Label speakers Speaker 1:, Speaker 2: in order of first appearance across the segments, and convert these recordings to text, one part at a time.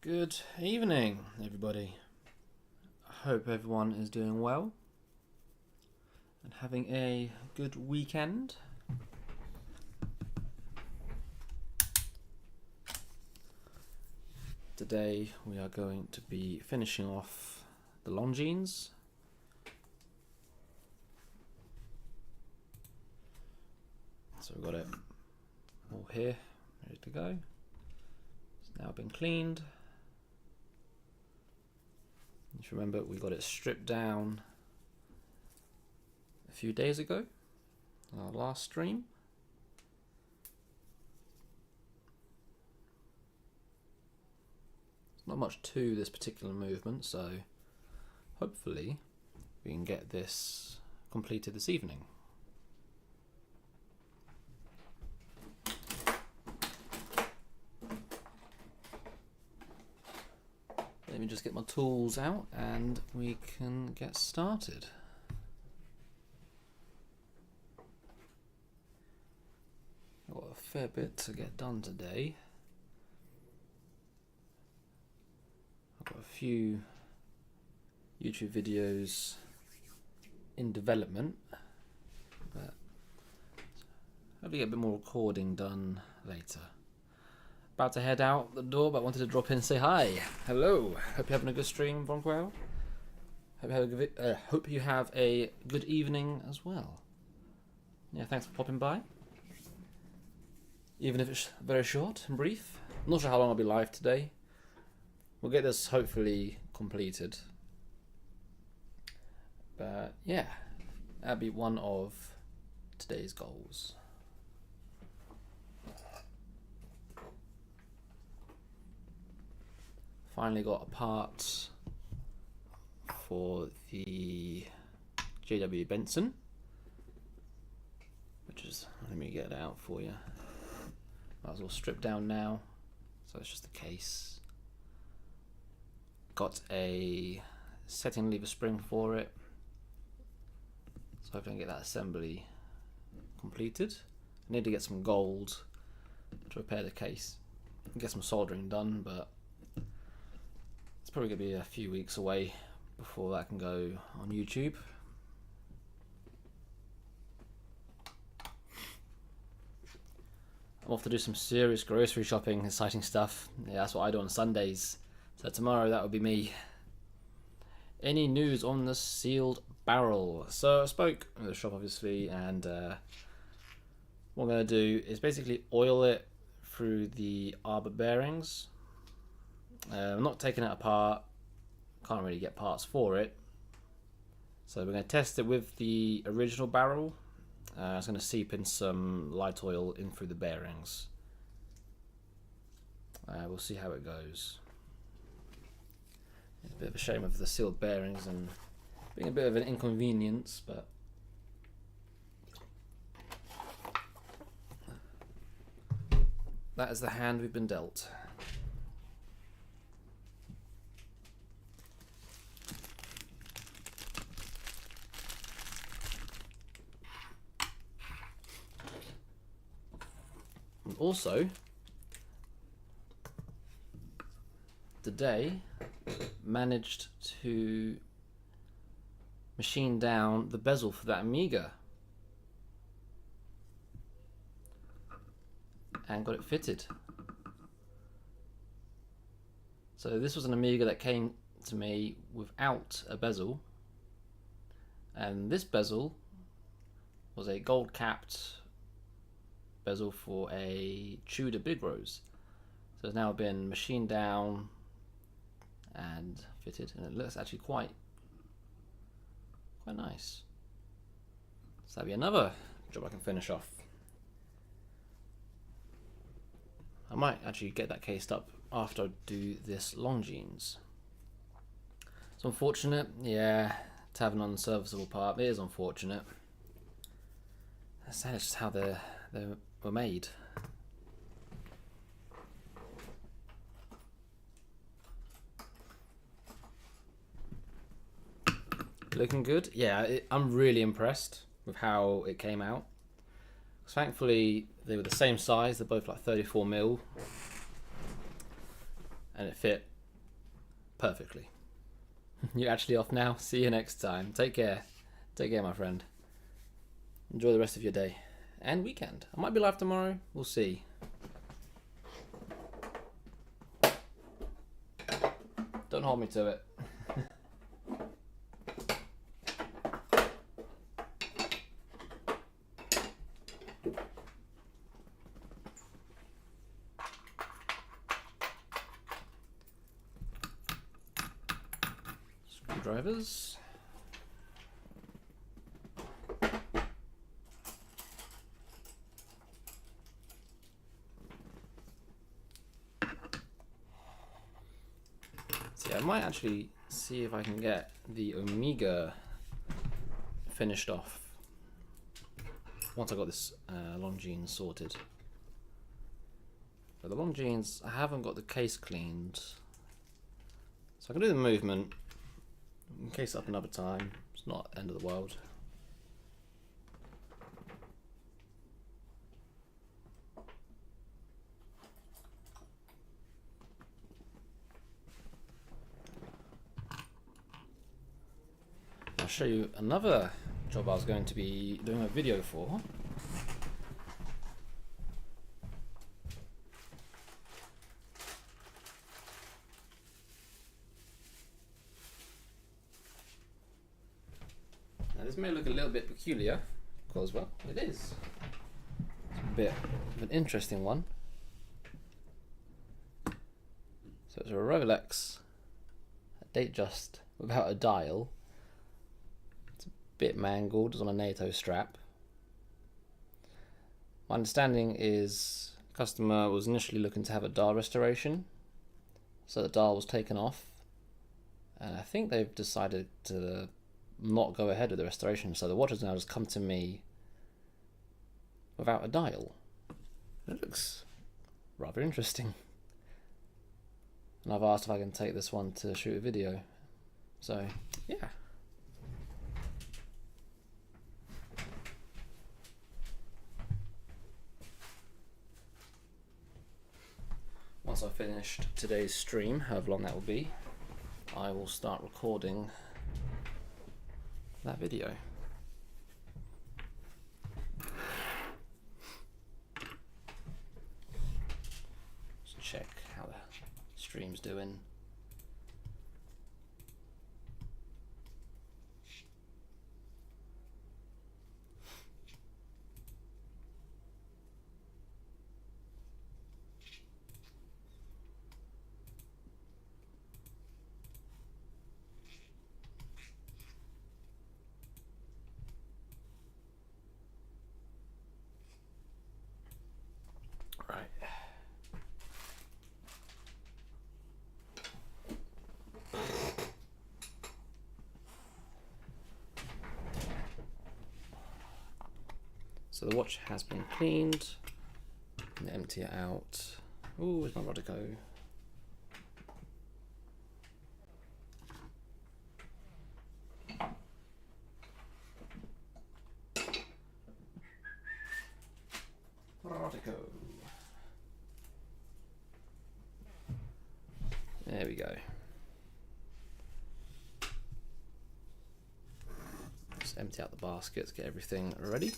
Speaker 1: Good evening, everybody. I hope everyone is doing well and having a good weekend. Today we are going to be finishing off the Longines. So we've got it all here, ready to go. It's now been cleaned. Just remember, we got it stripped down a few days ago, our last stream. There's not much to this particular movement, so hopefully we can get this completed this evening. Let me just get my tools out and we can get started. I've got a fair bit to get done today. I've got a few YouTube videos in development, but hopefully get a bit more recording done later. About to head out the door, but wanted to drop in and say hi. Hello. Hope you're having a good stream, Bronquell. Hope you have a good evening as well. Yeah, thanks for popping by. Even if it's very short and brief. I'm not sure how long I'll be live today. We'll get this hopefully completed. But yeah, that'll be one of today's goals. Finally got a part for the JW Benson, which is, let me get it out for you. Might as well strip down now, so it's just the case. Got a setting lever spring for it, so hopefully I can get that assembly completed. I need to get some gold to repair the case, get some soldering done, but it's probably going to be a few weeks away before that can go on YouTube. I'm off to do some serious grocery shopping, exciting stuff. Yeah, that's what I do on Sundays. So tomorrow that would be me. Any news on the sealed barrel? So I spoke at the shop obviously, and what I'm going to do is basically oil it through the arbor bearings. I'm not taking it apart, can't really get parts for it, so we're going to test it with the original barrel. It's going to seep in some light oil in through the bearings. We'll see how it goes. It's a bit of a shame of the sealed bearings and being a bit of an inconvenience, but that is the hand we've been dealt. Also, today managed to machine down the bezel for that Amiga and got it fitted. So this was an Amiga that came to me without a bezel, and this bezel was a gold capped bezel for a Tudor Big Rose. So it's now been machined down and fitted, and it looks actually quite nice. So that'll be another job I can finish off. I might actually get that cased up after I do this Longines. It's unfortunate, yeah, to have an unserviceable part. It is unfortunate. That's just how they were made. Looking good. Yeah, I'm really impressed with how it came out. Thankfully, they were the same size. They're both like 34mm, and it fit perfectly. You're actually off now. See you next time. Take care. Take care, my friend. Enjoy the rest of your day and weekend. I might be live tomorrow. We'll see. Don't hold me to it. Screwdrivers. See, I might actually see if I can get the Omega finished off once I got this Longines sorted. But the Longines, I haven't got the case cleaned, so I can do the movement. We can case up another time. It's not the end of the world. I'll show you another job I was going to be doing a video for. Now this may look a little bit peculiar, because, well, it is. It's a bit of an interesting one. So it's a Rolex Datejust without a dial. Bit mangled, it's on a NATO strap. My understanding is the customer was initially looking to have a dial restoration, so the dial was taken off, and I think they've decided to not go ahead with the restoration, so the watch has now just come to me without a dial. It looks rather interesting, and I've asked if I can take this one to shoot a video, so yeah. Once I've finished today's stream, however long that will be, I will start recording that video. Just check how the stream's doing. Right. So the watch has been cleaned. And empty it out. Ooh, where's my rod to go? Rodico. There we go. Just empty out the baskets, get everything ready.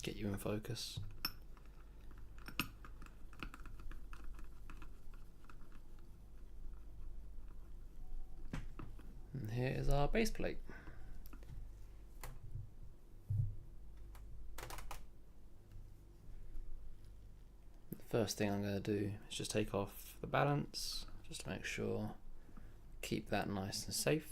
Speaker 1: get you in focus. And here is our base plate. The first thing I'm going to do is just take off the balance, just to make sure, keep that nice and safe.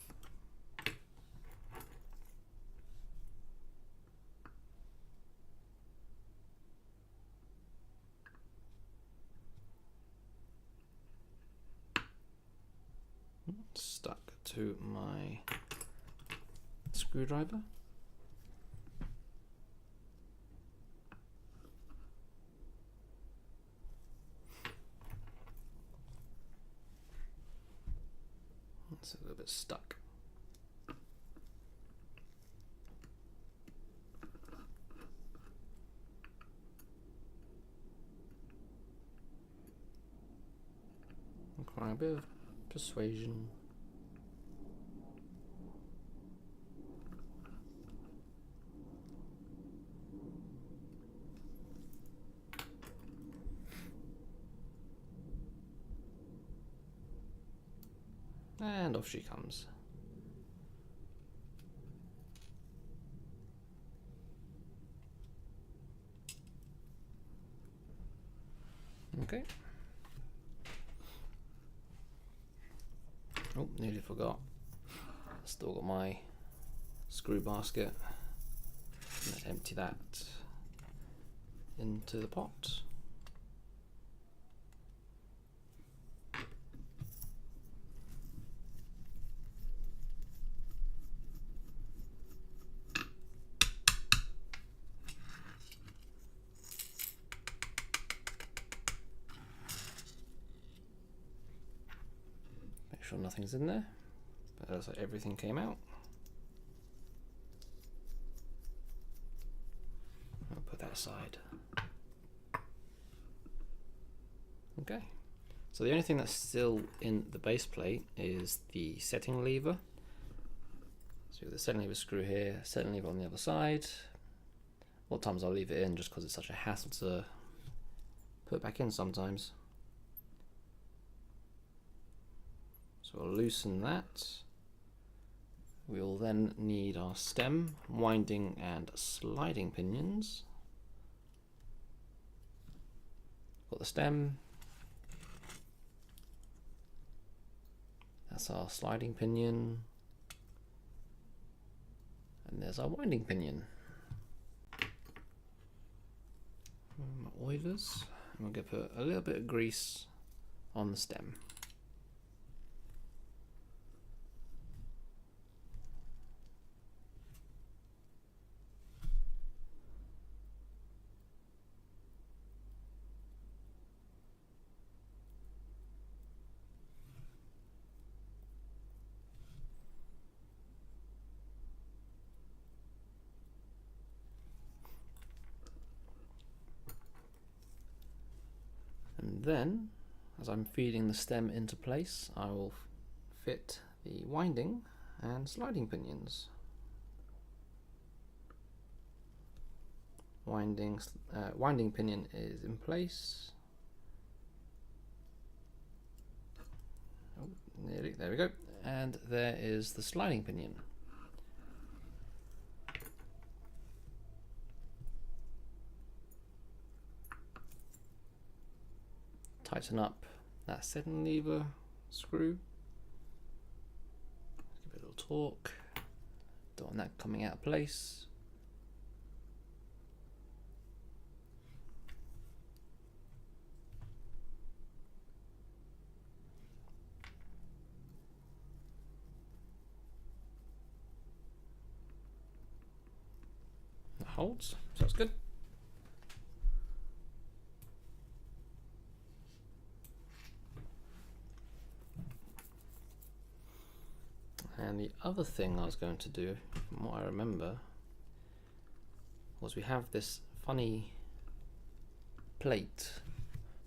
Speaker 1: Stuck to my screwdriver. It's a little bit stuck. Require a bit of persuasion. And off she comes. Okay. Oh, nearly forgot. Still got my screw basket. Let's empty that into the pot. Make sure nothing's in there, but it looks like everything came out. I'll put that aside. Okay, so the only thing that's still in the base plate is the setting lever. So the setting lever screw here, setting lever on the other side. A lot of times I'll leave it in just because it's such a hassle to put back in sometimes. So we'll loosen that. We'll then need our stem, winding and sliding pinions. Got the stem. That's our sliding pinion. And there's our winding pinion. My oilers. And we're going to put a little bit of grease on the stem. And then, as I'm feeding the stem into place, I will fit the winding and sliding pinions. Winding pinion is in place. Oh, nearly, there we go. And there is the sliding pinion. Tighten up that setting lever screw. Give it a little torque. Don't want that coming out of place. That holds, so that's good. And the other thing I was going to do, from what I remember, was we have this funny plate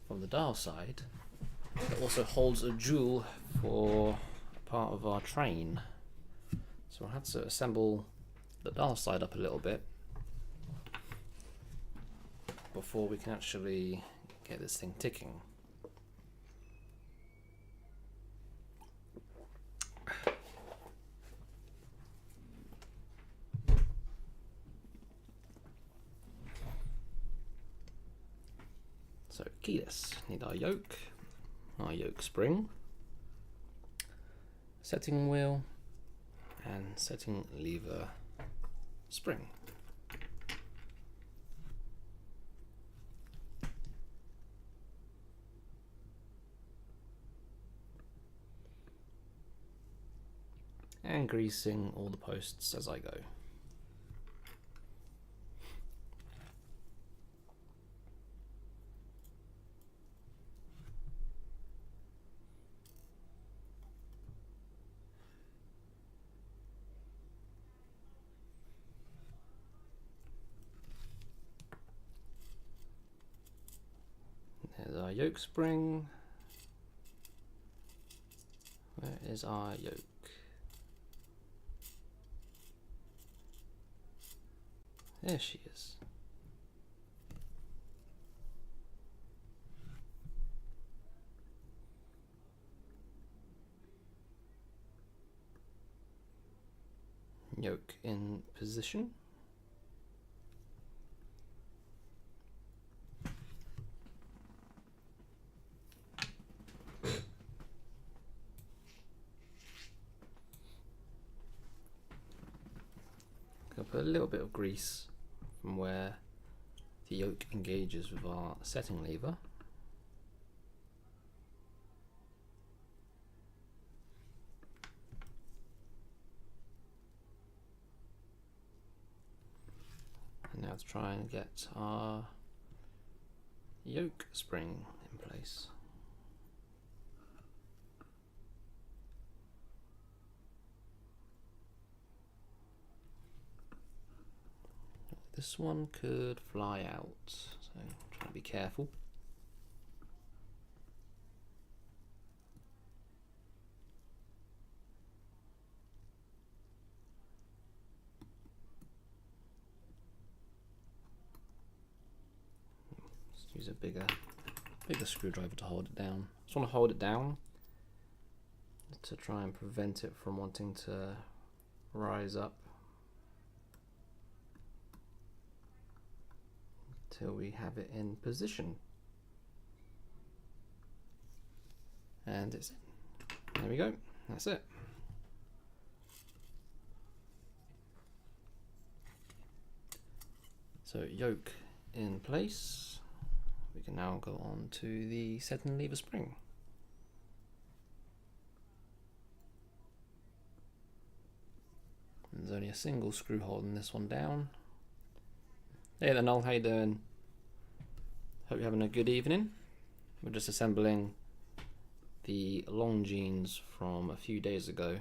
Speaker 1: from the dial side that also holds a jewel for part of our train. So I'll have to assemble the dial side up a little bit. before we can actually get this thing ticking. So keyless, need our yoke spring, setting wheel, and setting lever spring. And greasing all the posts as I go. There's our yoke spring. Where is our yoke? There she is. Yoke in position. I'll put a little bit of grease from where the yoke engages with our setting lever. And now to try and get our yoke spring in place. This one could fly out, so try to be careful. Let's use a bigger screwdriver to hold it down. Just want to hold it down to try and prevent it from wanting to rise up till we have it in position. And it's in. There we go. That's it. So yoke in place. We can now go on to the setting lever spring. There's only a single screw holding this one down. Hey there Noel, how you doing? Hope you're having a good evening. We're just assembling the Longines from a few days ago.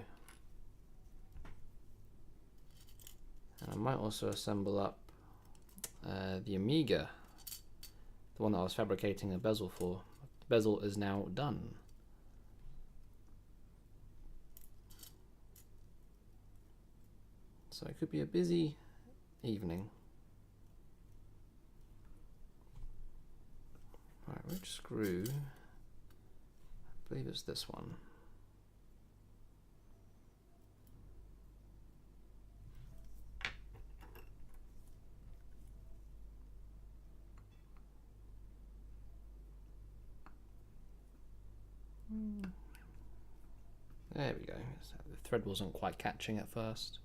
Speaker 1: And I might also assemble up the Amiga, the one that I was fabricating a bezel for. The bezel is now done. So it could be a busy evening. Right, which screw? I believe it's this one. There we go. The thread wasn't quite catching at first.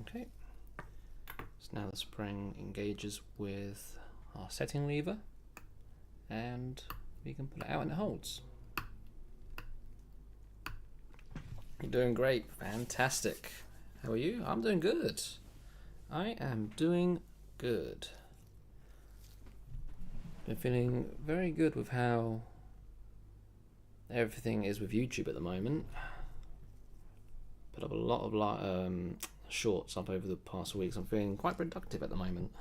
Speaker 1: Okay, so now the spring engages with our setting lever and we can pull it out and it holds. You're doing great, fantastic. How are you? I'm doing good. I am doing good. Been feeling very good with how everything is with YouTube at the moment. Put up a lot of shorts up over the past weeks. I'm feeling quite productive at the moment.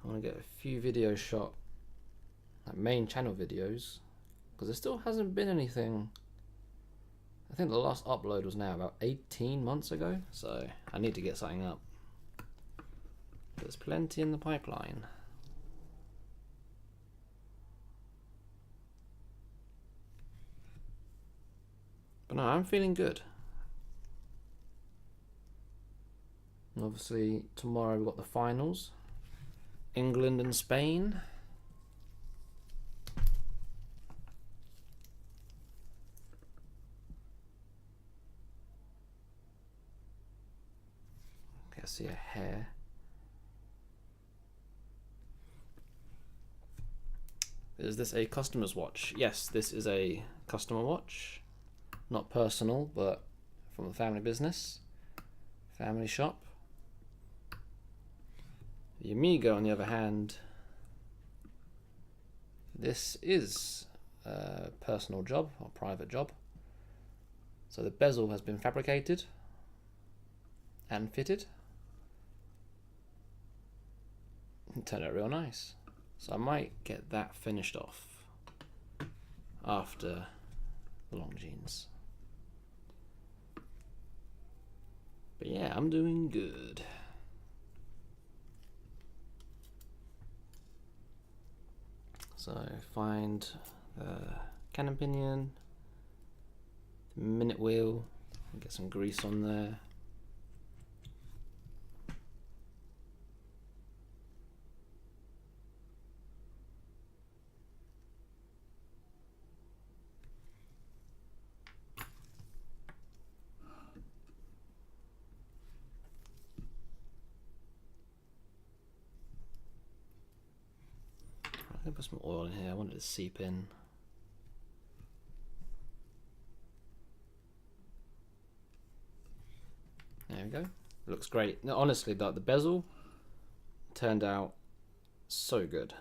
Speaker 1: I want to get a few videos shot, like main channel videos, because there still hasn't been anything. I think the last upload was now about 18 months ago, so I need to get something up. There's plenty in the pipeline. But no, I'm feeling good. And obviously tomorrow we've got the finals. England and Spain. Okay, I see a hair. Is this a customer's watch? Yes, this is a customer watch. Not personal, but from a family business. Family shop. The Amiga, on the other hand, this is a personal job or private job. So the bezel has been fabricated and fitted. It turned out real nice. So I might get that finished off after the Longines. But yeah, I'm doing good. So find the cannon pinion, the minute wheel, get some grease on there. I'm gonna put some oil in here. I want it to seep in. There we go. It looks great. Now, honestly, the bezel turned out so good.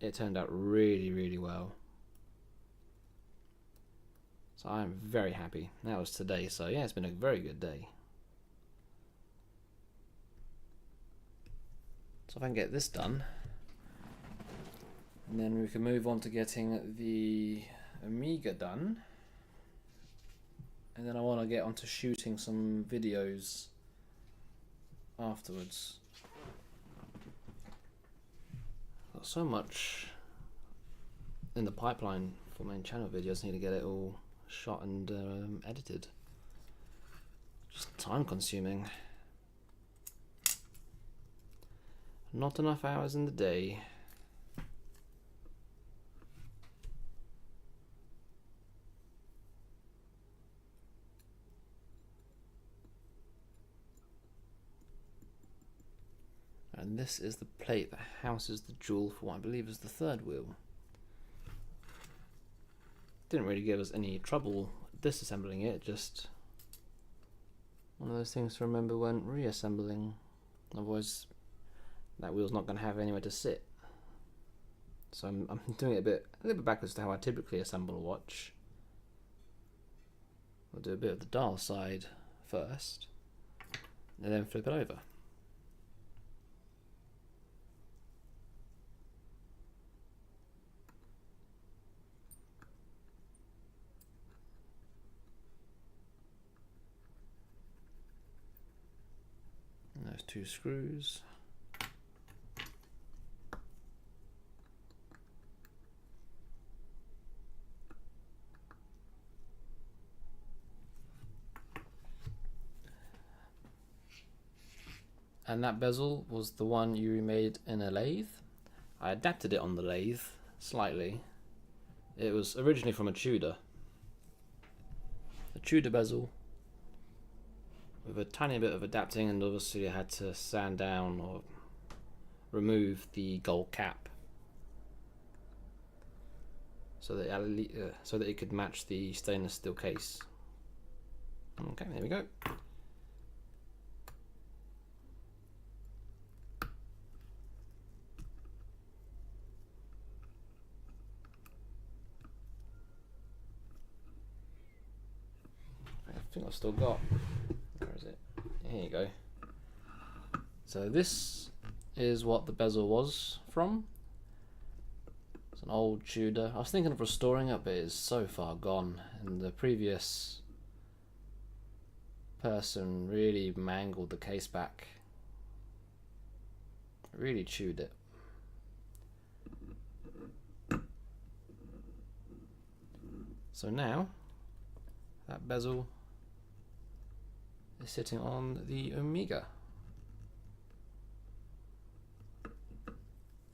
Speaker 1: It turned out really, really well. So I'm very happy. That was today, so yeah, it's been a very good day. So if I can get this done, and then we can move on to getting the Amiga done. And then I want to get onto shooting some videos afterwards. Got so much in the pipeline for main channel videos. I need to get it all shot and edited. Just time consuming. Not enough hours in the day. And this is the plate that houses the jewel for what I believe is the third wheel. Didn't really give us any trouble disassembling it, just one of those things to remember when reassembling. Otherwise that wheel's not going to have anywhere to sit. So I'm doing it a little bit backwards to how I typically assemble a watch. I'll do a bit of the dial side first, and then flip it over. And those two screws. And that bezel was the one you remade in a lathe. I adapted it on the lathe slightly. It was originally from a Tudor bezel with a tiny bit of adapting, and obviously I had to sand down or remove the gold cap so that it could match the stainless steel case. Okay, there we go. I think I've still got, where is it? Here you go. So this is what the bezel was from. It's an old Tudor. I was thinking of restoring it, but it's so far gone, and the previous person really mangled the case back. Really chewed it. So now that bezel is sitting on the Omega.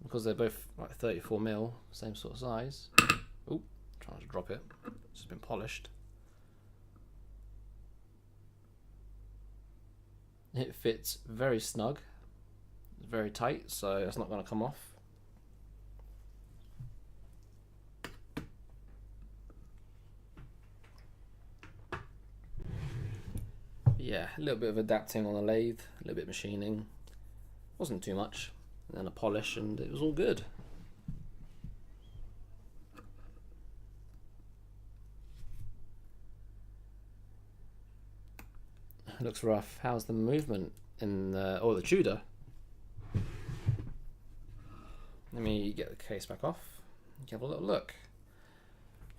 Speaker 1: Because they're both like 34mm, same sort of size. Oop, trying to drop it. It's just been polished. It fits very snug, very tight, so it's not going to come off. Yeah, a little bit of adapting on the lathe, a little bit of machining. Wasn't too much. And then a polish, and it was all good. It looks rough. How's the movement in the Tudor? Let me get the case back off. Have a little look.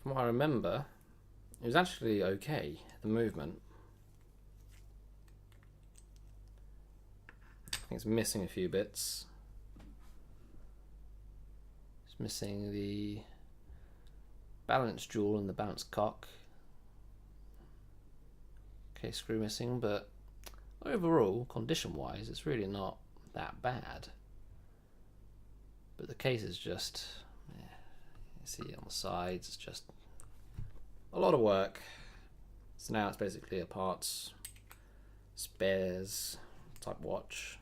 Speaker 1: From what I remember, it was actually okay, the movement. I think it's missing a few bits. It's missing the balance jewel and the balance cock. Okay, screw missing, but overall, condition-wise, it's really not that bad. But the case is just, yeah, you see it on the sides, it's just a lot of work. So now it's basically a parts, spares type watch.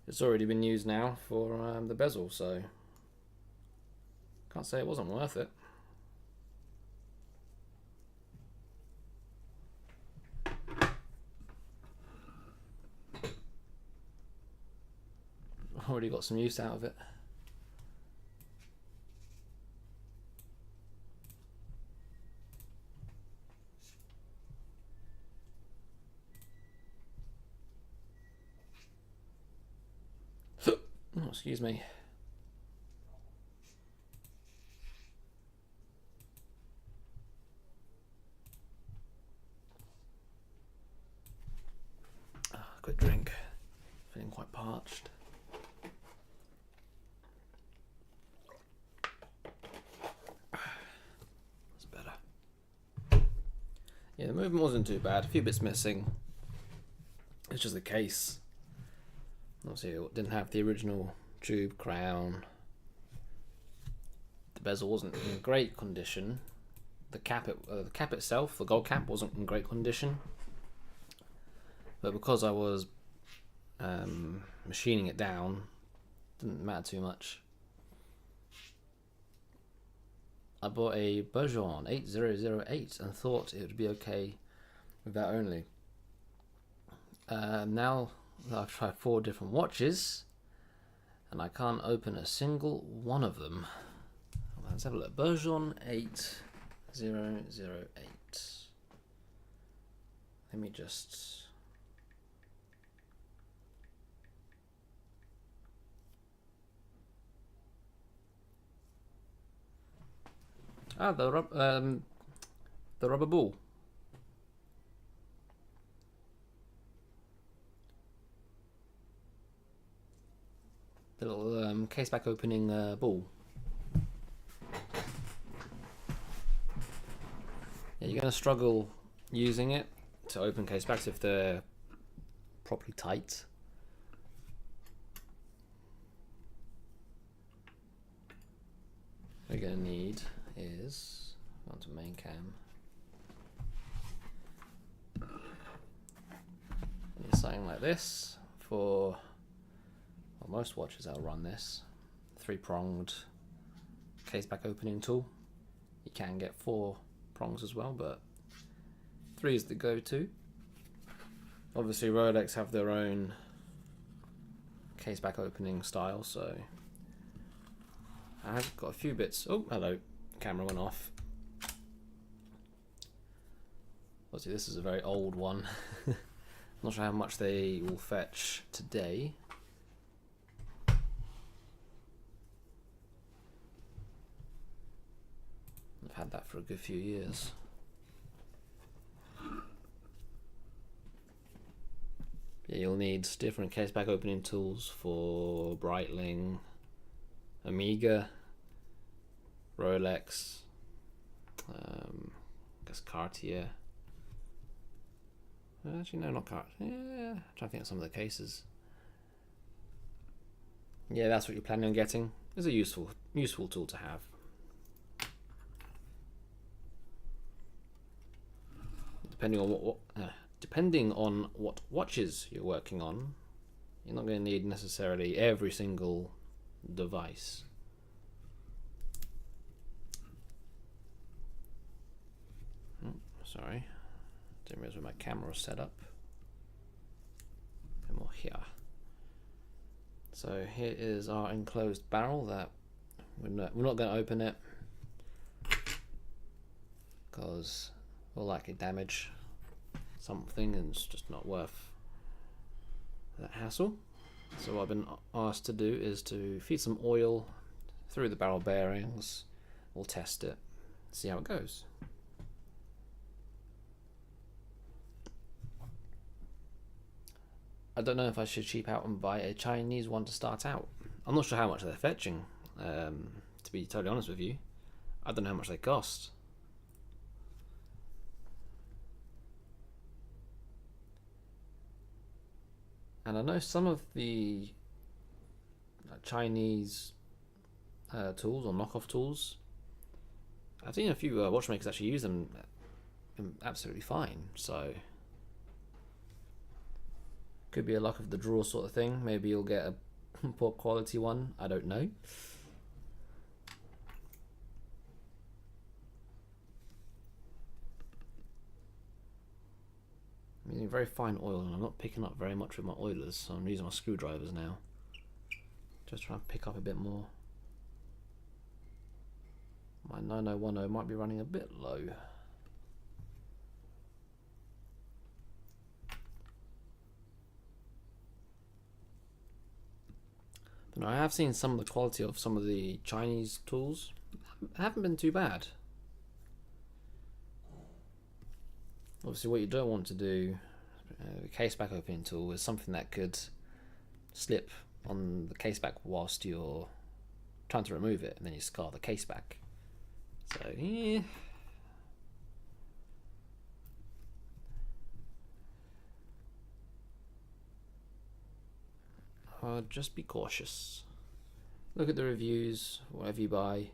Speaker 1: It's already been used now for the bezel, so can't say it wasn't worth it. Already got some use out of it. Oh, excuse me. Quick drink. Feeling quite parched. That's better. Yeah, the movement wasn't too bad. A few bits missing. It's just the case. Obviously, it didn't have the original tube crown. The bezel wasn't in great condition. The cap itself, the gold cap, wasn't in great condition. But because I was machining it down, didn't matter too much. I bought a Bourgeon 8008 and thought it would be okay with that only. Now that I've tried 4 different watches and I can't open a single one of them. Let's have a look. Bourgeon 8008. Let me just... the rubber ball. The little case back opening ball. Yeah, you're going to struggle using it to open case backs if they're properly tight. What you're going to need is, onto main cam, something like this. For most watches I'll run this 3-pronged case back opening tool. You can get 4 prongs as well, but 3 is the go-to. Obviously Rolex have their own case back opening style, so I've got a few bits. Oh, hello. Camera went off. Obviously this is a very old one. Not sure how much they will fetch today. I've had that for a good few years. Yeah, you'll need different case back opening tools for Breitling, Amiga, Rolex, I guess Cartier. Actually, no, not Cartier. Yeah, I'm trying to think of some of the cases. Yeah, that's what you're planning on getting. It's a useful tool to have. Depending on what watches you're working on, you're not going to need necessarily every single device. Sorry, didn't realize where my camera was set up. A bit more here. So here is our enclosed barrel that we're not going to open it because we'll likely damage something and it's just not worth that hassle. So what I've been asked to do is to feed some oil through the barrel bearings. We'll test it, see how it goes. I don't know if I should cheap out and buy a Chinese one to start out. I'm not sure how much they're fetching, to be totally honest with you. I don't know how much they cost. And I know some of the Chinese tools or knockoff tools, I've seen a few watchmakers actually use them absolutely fine, so could be a luck of the draw sort of thing. Maybe you'll get a poor quality one, I don't know. I'm using very fine oil and I'm not picking up very much with my oilers, so I'm using my screwdrivers now. Just trying to pick up a bit more. My 9010 might be running a bit low. But no, I have seen some of the quality of some of the Chinese tools. Haven't been too bad. Obviously what you don't want to do, the case back opening tool is something that could slip on the case back whilst you're trying to remove it and then you scar the case back. So yeah. Just be cautious. Look at the reviews, whatever you buy,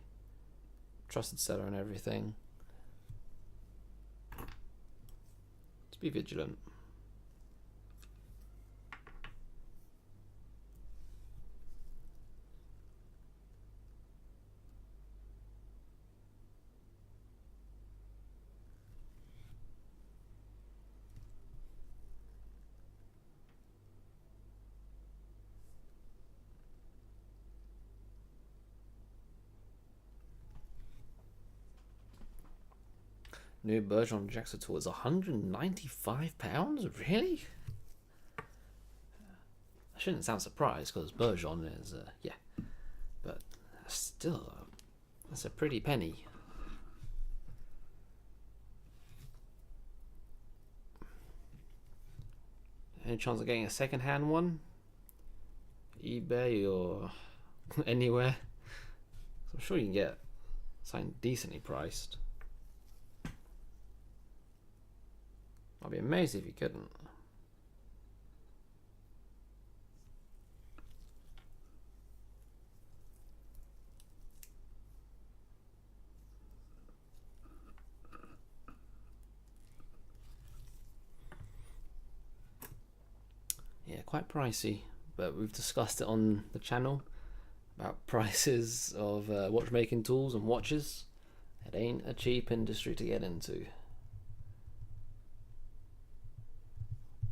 Speaker 1: trusted seller and everything. Just be vigilant. New Bergeron Jackson tool is £195? Really? I shouldn't sound surprised because Bergeron is, yeah. But still, that's a pretty penny. Any chance of getting a second-hand one? eBay or anywhere? I'm sure you can get something decently priced. I'd be amazed if you couldn't. Yeah, quite pricey, but we've discussed it on the channel about prices of watchmaking tools and watches. It ain't a cheap industry to get into.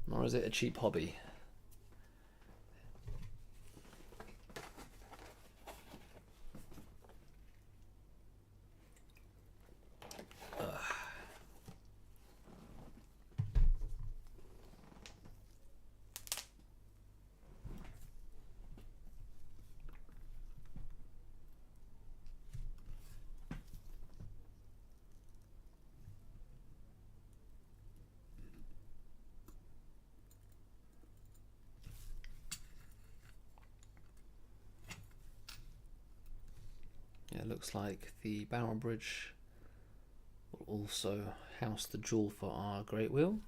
Speaker 1: Nor is it a cheap hobby. it looks like the barrel bridge will also house the jewel for our great wheel.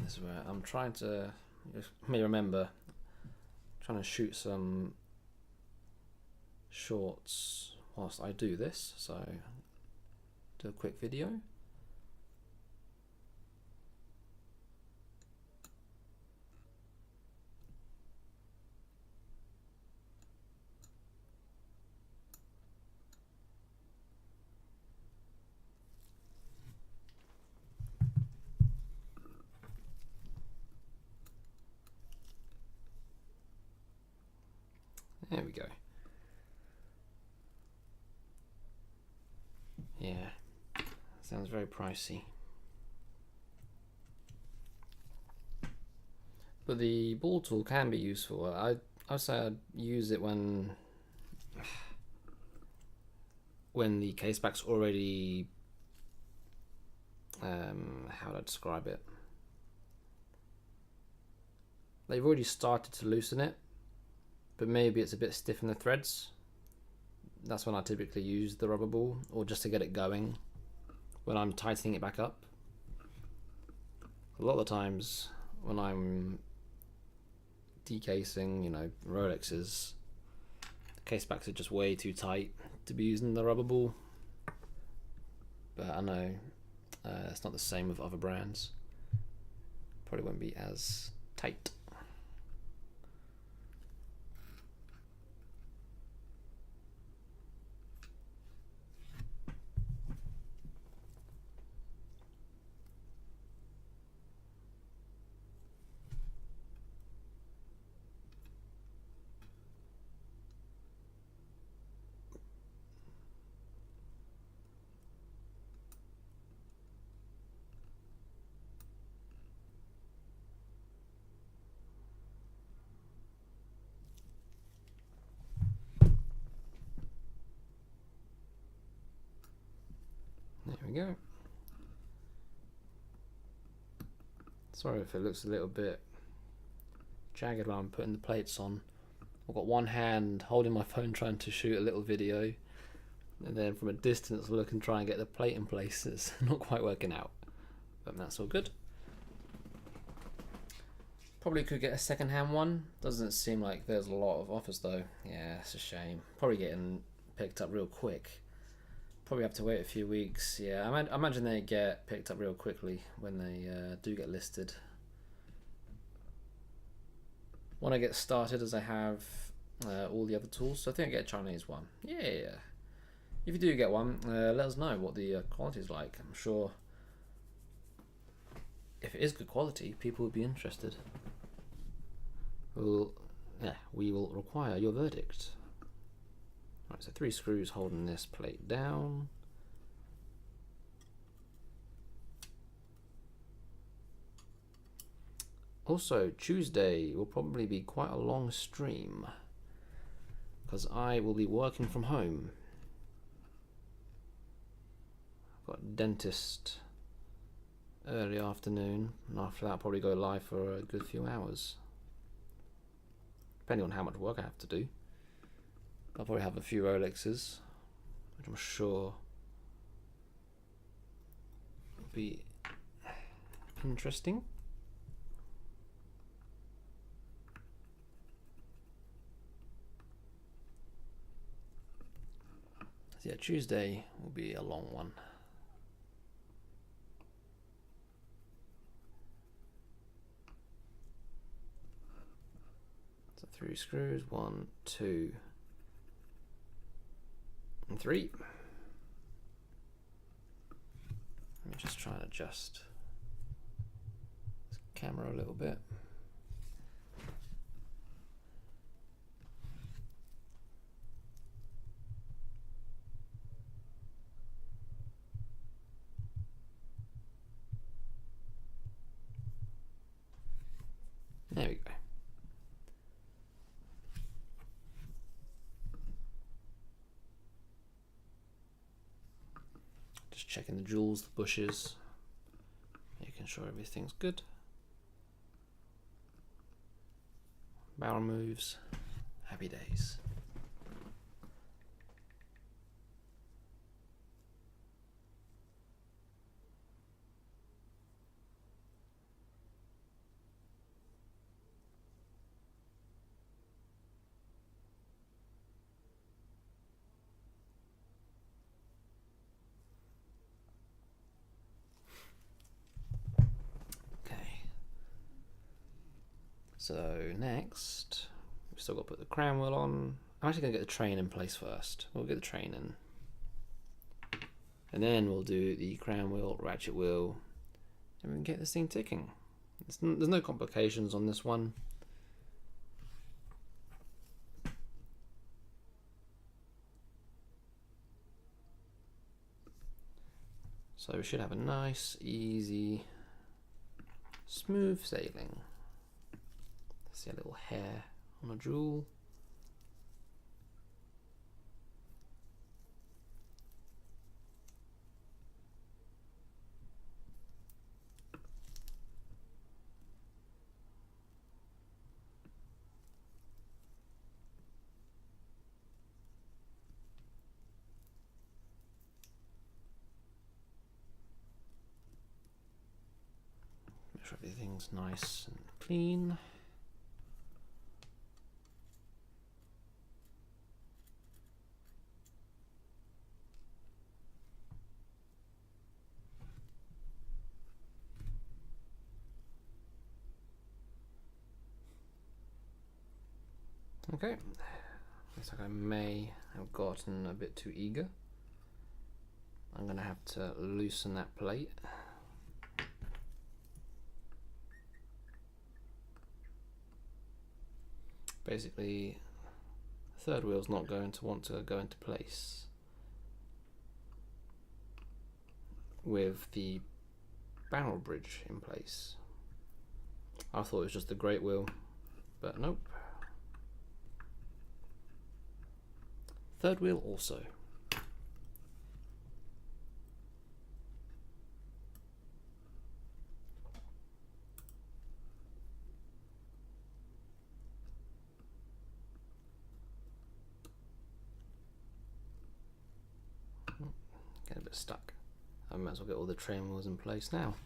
Speaker 1: This is where I'm trying to, you may remember, trying to shoot some shorts whilst I do this, so do a quick video. There we go. Yeah, sounds very pricey. But the ball tool can be useful. I'd say I'd use it when the case back's already, how would I describe it? They've already started to loosen it, but maybe it's a bit stiff in the threads. That's when I typically use the rubber ball, or just to get it going when I'm tightening it back up. A lot of the times when I'm decasing, you know, Rolexes, the case backs are just way too tight to be using the rubber ball. But I know it's not the same with other brands. Probably won't be as tight. There we go. Sorry if it looks a little bit jagged when I'm putting the plates on. I've got one hand holding my phone trying to shoot a little video, and then from a distance look and try and get the plate in place. It's not quite working out, but that's all good. Probably could get a second-hand one. Doesn't seem like there's a lot of offers though. Yeah, it's a shame. Probably getting picked up real quick. Probably have to wait a few weeks. Yeah, I imagine they get picked up real quickly when they do get listed. When I get started, as I have all the other tools, so I think I get a Chinese one. Yeah. If you do get one, let us know what the quality is like. I'm sure if it is good quality, people would be interested. We will require your verdict. Right, so 3 screws holding this plate down. Also, Tuesday will probably be quite a long stream because I will be working from home. I've got a dentist early afternoon, and after that I'll probably go live for a good few hours, depending on how much work I have to do. I'll probably have a few Rolexes, which I'm sure will be interesting. So yeah, Tuesday will be a long one. So 3 screws, 1, 2, and 3. Let me just try and adjust this camera a little bit. There we go. Just checking the jewels, the bushes, making sure everything's good. Barrel moves, happy days. So next, we've still got to put the crown wheel on. I'm actually going to get the train in place first. We'll get the train in. And then we'll do the crown wheel, ratchet wheel, and we can get this thing ticking. There's no complications on this one. So we should have a nice, easy, smooth sailing. See a little hair on a jewel. Make sure everything's nice and clean. Okay, looks like I may have gotten a bit too eager. I'm going to have to loosen that plate. Basically, the third wheel's not going to want to go into place with the barrel bridge in place. I thought it was just the great wheel, but nope. Third wheel also. Get a bit stuck. I might as well get all the train wheels in place now.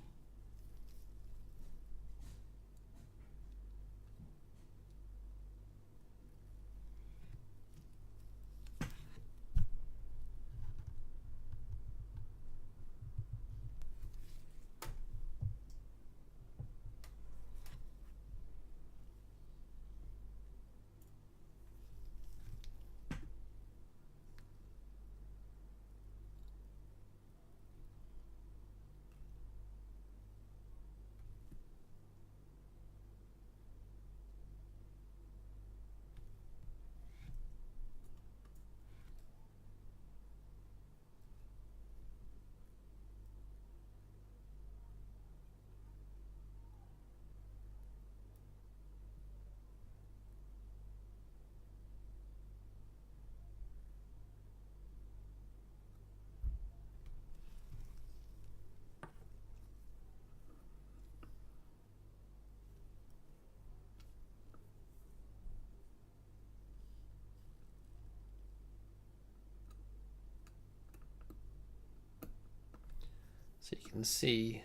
Speaker 1: So you can see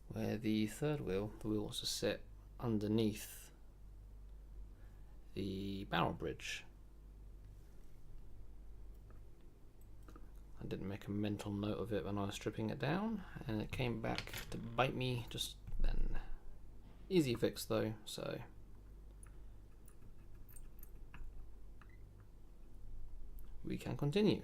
Speaker 1: where the third wheel, the wheel wants to sit underneath the barrel bridge. I didn't make a mental note of it when I was stripping it down, and it came back to bite me just then. Easy fix though, so we can continue.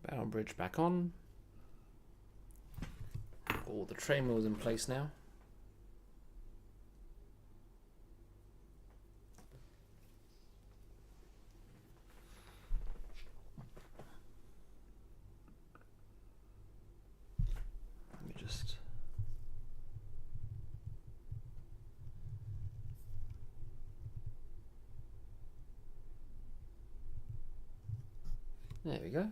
Speaker 1: Barrel bridge back on. All the train wheels in place now. Let me just there we go.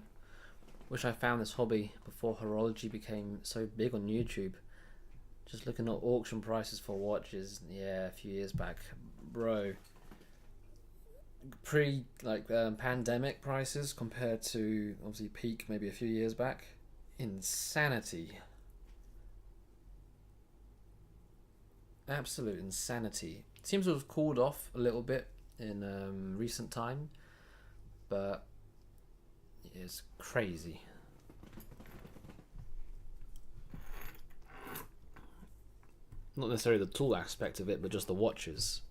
Speaker 1: Wish I found this hobby before horology became so big on YouTube. Just looking at auction prices for watches, yeah, a few years back, bro. Pandemic prices compared to obviously peak maybe a few years back. Insanity. Absolute insanity. Seems to have cooled off a little bit in recent time, but it's crazy. Not necessarily the tool aspect of it, but just the watches.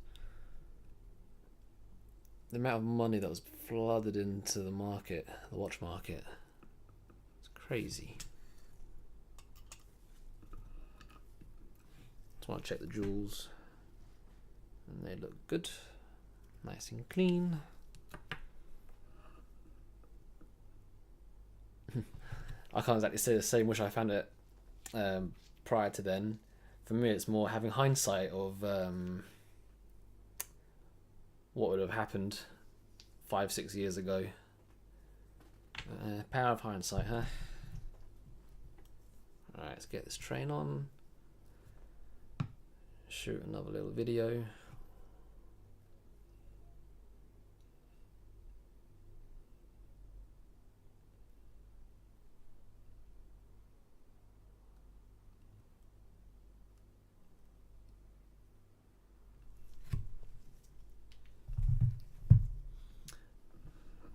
Speaker 1: The amount of money that was flooded into the market, the watch market, it's crazy. Just want to check the jewels, and they look good, nice and clean. I can't exactly say the same. Wish I found it prior to then. For me, it's more having hindsight of what would have happened 5-6 years ago. Power of hindsight, huh? Alright, let's get this train on. Shoot another little video.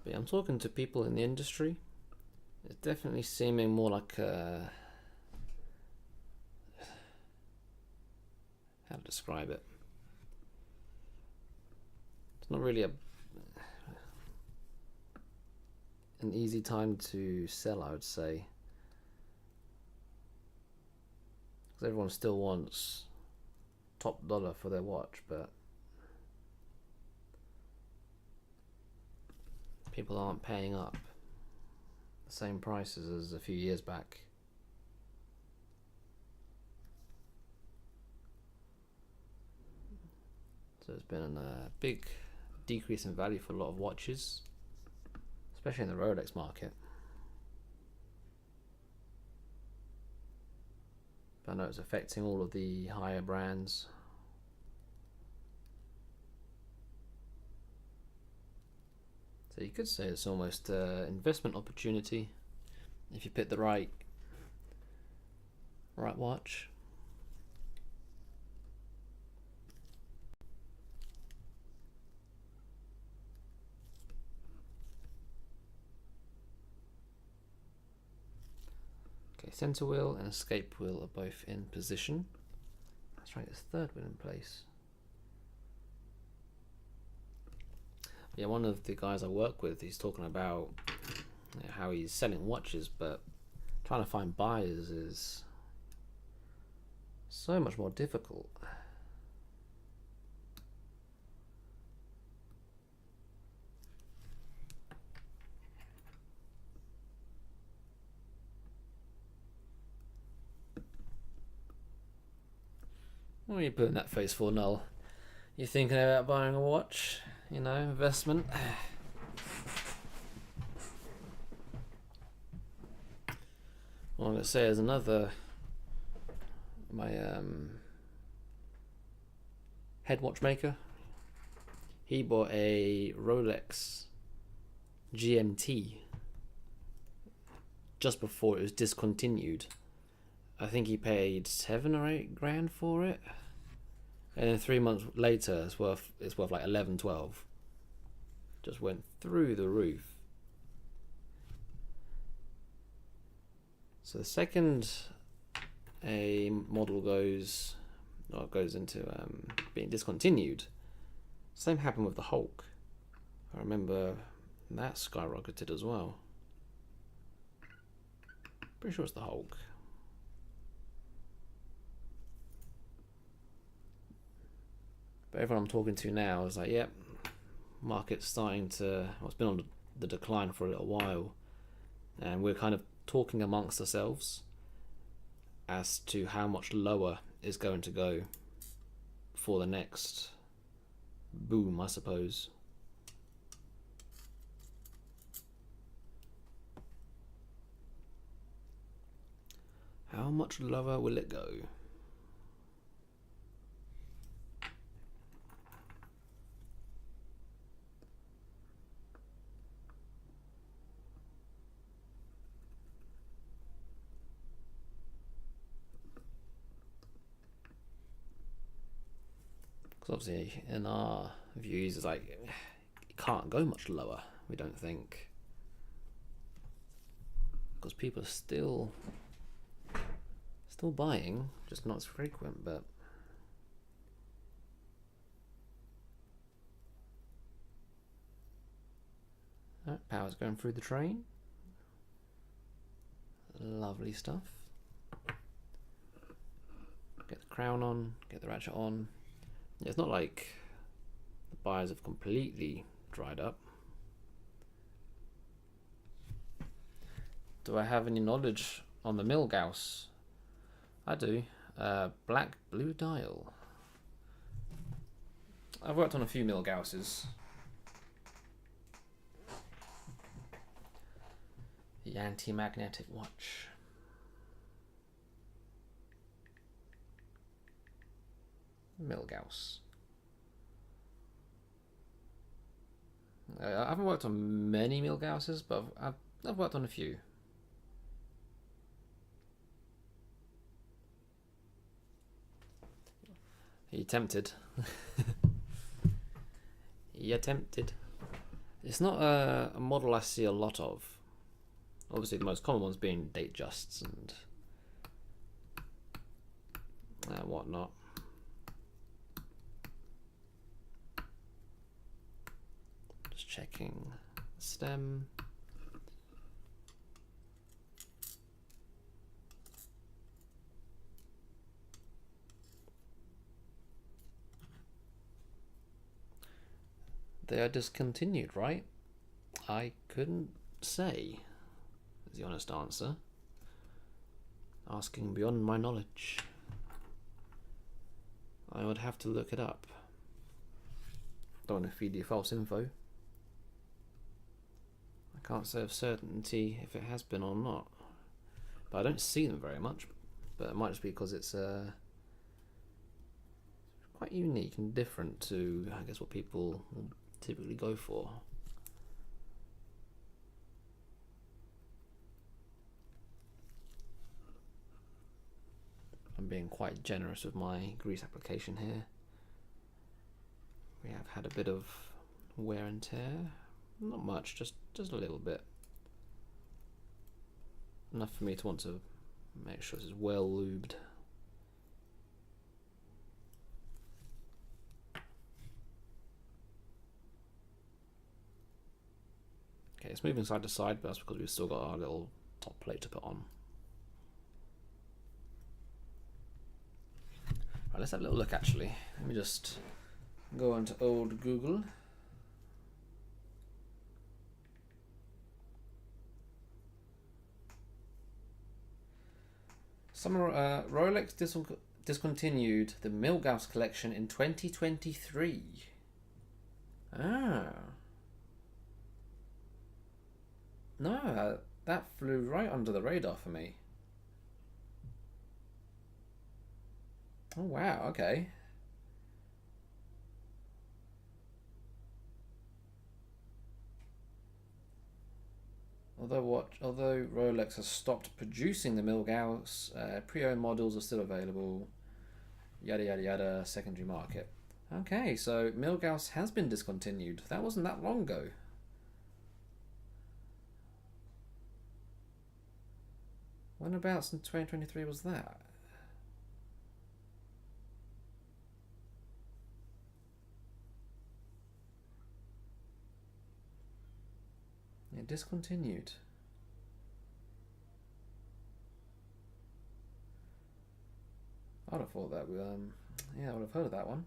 Speaker 1: But I'm talking to people in the industry. It's definitely seeming more like a... how to describe it? It's not really an easy time to sell, I would say. Because everyone still wants top dollar for their watch, but people aren't paying up the same prices as a few years back. So there's been a big decrease in value for a lot of watches, especially in the Rolex market. But I know it's affecting all of the higher brands. So you could say it's almost an investment opportunity if you pick the right watch. Okay, center wheel and escape wheel are both in position. Let's try this third wheel in place. Yeah, one of the guys I work with, he's talking about how he's selling watches, but trying to find buyers is so much more difficult. What are you putting that face for, Null? You thinking about buying a watch? You know, investment? What I'm going to say is my head watchmaker, he bought a Rolex GMT just before it was discontinued. I think he paid 7 or 8 grand for it, and then 3 months later it's worth like 11, 12. Just went through the roof. So the second a model goes into being discontinued, same happened with the Hulk. I remember that skyrocketed as well. Pretty sure it's the Hulk. But everyone I'm talking to now is like, yep, market's starting to, well, it's been on the decline for a little while, and we're kind of talking amongst ourselves as to how much lower is going to go for the next boom, I suppose. How much lower will it go? Because obviously, in our views, it's like it can't go much lower. We don't think, because people are still buying, just not as frequent. But power's going through the train. Lovely stuff. Get the crown on, get the ratchet on. Yeah, it's not like the buyers have completely dried up. Do I have any knowledge on the Milgauss? I do. Black blue dial. I've worked on a few Milgausses. The anti-magnetic watch. Milgauss. I haven't worked on many Milgausses, but I've worked on a few. Are you tempted? You're tempted. It's not a model I see a lot of. Obviously, the most common ones being date justs and whatnot. Just checking stem. They are discontinued, right? I couldn't say, is the honest answer. Asking beyond my knowledge. I would have to look it up. Don't want to feed you false info. I can't say with certainty if it has been or not. But I don't see them very much. But it might just be because it's quite unique and different to, I guess, what people will typically go for. I'm being quite generous with my grease application here. We have had a bit of wear and tear. Not much, just a little bit. Enough for me to want to make sure this is well lubed. Okay, it's moving side to side, but that's because we've still got our little top plate to put on. Right, let's have a little look actually. Let me just go onto old Google. Rolex discontinued the Milgauss collection in 2023. Ah. No, that flew right under the radar for me. Oh wow, okay. Although Rolex has stopped producing the Milgauss, pre-owned models are still available. Yada yada yada, secondary market. Okay, so Milgauss has been discontinued. That wasn't that long ago. Whenabouts in 2023 was that? It discontinued. I'd have thought that, yeah, I would have heard of that one.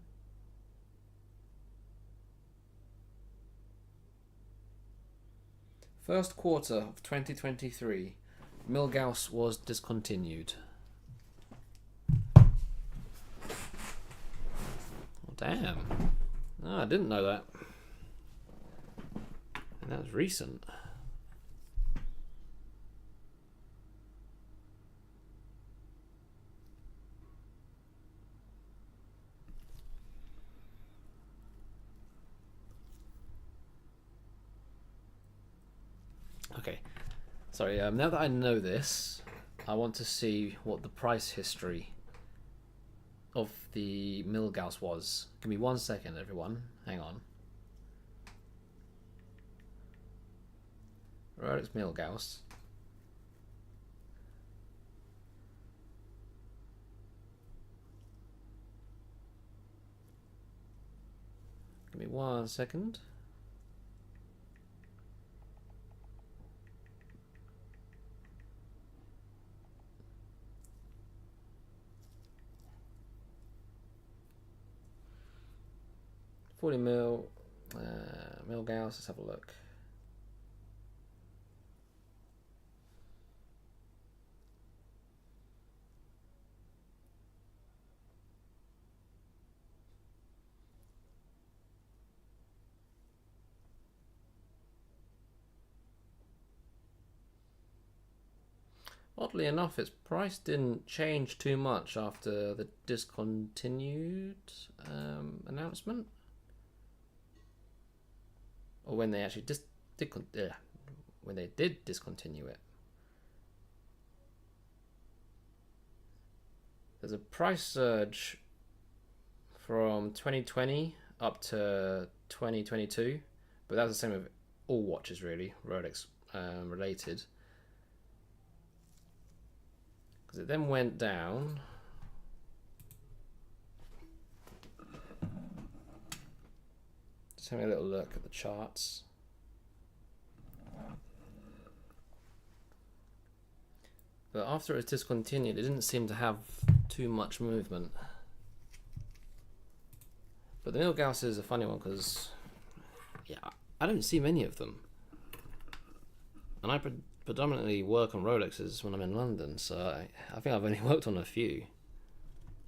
Speaker 1: First quarter of 2023, Milgauss was discontinued. Oh, damn. Oh, I didn't know that. And that was recent. Okay, sorry, now that I know this, I want to see what the price history of the Milgauss was. Give me 1 second, everyone. Hang on. Rolex Milgauss. Give me 1 second. $40 mil, Milgauss. Let's have a look. Oddly enough, its price didn't change too much after the discontinued announcement, or when they actually when they did discontinue it. There's a price surge from 2020 up to 2022, but that was the same with all watches really, Rolex related. Because it then went down. Just having a little look at the charts. But after it was discontinued, it didn't seem to have too much movement. But the Milgauss is a funny one because, yeah, I don't see many of them. And I predominantly work on Rolexes when I'm in London, so I think I've only worked on a few.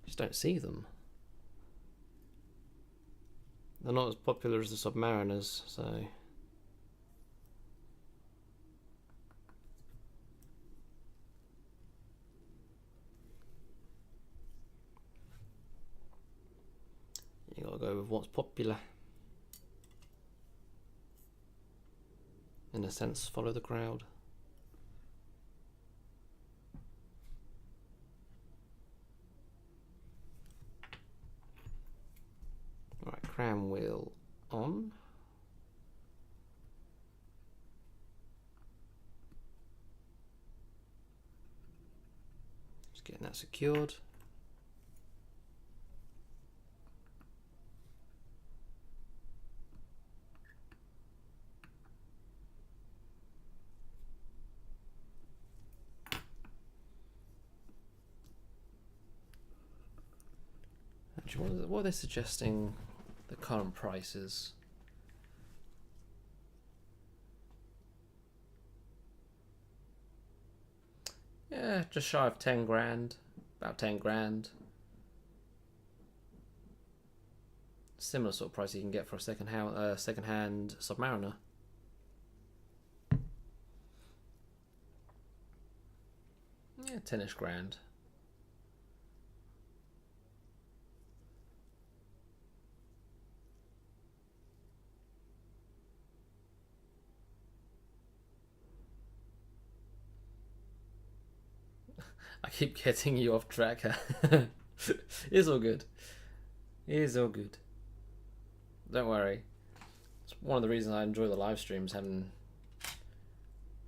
Speaker 1: Just don't see them. They're not as popular as the Submariners, so. You gotta go with what's popular. In a sense, follow the crowd. Alright, cram wheel on. Just getting that secured. Actually, what are they suggesting the current price is? Yeah, just shy of 10 grand, about 10 grand. Similar sort of price you can get for a second-hand Submariner. Yeah, 10ish grand. I keep getting you off track. It's all good. It's all good. Don't worry. It's one of the reasons I enjoy the live streams, having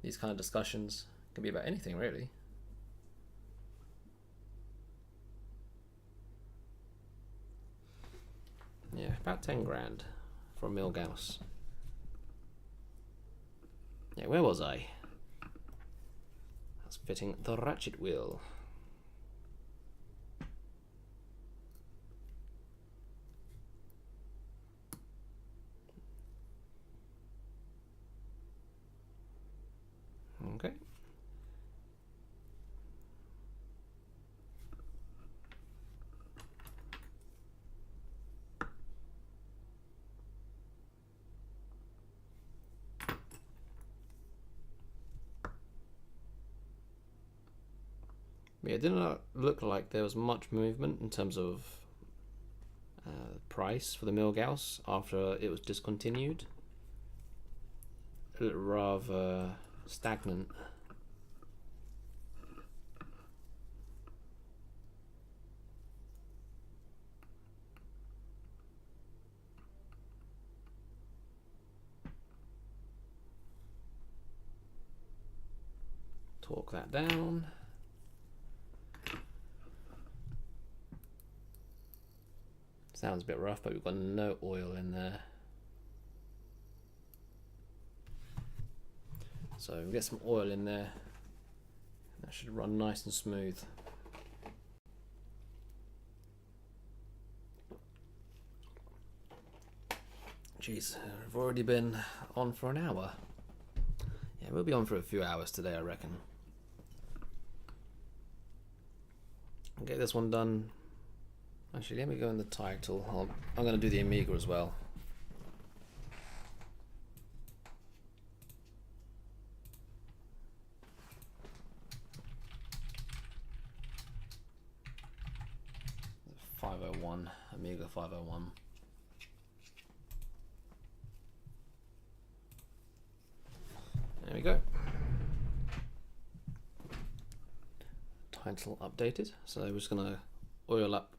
Speaker 1: these kind of discussions. It can be about anything, really. Yeah, about 10 grand for a Milgauss. Yeah, where was I? That's fitting the ratchet wheel. Okay. Yeah, it did not look like there was much movement in terms of price for the Milgauss after it was discontinued. It looked rather stagnant. torque that down. Sounds a bit rough, but we've got no oil in there. So we'll get some oil in there. That should run nice and smooth. Jeez, we've already been on for an hour. Yeah, we'll be on for a few hours today, I reckon. I'll get this one done. Actually, let me go in the title. I'm going to do the Amiga as well. Amiga 501. There we go. Title updated. So we're just gonna oil up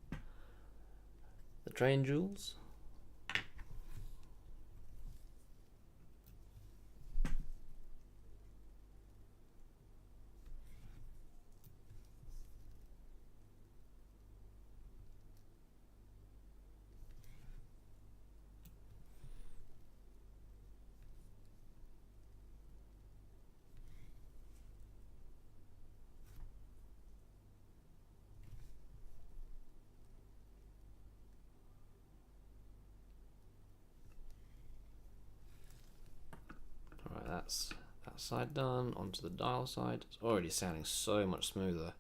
Speaker 1: the train jewels. That's that side done. Onto the dial side. It's already sounding so much smoother.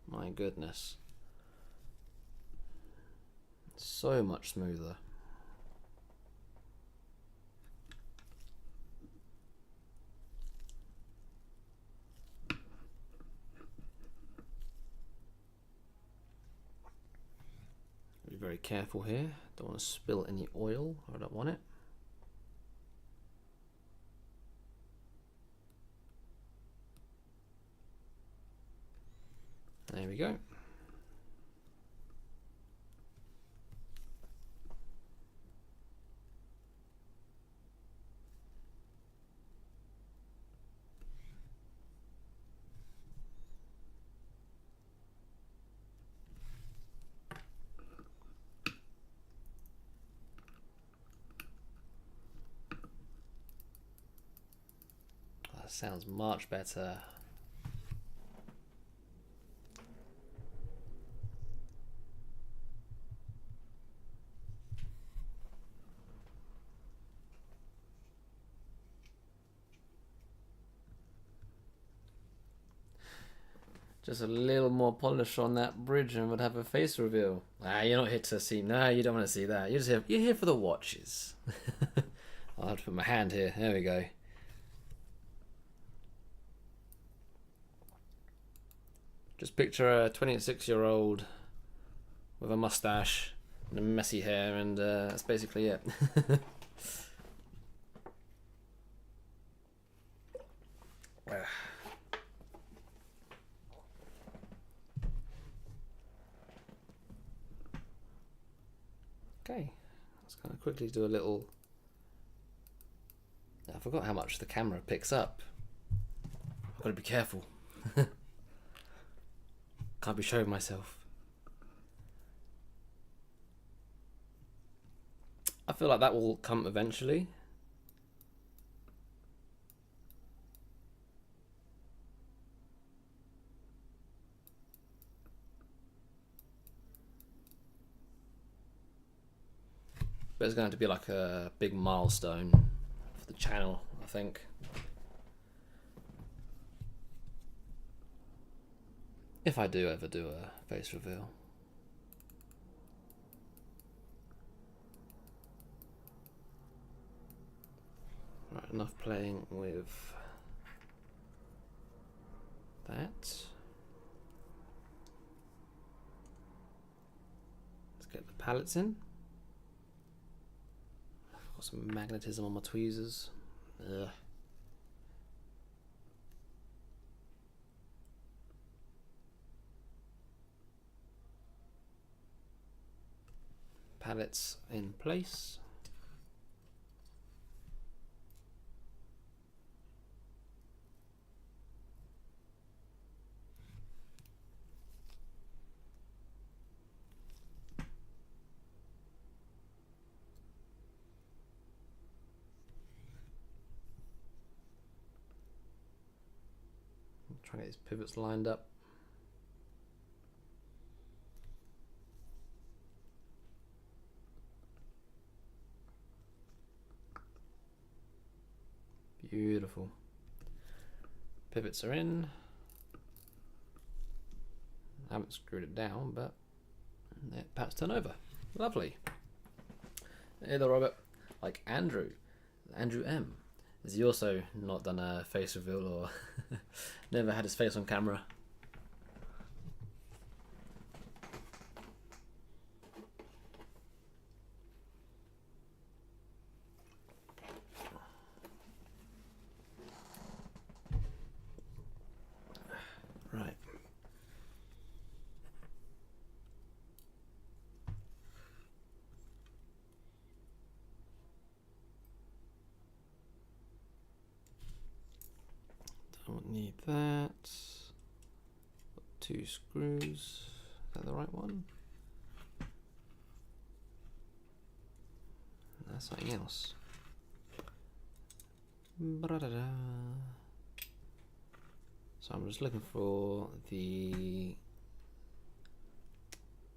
Speaker 1: My goodness. So much smoother. Be very careful here. Don't want to spill any oil. I don't want it. There we go. That sounds much better. Just a little more polish on that bridge and would have a face reveal. Ah, you're not here to see. No, you don't want to see that. You're here for the watches. I'll have to put my hand here. There we go. Just picture a 26-year-old with a mustache and messy hair, and that's basically it. Okay, let's kind of quickly do a little. I forgot how much the camera picks up. I've got to be careful. Can't be showing myself. I feel like that will come eventually. But it's going to be like a big milestone for the channel, I think. If I do ever do a face reveal. Right, enough playing with that. Let's get the palettes in. Got some magnetism on my tweezers. Ugh. Palettes in place. Try and get these pivots lined up. Beautiful. Pivots are in. I haven't screwed it down, but it perhaps turn over. Lovely. Hey there, Robert. Like Andrew M. Has he also not done a face reveal or never had his face on camera? Right. Don't need that. Got 2 screws. Is that the right one? That's something else. Ba-da-da-da. So I'm just looking for the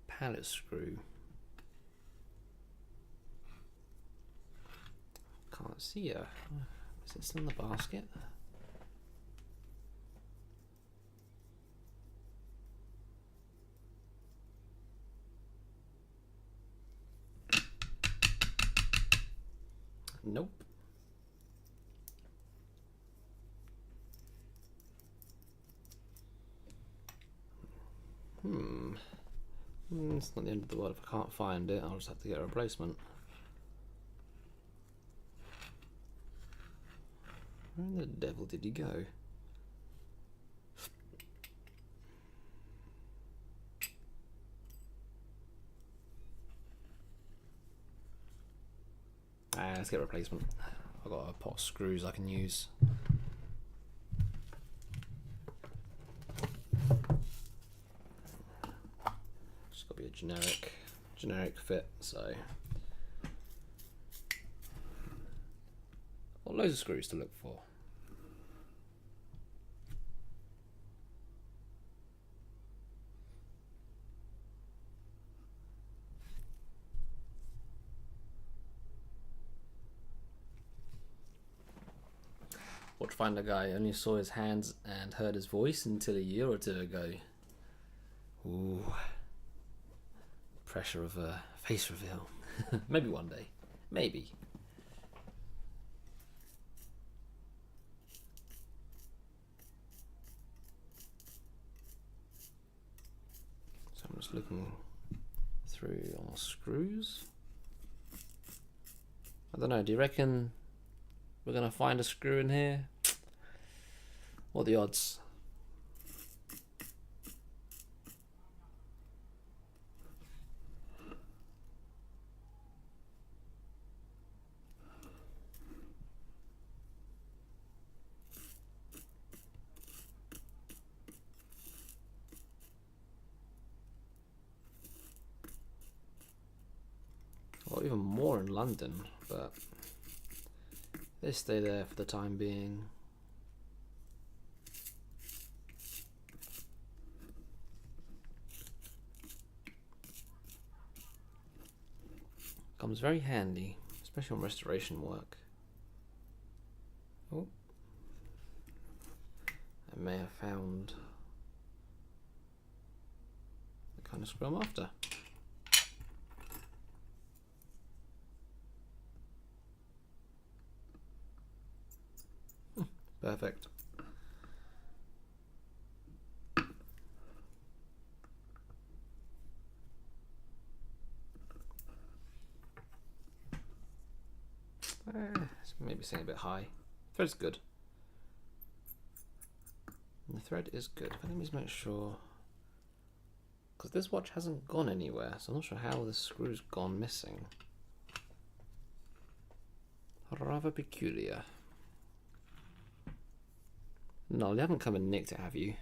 Speaker 1: pallet screw. Can't see her. Is it still in the basket? Nope. It's not the end of the world if I can't find it. I'll just have to get a replacement. Where the devil did he go? Let's get a replacement. I've got a pot of screws I can use. Just got to be a generic fit, so got loads of screws to look for. Watchfinder guy only saw his hands and heard his voice until a year or 2 ago. Ooh. Pressure of a face reveal. Maybe one day. Maybe. So I'm just looking through all screws. I don't know, do you reckon we're going to find a screw in here? What are the odds? Well, even more in London, but they stay there for the time being. Comes very handy, especially on restoration work. Oh, I may have found the kind of screw I'm after. Perfect. Maybe saying a bit high. Thread's good. And the thread is good, but let me just make sure, because this watch hasn't gone anywhere, so I'm not sure how the screw's gone missing. Rather peculiar. No, you haven't come and nicked it, have you?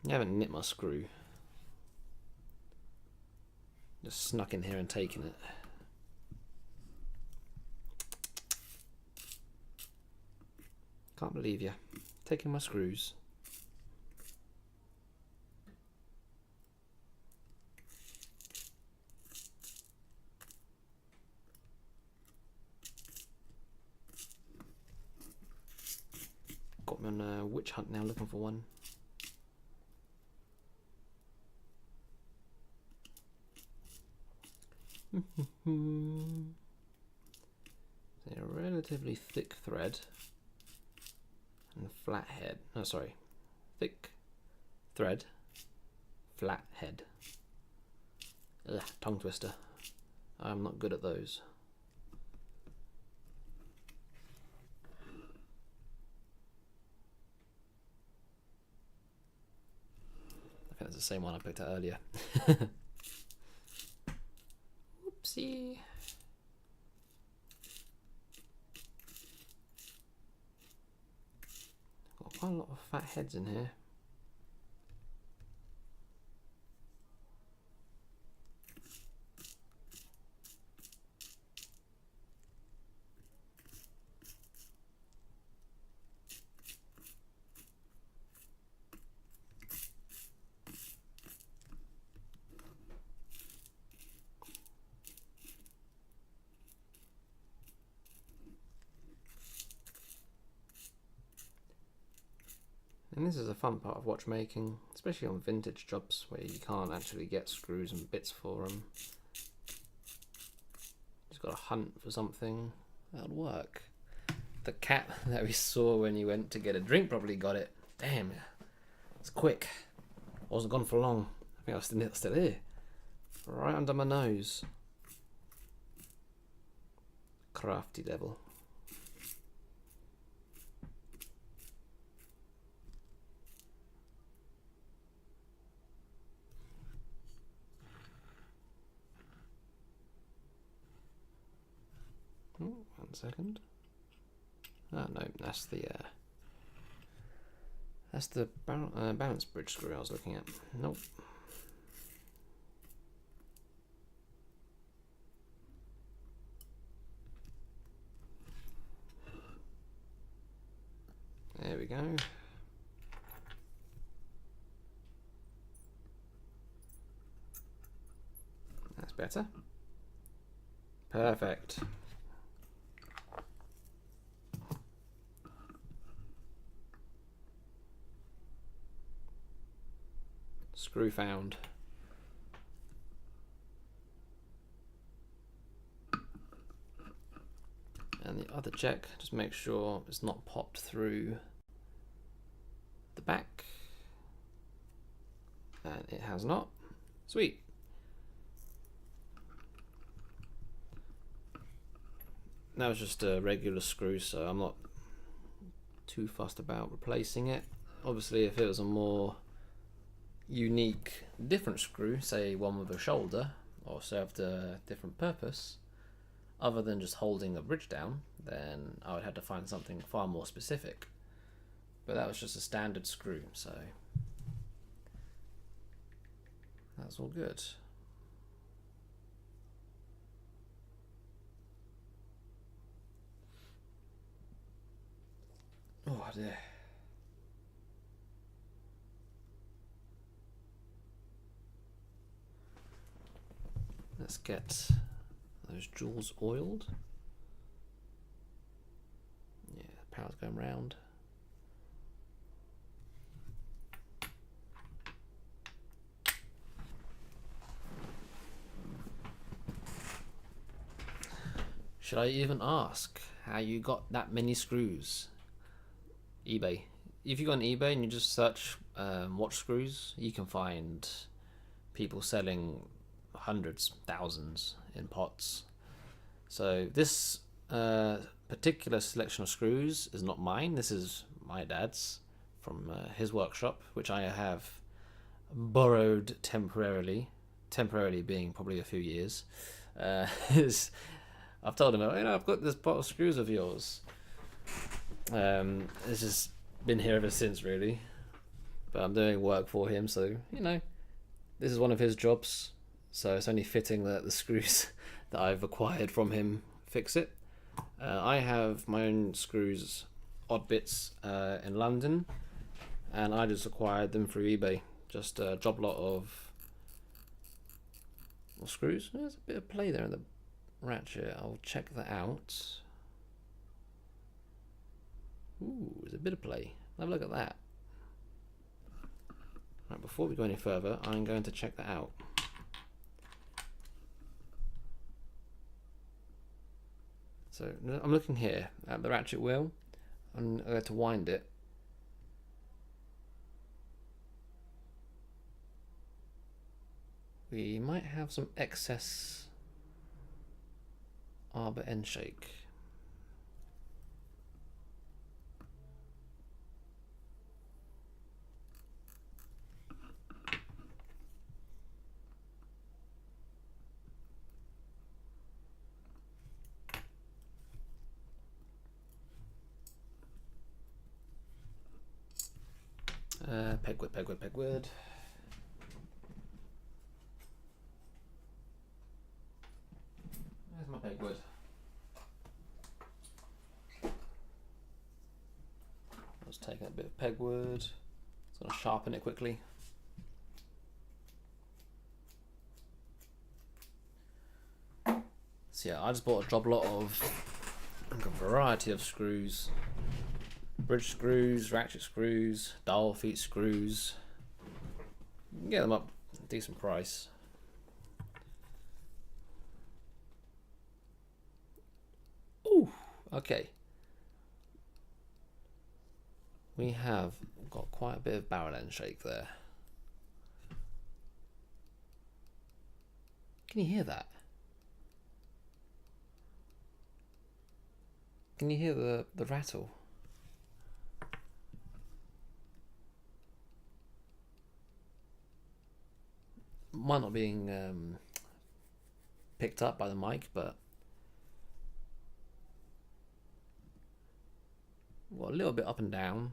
Speaker 1: You haven't nicked my screw. Just snuck in here and taken it. Can't believe you. taking my screws. Got me on a witch hunt now, looking for one. A relatively thick thread and a flat head. No, sorry, thick thread, flat head. Ugh, tongue twister. I'm not good at those. I think it's the same one I picked out earlier. Oopsie. Got quite a lot of fat heads in here. And this is a fun part of watchmaking, especially on vintage jobs where you can't actually get screws and bits for them. Just got to hunt for something that'll work. The cat that we saw when you went to get a drink probably got it. Damn, it's quick. Wasn't gone for long. I think I was still here, right under my nose. Crafty devil. Oh, 1 second. Oh no, that's the balance bridge screw I was looking at. Nope. There we go. That's better. Perfect. Screw found. And the other check, just make sure it's not popped through the back. And it has not. Sweet. That was just a regular screw, so I'm not too fussed about replacing it. Obviously, if it was a more unique, different screw, say one with a shoulder, or served a different purpose, other than just holding a bridge down, then I would have to find something far more specific. But that was just a standard screw, so that's all good. Oh dear. Let's get those jewels oiled. Yeah, the power's going round. Should I even ask how you got that many screws? eBay. If you go on eBay and you just search watch screws, you can find people selling hundreds, thousands in pots. So this particular selection of screws is not mine. This is my dad's from his workshop, which I have borrowed temporarily being probably a few years. I've told him, I've got this pot of screws of yours. It's just been here ever since, really. But I'm doing work for him, so this is one of his jobs. So it's only fitting that the screws that I've acquired from him fix it. I have my own screws odd bits in London, and I just acquired them through eBay. Just a job lot of screws. There's a bit of play there in the ratchet. I'll check that out. Ooh, there's a bit of play. Have a look at that. Right, before we go any further, I'm going to check that out. So I'm looking here at the ratchet wheel. I'm going to wind it. We might have some excess arbor end shake. Pegwood. Where's my pegwood? Let's take a bit of pegwood. It's going to sharpen it quickly. So yeah, I just bought a job lot of a variety of screws. Bridge screws, ratchet screws, dowel feet screws. You can get them up at a decent price. Ooh, okay. We have got quite a bit of barrel end shake there. Can you hear that? Can you hear the rattle? Might not being picked up by the mic, but well, a little bit up and down.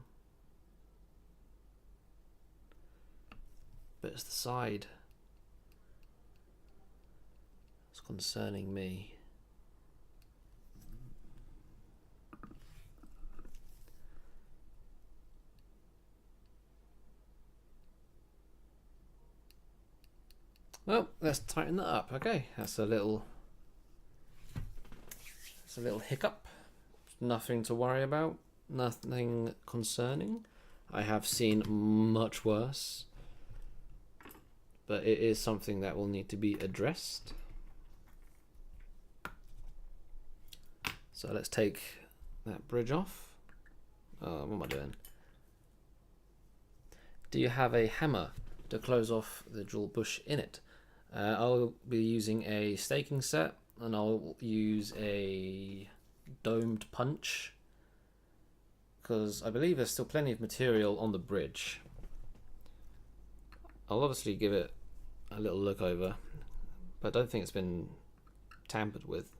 Speaker 1: But it's the side that's concerning me. Well, let's tighten that up. Okay, that's a little hiccup. Nothing to worry about. Nothing concerning. I have seen much worse, but it is something that will need to be addressed. So let's take that bridge off. What am I doing? Do you have a hammer to close off the jewel bush in it? I'll be using a staking set, and I'll use a domed punch because I believe there's still plenty of material on the bridge. I'll obviously give it a little look over, but I don't think it's been tampered with.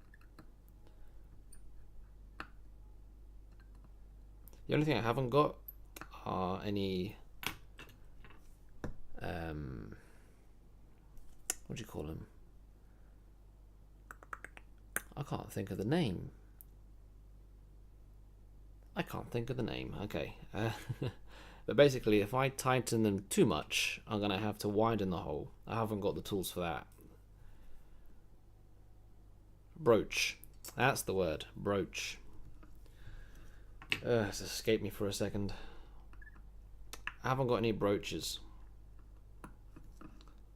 Speaker 1: The only thing I haven't got are any what do you call them? I can't think of the name. Okay. But basically, if I tighten them too much, I'm going to have to widen the hole. I haven't got the tools for that. Broach. That's the word. Broach. It's escaped me for a second. I haven't got any broaches.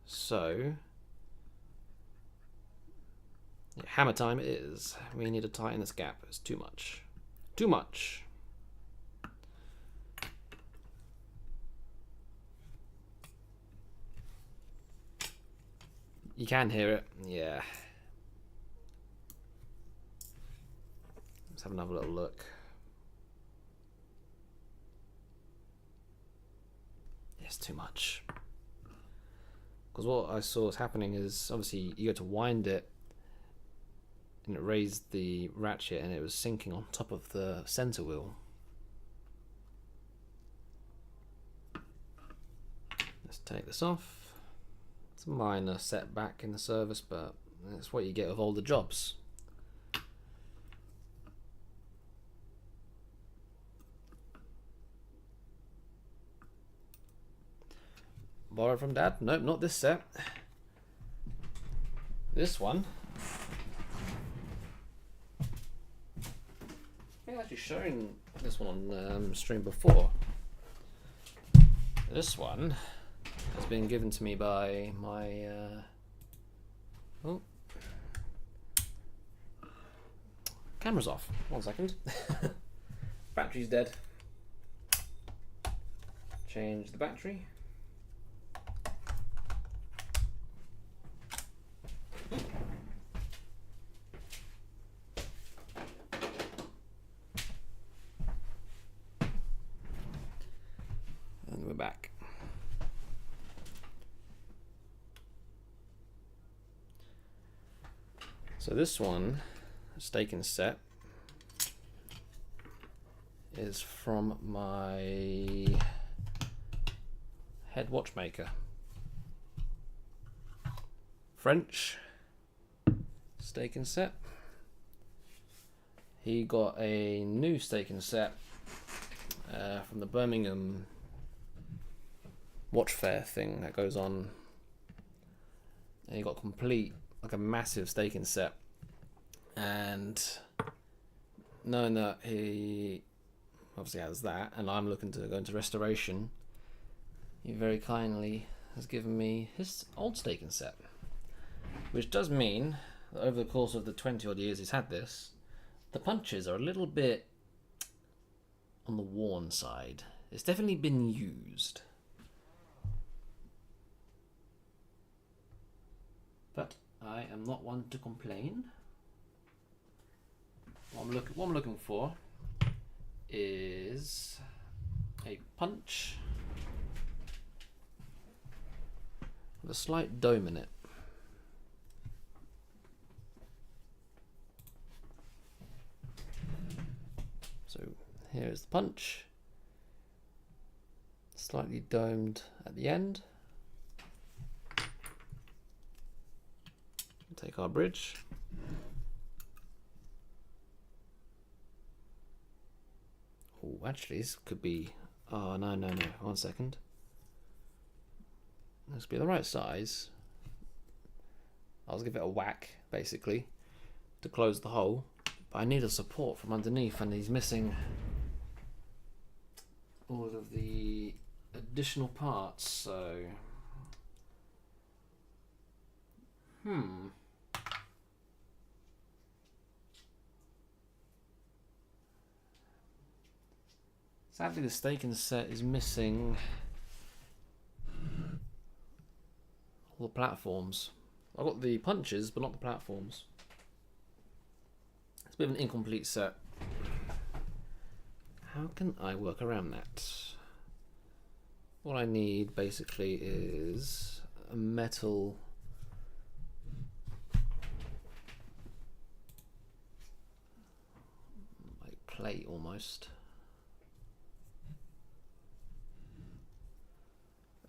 Speaker 1: So yeah, hammer time it is. We need to tighten this gap. It's too much. Too much. You can hear it. Yeah. Let's have another little look. It's too much. Because what I saw was happening is obviously you go to wind it and it raised the ratchet and it was sinking on top of the center wheel. Let's take this off. It's a minor setback in the service, but that's what you get with older jobs. Borrowed from Dad? Nope, not this set. This one. I think I've actually shown this one on stream before. This one has been given to me by my camera's off. 1 second. Battery's dead. Change the battery. And we're back. So this one, staking set, is from my head watchmaker. French staking set. He got a new staking set from the Birmingham watch fair thing that goes on. And he got complete, like a massive staking set. And knowing that he obviously has that, and I'm looking to go into restoration, he very kindly has given me his old staking set. Which does mean that over the course of the 20 odd years he's had this, the punches are a little bit on the worn side. It's definitely been used. But I am not one to complain. What I'm looking for is a punch with a slight dome in it. So here is the punch, slightly domed at the end. Take our bridge. Oh, actually, this could be. Oh, no. 1 second. This could be the right size. I'll give it a whack, basically, to close the hole. But I need a support from underneath, and he's missing all of the additional parts, so. Sadly, the staking set is missing all the platforms. I've got the punches, but not the platforms. It's a bit of an incomplete set. How can I work around that? What I need basically is a metal like plate almost.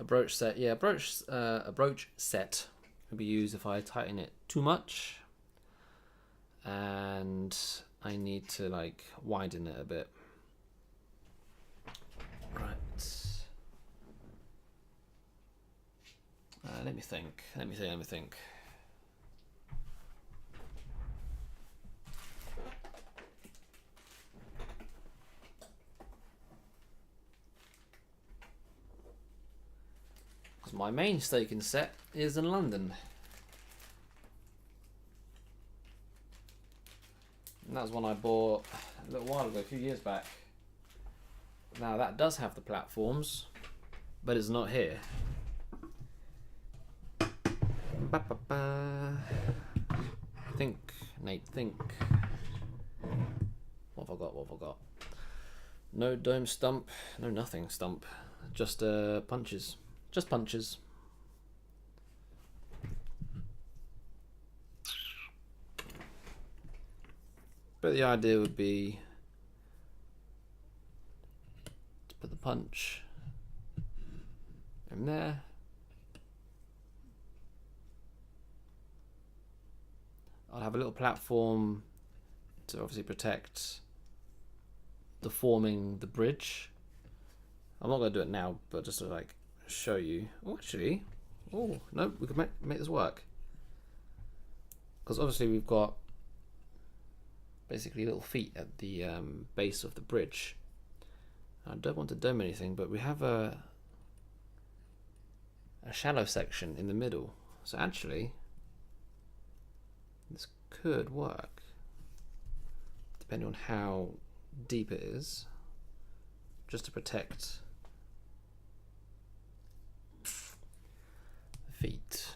Speaker 1: A brooch set, yeah, a brooch set would be used if I tighten it too much, and I need to like widen it a bit. Right. Let me think. My main staking set is in London. And that was one I bought a little while ago, a few years back. Now that does have the platforms, but it's not here. Think, Nate, think. What have I got? No dome stump, no nothing stump. Just punches. Just punches. But the idea would be to put the punch in there. I'll have a little platform to obviously protect deforming the bridge. I'm not going to do it now, but just to like show you. Oh, actually, oh no, we can make this work. Because obviously we've got basically little feet at the base of the bridge. I don't want to dome anything, but we have a shallow section in the middle. So actually, this could work, depending on how deep it is, just to protect the feet.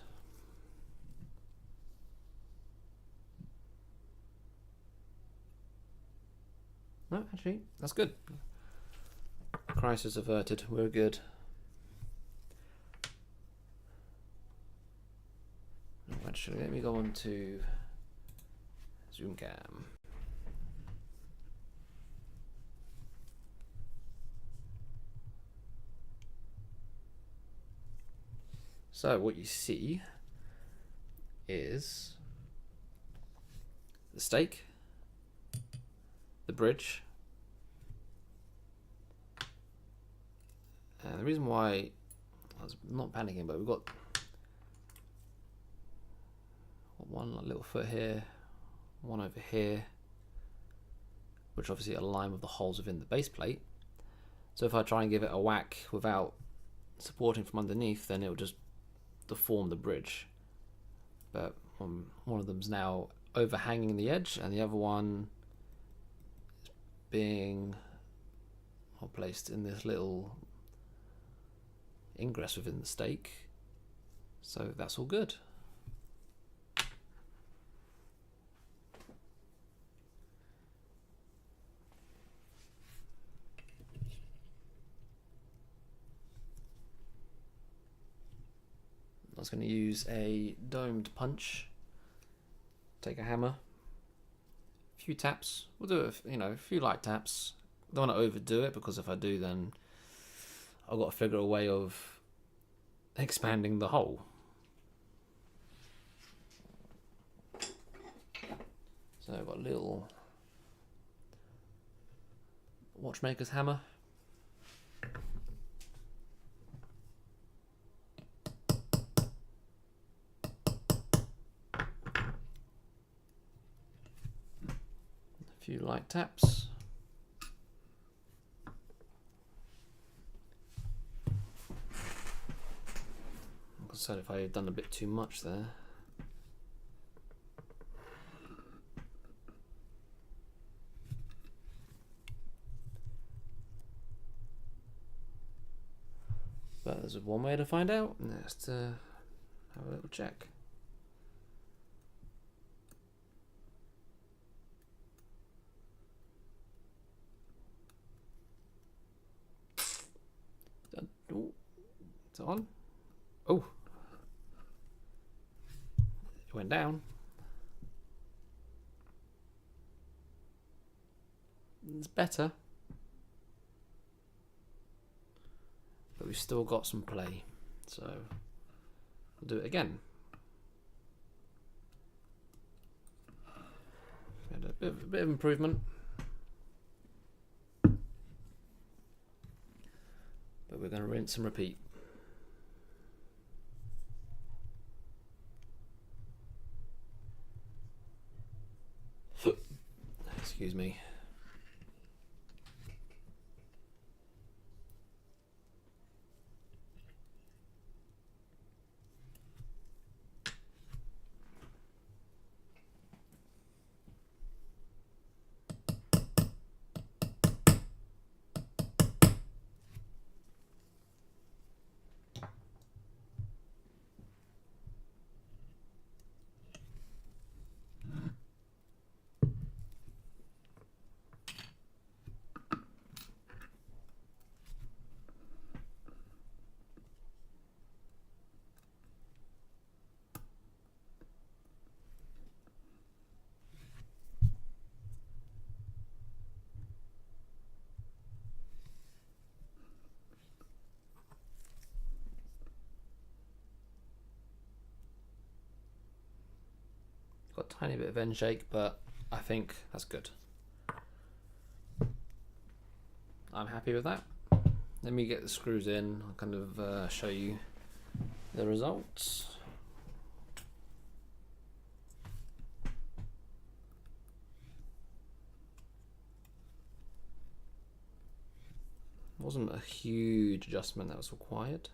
Speaker 1: No, actually, that's good. Crisis averted. We're good. No, actually, let me go on to zoom cam. So what you see is the stake, the bridge, and the reason why I was not panicking, but we've got one little foot here, one over here, which obviously align with the holes within the base plate. So if I try and give it a whack without supporting from underneath, then it will just deform the bridge. But one of them's now overhanging the edge, and the other one is being placed in this little ingress within the stake. So that's all good. I was going to use a domed punch. Take a hammer, a few taps. We'll do it, a few light taps. Don't want to overdo it, because if I do, then I've got to figure a way of expanding the hole. So I've got a little watchmaker's hammer. Few light taps. Like I said, if I had done a bit too much there. But there's one way to find out, and that's to have a little check. Oh, it's on. Oh, it went down. It's better, but we've still got some play, so we'll do it again. Had a bit of improvement. But we're going to rinse and repeat. Excuse me. Got a tiny bit of end shake, but I think that's good. I'm happy with that. let me get the screws in. I'll kind of show you the results. Wasn't a huge adjustment that was required.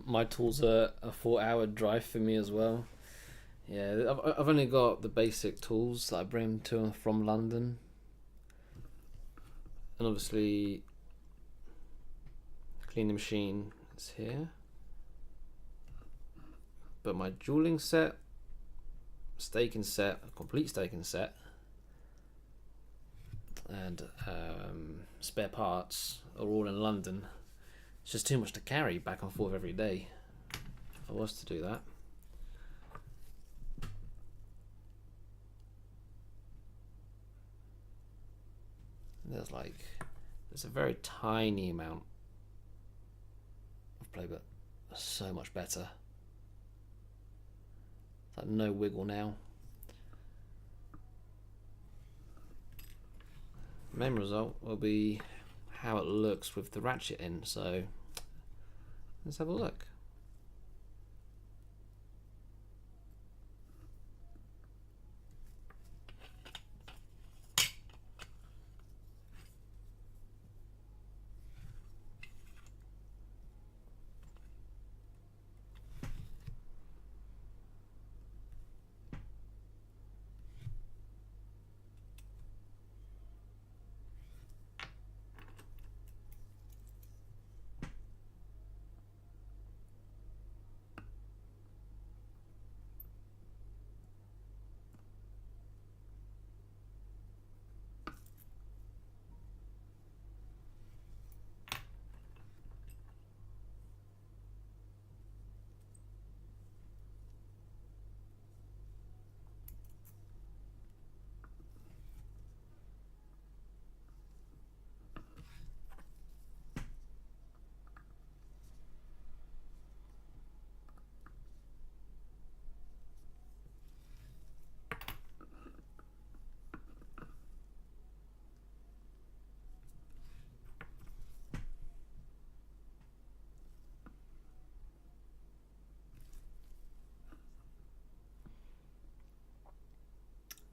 Speaker 1: My tools are a 4-hour drive for me as well. Yeah, I've only got the basic tools that I bring to and from London, and obviously the cleaning machine is here. But my jeweling set, staking set, a complete staking set, and spare parts are all in London. It's just too much to carry back and forth every day if I was to do that. There's a very tiny amount of play, but so much better. It's like no wiggle now. The main result will be how it looks with the ratchet in, so let's have a look.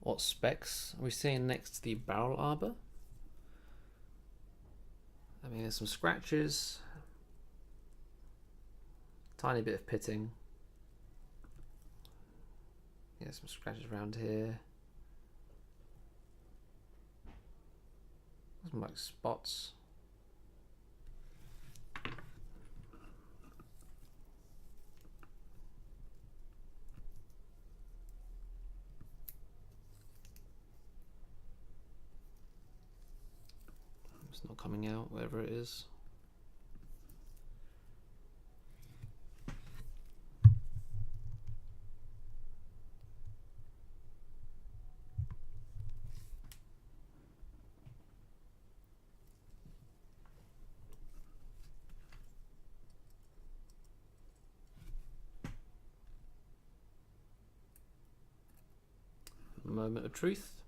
Speaker 1: What specs are we seeing next to the barrel arbor? I mean, there's some scratches, tiny bit of pitting. Yeah, some scratches around here. Some like spots. It's not coming out, wherever it is. Moment of truth.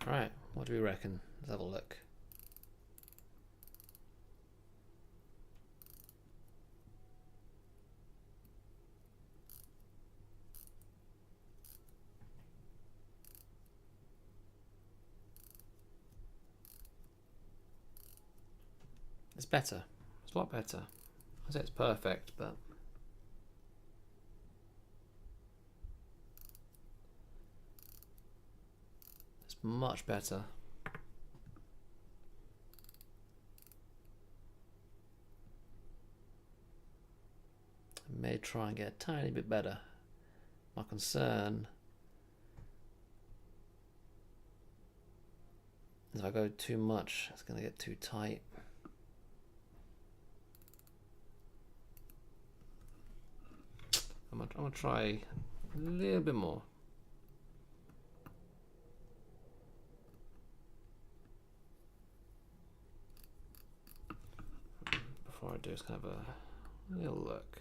Speaker 1: Right, what do we reckon? Let's have a look. It's better. It's a lot better. I say it's perfect, but it's much better. I may try and get a tiny bit better. My concern is if I go too much, it's going to get too tight. I'm gonna try a little bit more. Before I do, just kind of a little look.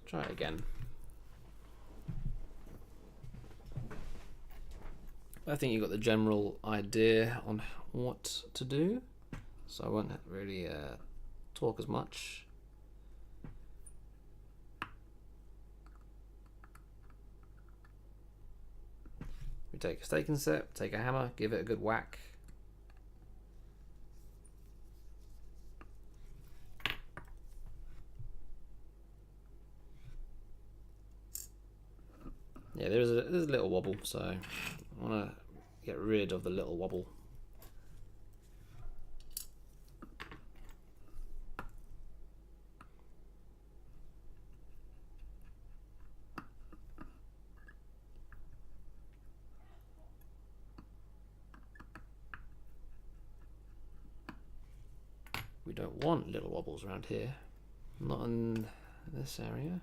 Speaker 1: Try it again. I think you got the general idea on what to do, so I won't really talk as much. We take a staking set, take a hammer, give it a good whack. Yeah, there's a little wobble, so I want to get rid of the little wobble. We don't want little wobbles around here, not in this area.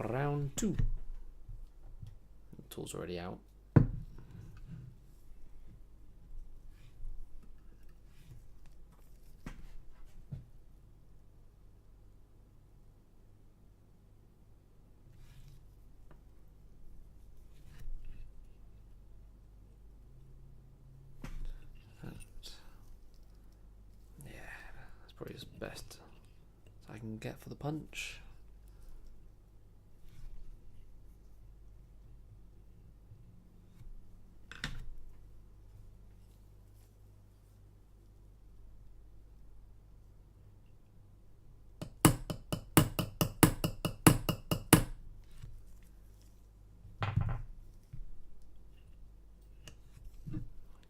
Speaker 1: Round 2. The tool's already out. Yeah, that's probably as best as I can get for the punch.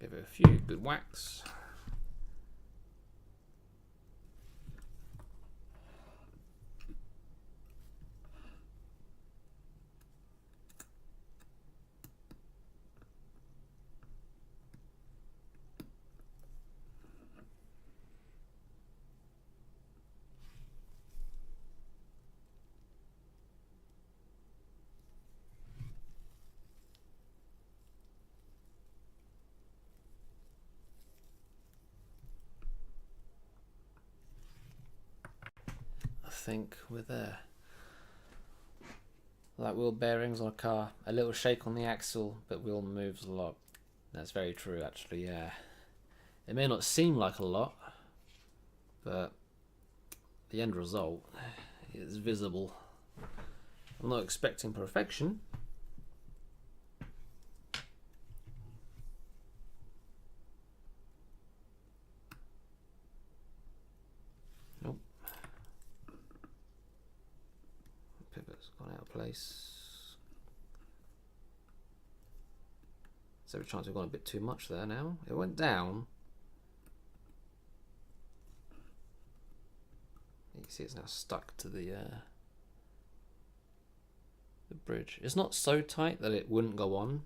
Speaker 1: Give it a few good whacks. I think we're there. Like wheel bearings on a car, a little shake on the axle, but wheel moves a lot. That's very true, actually. Yeah, it may not seem like a lot, but the end result is visible. I'm not expecting perfection. Nope. Pivot's gone out of place. So every chance we've gone a bit too much there now. It went down. You can see it's now stuck to the bridge. It's not so tight that it wouldn't go on.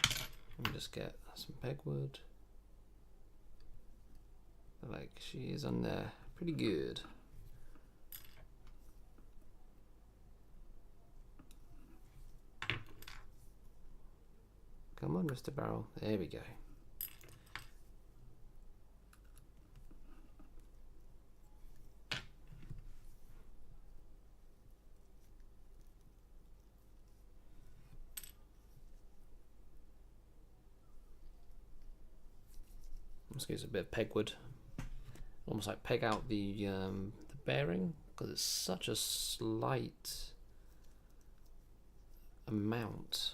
Speaker 1: Let me just get some pegwood. Like, she is on there pretty good. Come on, Mr. Barrel. There we go. Let's use a bit of pegwood. Almost like peg out the bearing, because it's such a slight amount.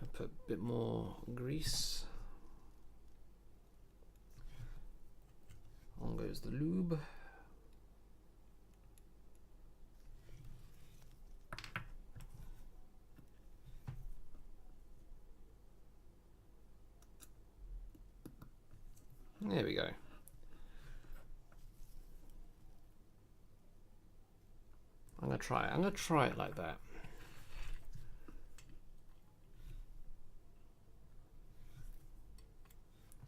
Speaker 1: I'll put a bit more grease. On goes the lube. There we go. I'm gonna try it. I'm gonna try it like that.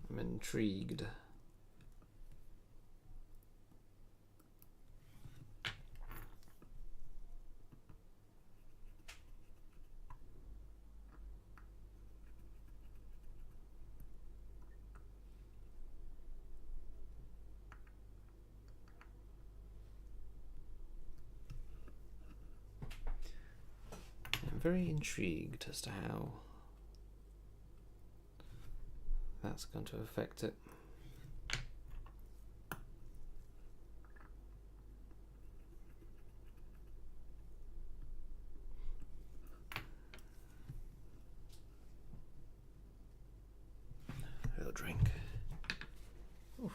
Speaker 1: I'm intrigued. Very intrigued as to how that's going to affect it. A little drink. Oof.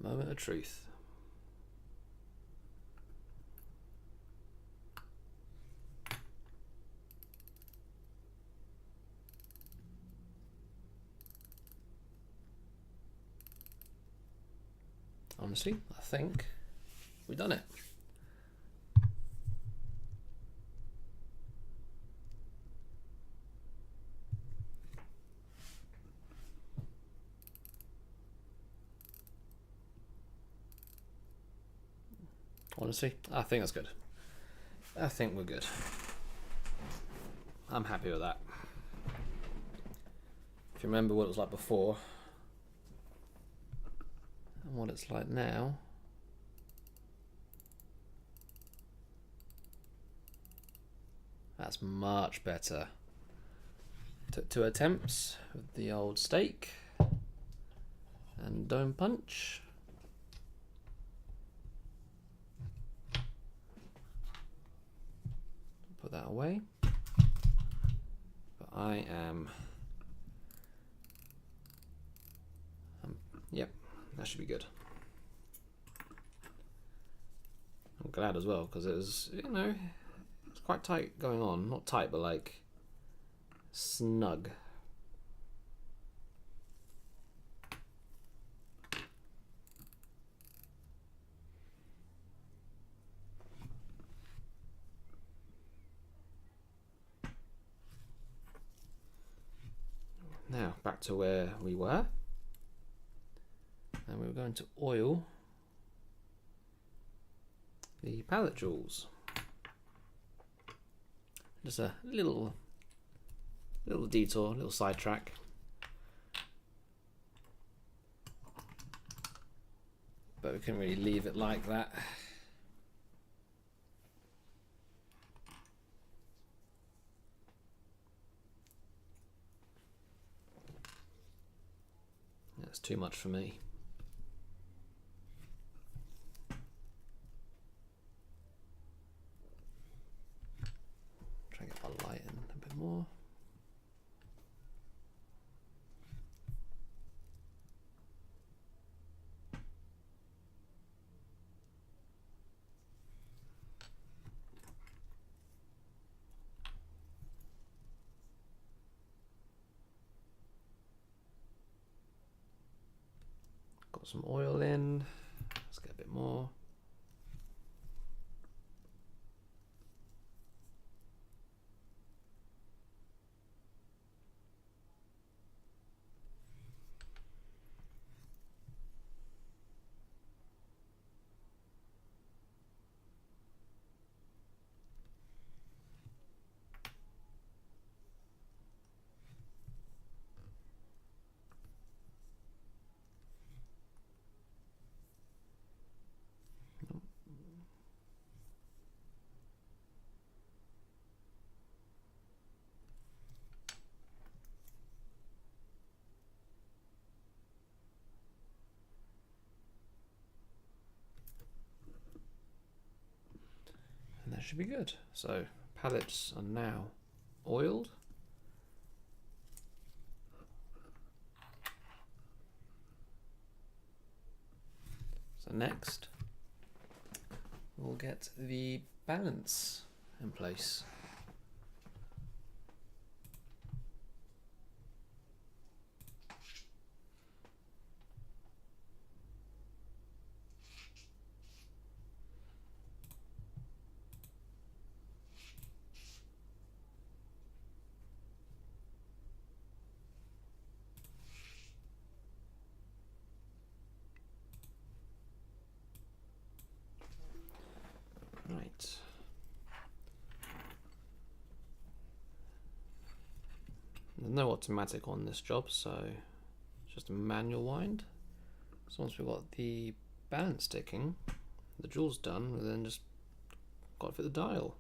Speaker 1: Moment of truth. Honestly, I think we've done it. Honestly, I think that's good. I think we're good. I'm happy with that. If you remember what it was like before and what it's like now, that's much better. Took 2 attempts with the old stake and dome punch. Put that away. But I am... yep, that should be good. I'm glad as well, because it was, you know, it's quite tight going on. Not tight, but like snug. Now back to where we were, and we were going to oil the pallet jewels. Just a little detour, little sidetrack. But we couldn't really leave it like that. That's too much for me. Try and get my light in a bit more. Got some oil in. Let's get a bit more. And that should be good. So pallets are now oiled. So next we'll get the balance in place. Right. There's no automatic on this job, so it's just a manual wind. So once we've got the balance sticking, the jewel's done, we then just got to fit the dial.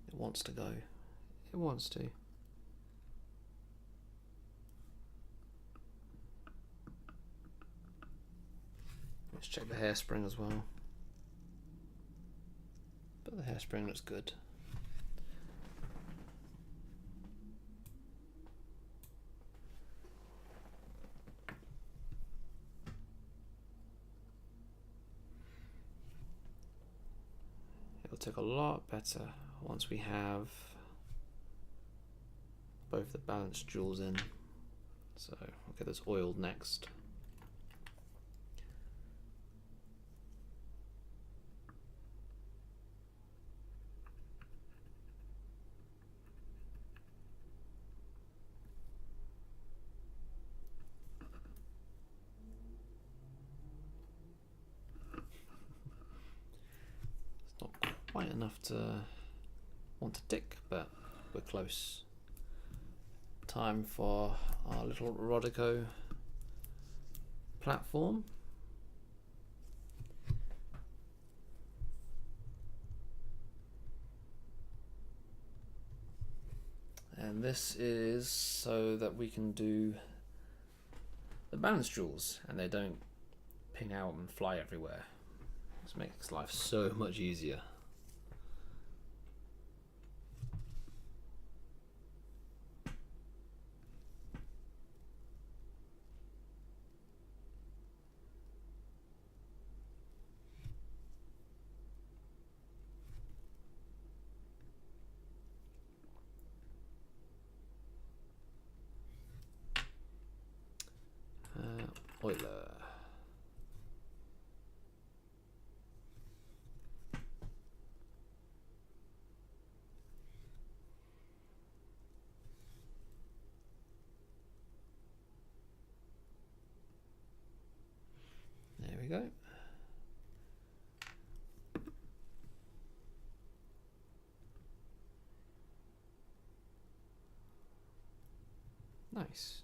Speaker 1: It wants to go. It wants to. Let's check the hairspring as well. But the hairspring looks good. It'll take a lot better once we have both the balance jewels in. So we'll get this oiled next. It's not quite enough to want to tick, but we're close. Time for our little Rodico platform. And this is so that we can do the balance jewels and they don't ping out and fly everywhere. This makes life so much easier. Oiler. Nice.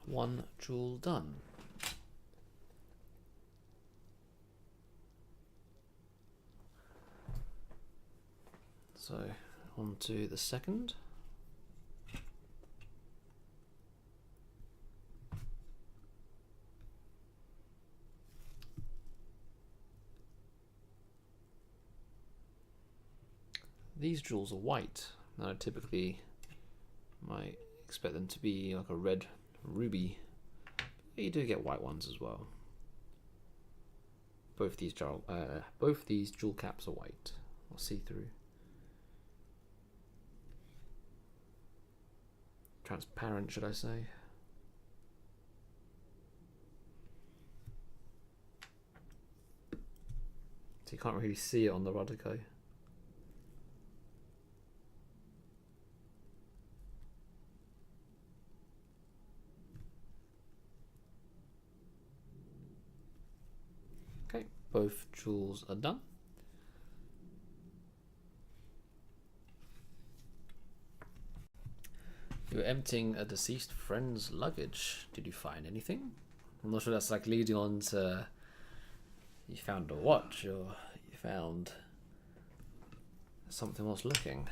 Speaker 1: One jewel done. So on to the second. These jewels are white. Now typically might expect them to be like a red ruby. But you do get white ones as well. Both these jewel caps are white or see-through. Transparent, should I say? So you can't really see it on the Rodico. Okay, both jewels are done. You were emptying a deceased friend's luggage. Did you find anything? I'm not sure that's like leading on to you found a watch or you found something else looking.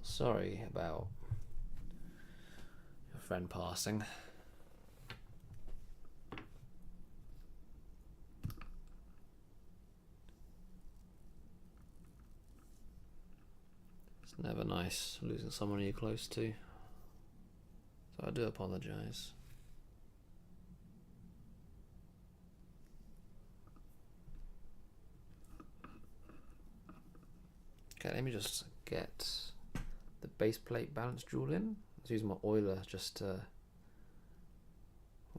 Speaker 1: Sorry about your friend passing. It's never nice losing someone you're close to. So I do apologise. Okay, let me just get the base plate balance jewel in. Let's use my oiler just to...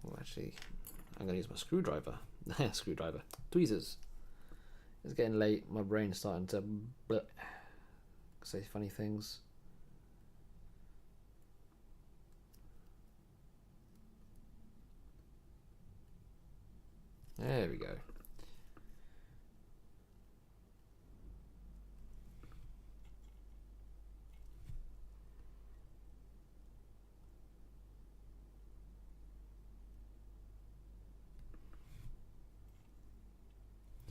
Speaker 1: Oh, actually, I'm going to use my screwdriver. Screwdriver. Tweezers. It's getting late. My brain's starting to say funny things. There we go.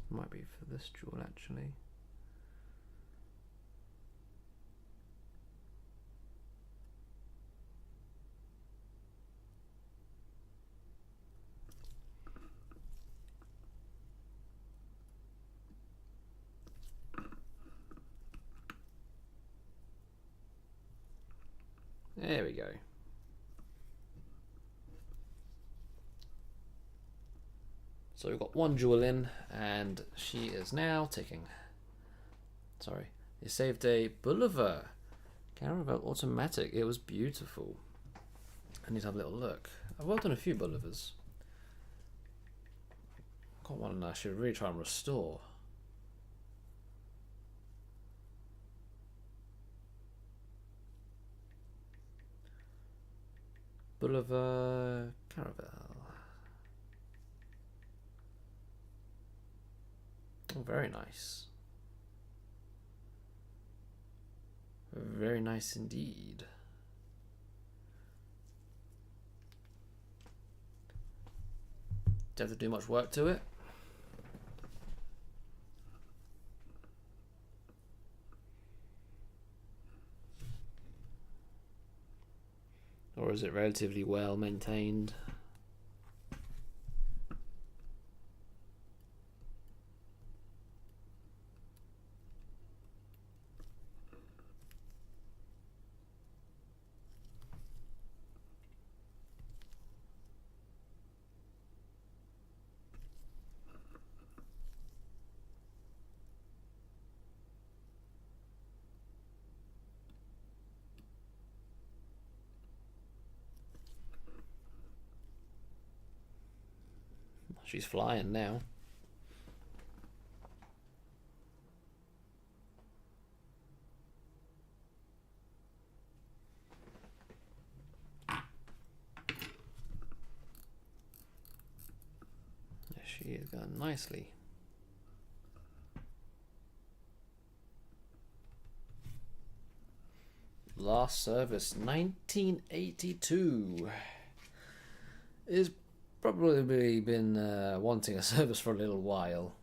Speaker 1: Might be for this jewel actually. There we go. So we've got one jewel in, and she is now ticking. Sorry. You saved a Boulevard Caravel automatic. It was beautiful. I need to have a little look. I've worked on a few Boulevards. Got one I should really try and restore. Boulevard Caravel. Oh, very nice. Very nice indeed. Do you have to do much work to it? Or is it relatively well maintained? She's flying now. She is going nicely. Last service 1982. It's probably been wanting a service for a little while.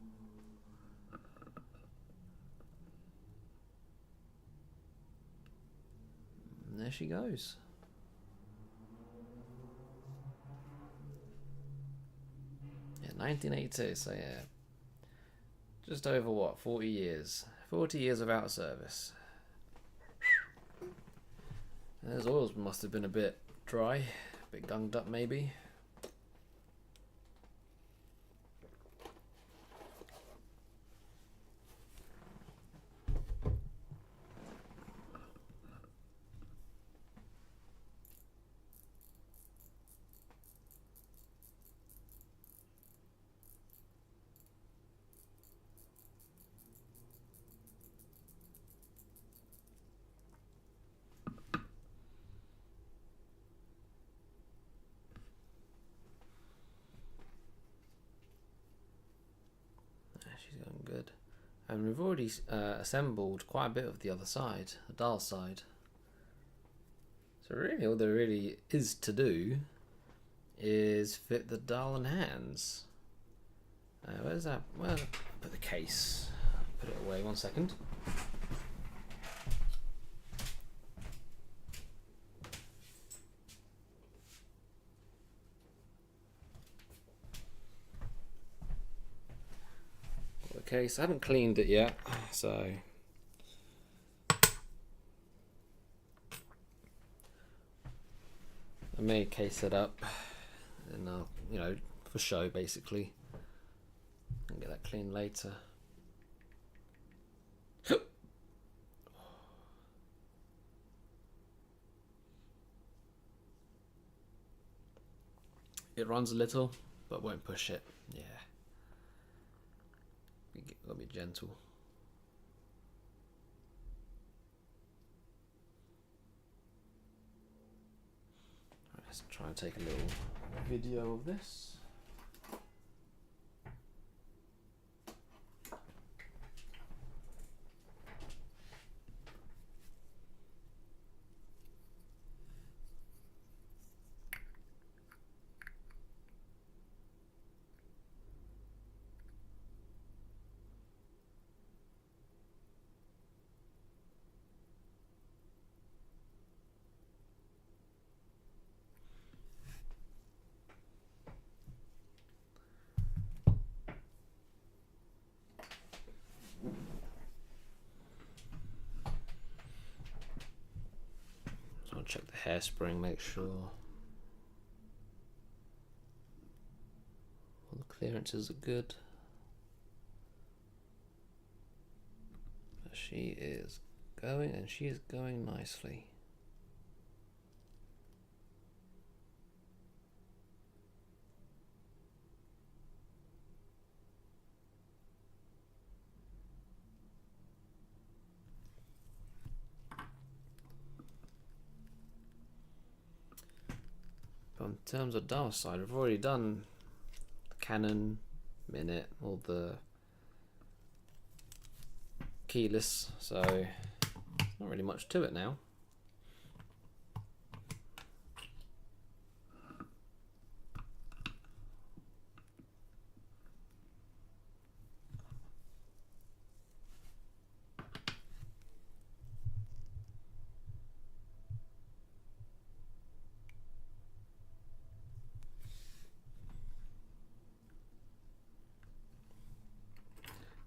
Speaker 1: And there she goes. Yeah, 1982, so yeah. Just over what, 40 years. 40 years without service. Those oils must have been a bit dry, a bit gunged up maybe. She's going good. And we've already assembled quite a bit of the other side, the dial side. So really all there really is to do is fit the dial and hands. Where's that? Well, put the case. Put it away 1 second. Case. I haven't cleaned it yet, so I may case it up, and I'll, you know, for show basically, and get that cleaned later. It runs a little, but won't push it. Yeah. Gotta be gentle. Right, let's try and take a little video of this. I'll check the hairspring, make sure all the clearances are good. But she is going, and she is going nicely. But in terms of dial side, we've already done the Canon, minute, all the keyless, so not really much to it now.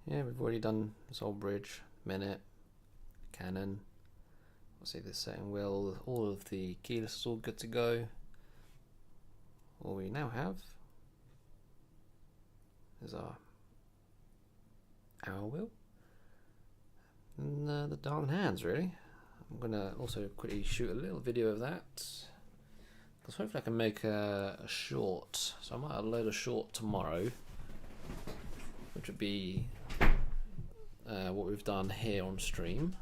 Speaker 1: Yeah, we've already done this whole bridge, minute, Canon. We'll see this setting wheel, all of the keyless is all good to go. All we now have is our hour wheel and the dial and hands, really. I'm gonna also quickly shoot a little video of that, because hopefully I can make a short. So I might upload a short tomorrow, which would be what we've done here on stream.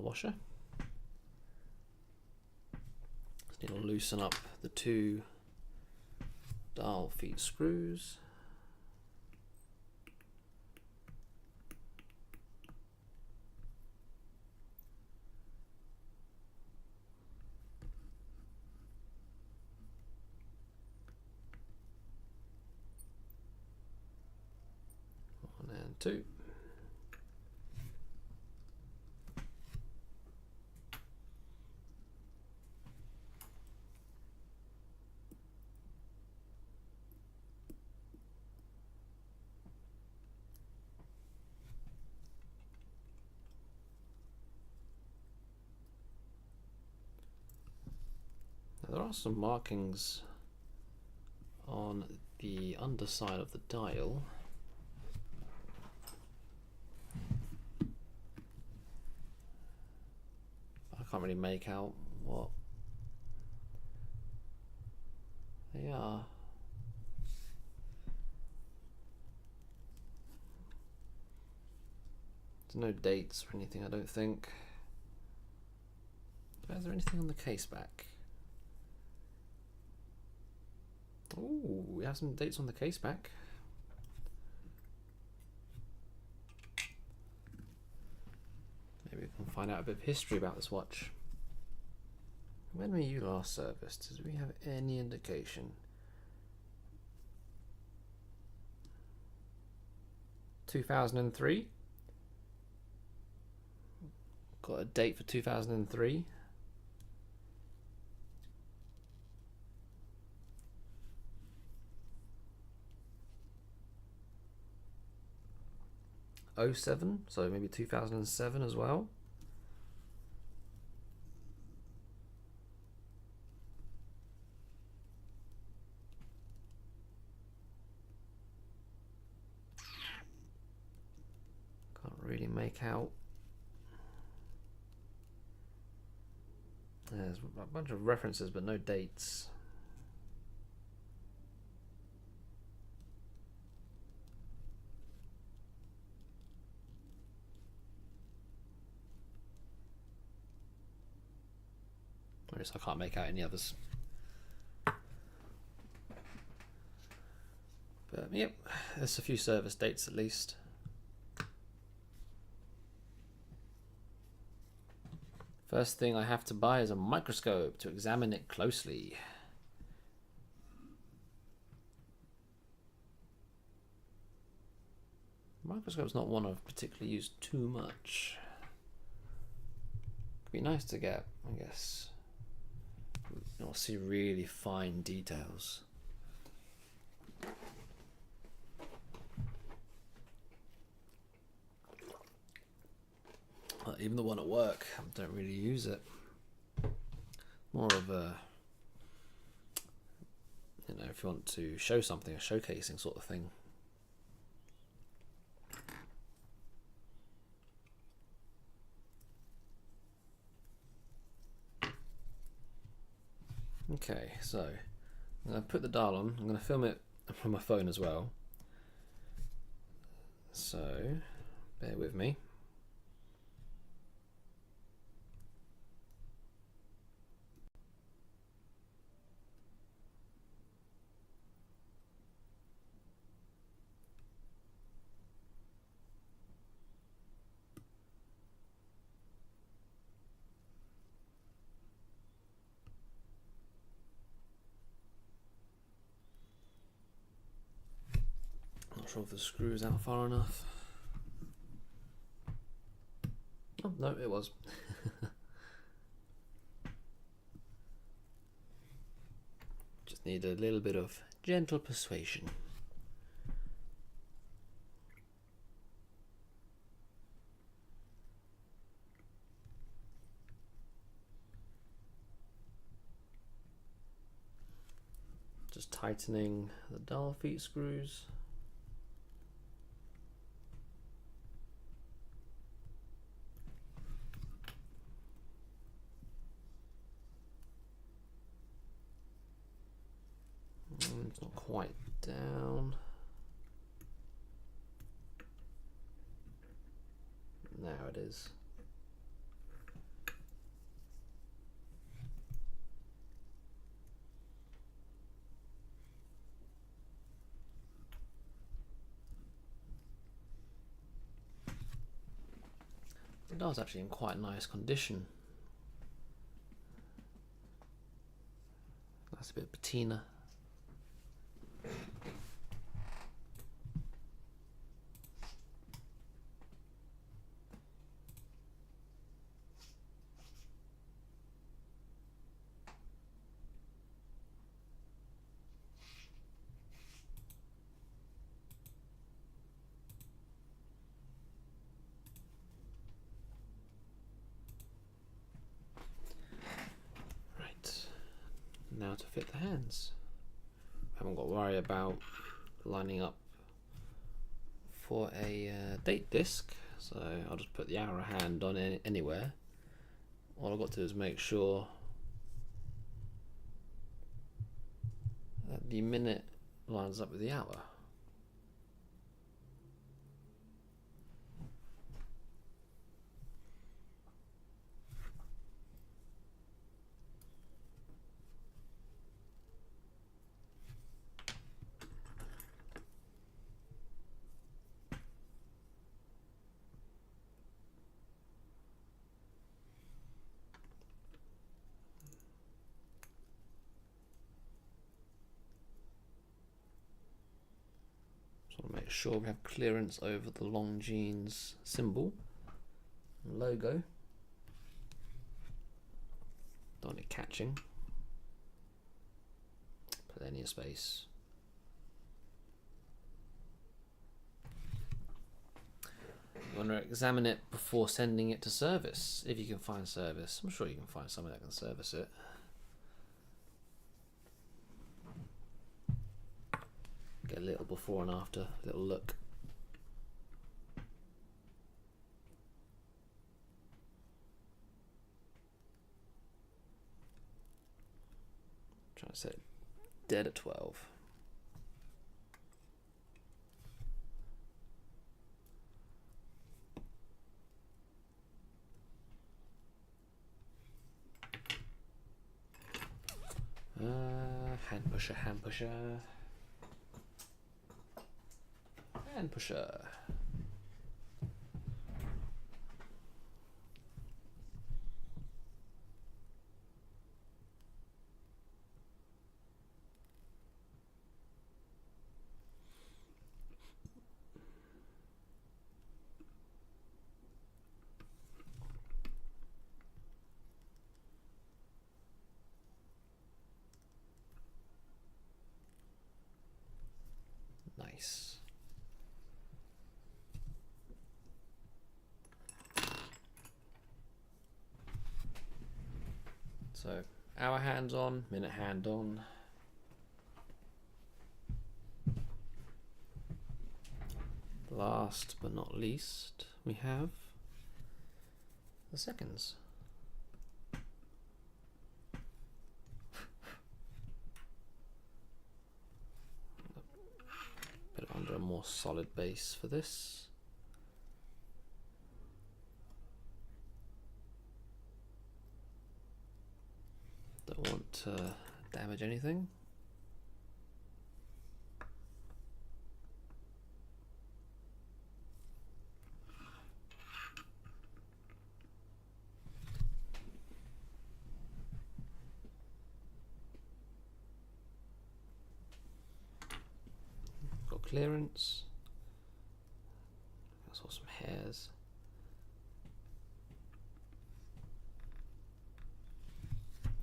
Speaker 1: washer. Just need to loosen up the 2 dial feet screws. And 2. Now, there are some markings on the underside of the dial. I can't really make out what they are. There's no dates or anything, I don't think. Is there anything on the case back? Oh, we have some dates on the case back. Maybe we can find out a bit of history about this watch. When were you last serviced? Does we have any indication? 2003. Got a date for 2003. '07, so maybe 2007 as well. Can't really make out. There's a bunch of references but no dates. I can't make out any others. But yep, there's a few service dates at least. First thing I have to buy is a microscope to examine it closely. Microscope's not one I've particularly used too much. Could be nice to get, I guess. You'll see really fine details. Even the one at work, I don't really use it. More of a, you know, if you want to show something, a showcasing sort of thing. Okay, so I'm going to put the dial on. I'm going to film it from my phone as well. So bear with me. Not sure if the screw is out far enough. Oh, no, it was. Just need a little bit of gentle persuasion. Just tightening the dial feet screws. It's not quite down. Now it is. It was actually in quite nice condition. That's a bit of patina. Now to fit the hands. Haven't got to worry about lining up for a date disc, so I'll just put the arrow hand on anywhere. All I've got to do is make sure that the minute lines up with the hour. Make sure we have clearance over the Longines symbol and logo. Don't want it catching. Plenty of space. You want to examine it before sending it to service, if you can find service. I'm sure you can find someone that can service it. Get a little before and after, little look. Trying to set it dead at 12. Hand pusher, hand pusher. Hand pusher. Nice. So, hour hand on, minute hand on. Last but not least, we have the seconds. Put it under a more solid base for this. Don't want to damage anything. Got clearance. I saw some hairs.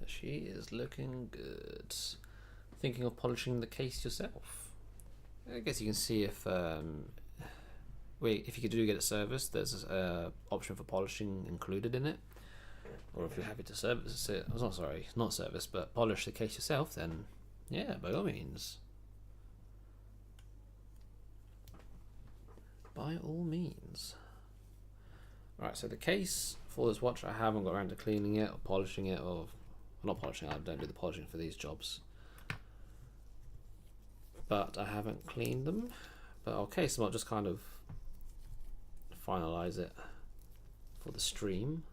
Speaker 1: She is looking good. Thinking of polishing the case yourself? I guess you can see if if you do get it serviced, there's an option for polishing included in it. Or if you're happy to service it, not service, but polish the case yourself, then yeah, by all means. By all means. Right, so the case for this watch, I haven't got around to cleaning it or polishing it, or not polishing. I don't do the polishing for these jobs, but I haven't cleaned them. But I'll case them up, just kind of finalize it for the stream.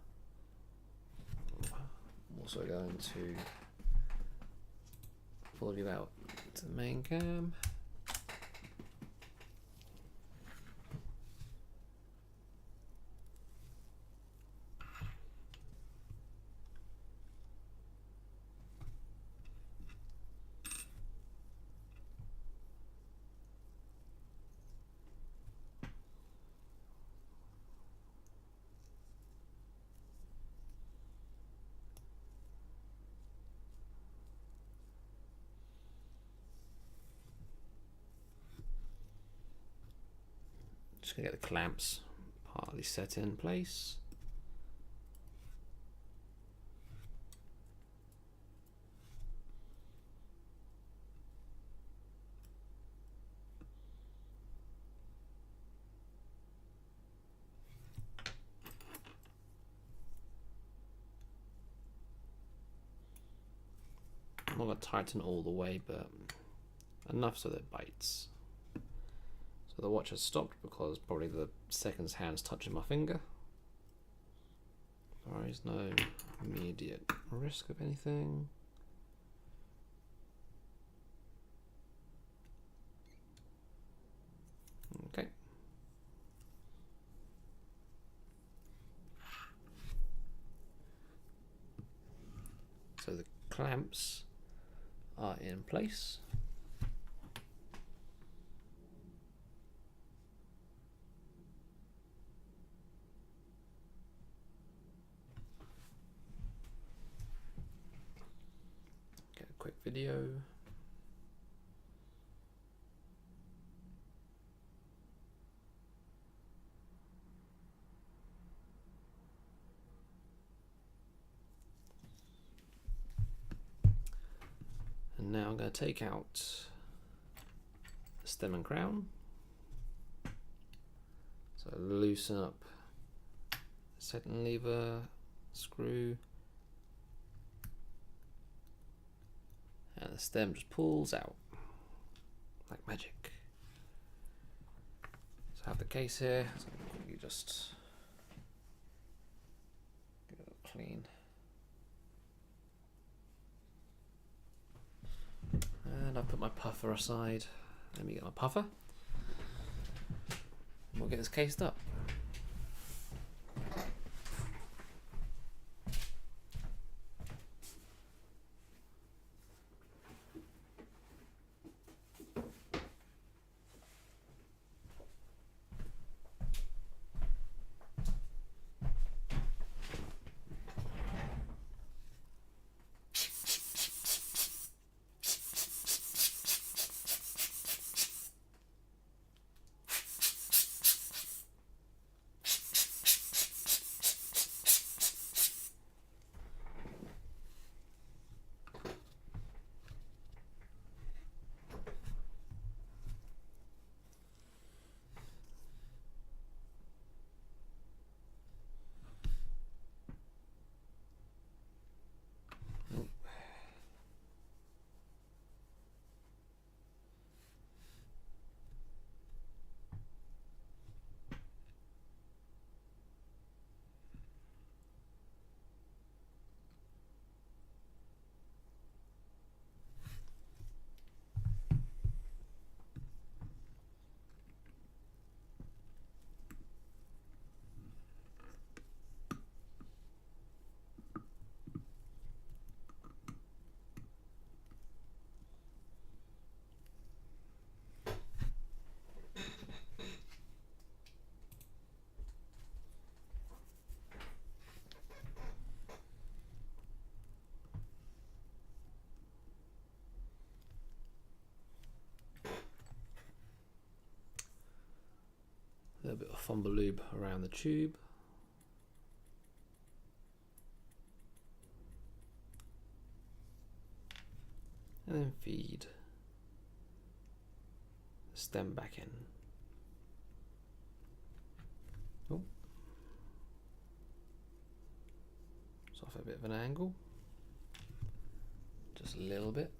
Speaker 1: I'm also going to pull you out to the main cam. Just gonna get the clamps partly set in place. I'm not going to tighten all the way, but enough so that it bites. So the watch has stopped because probably the second's hand's touching my finger. There is no immediate risk of anything. Okay. So the clamps are in place. Get a quick video. And now I'm going to take out the stem and crown. So loosen up the second lever, screw, and the stem just pulls out like magic. So I have the case here, so you just get it clean. And I'll put my puffer aside. Let me get my puffer. We'll get this cased up. A little bit of fumble lube around the tube. And then feed the stem back in. Oh. It's off a bit of an angle. Just a little bit.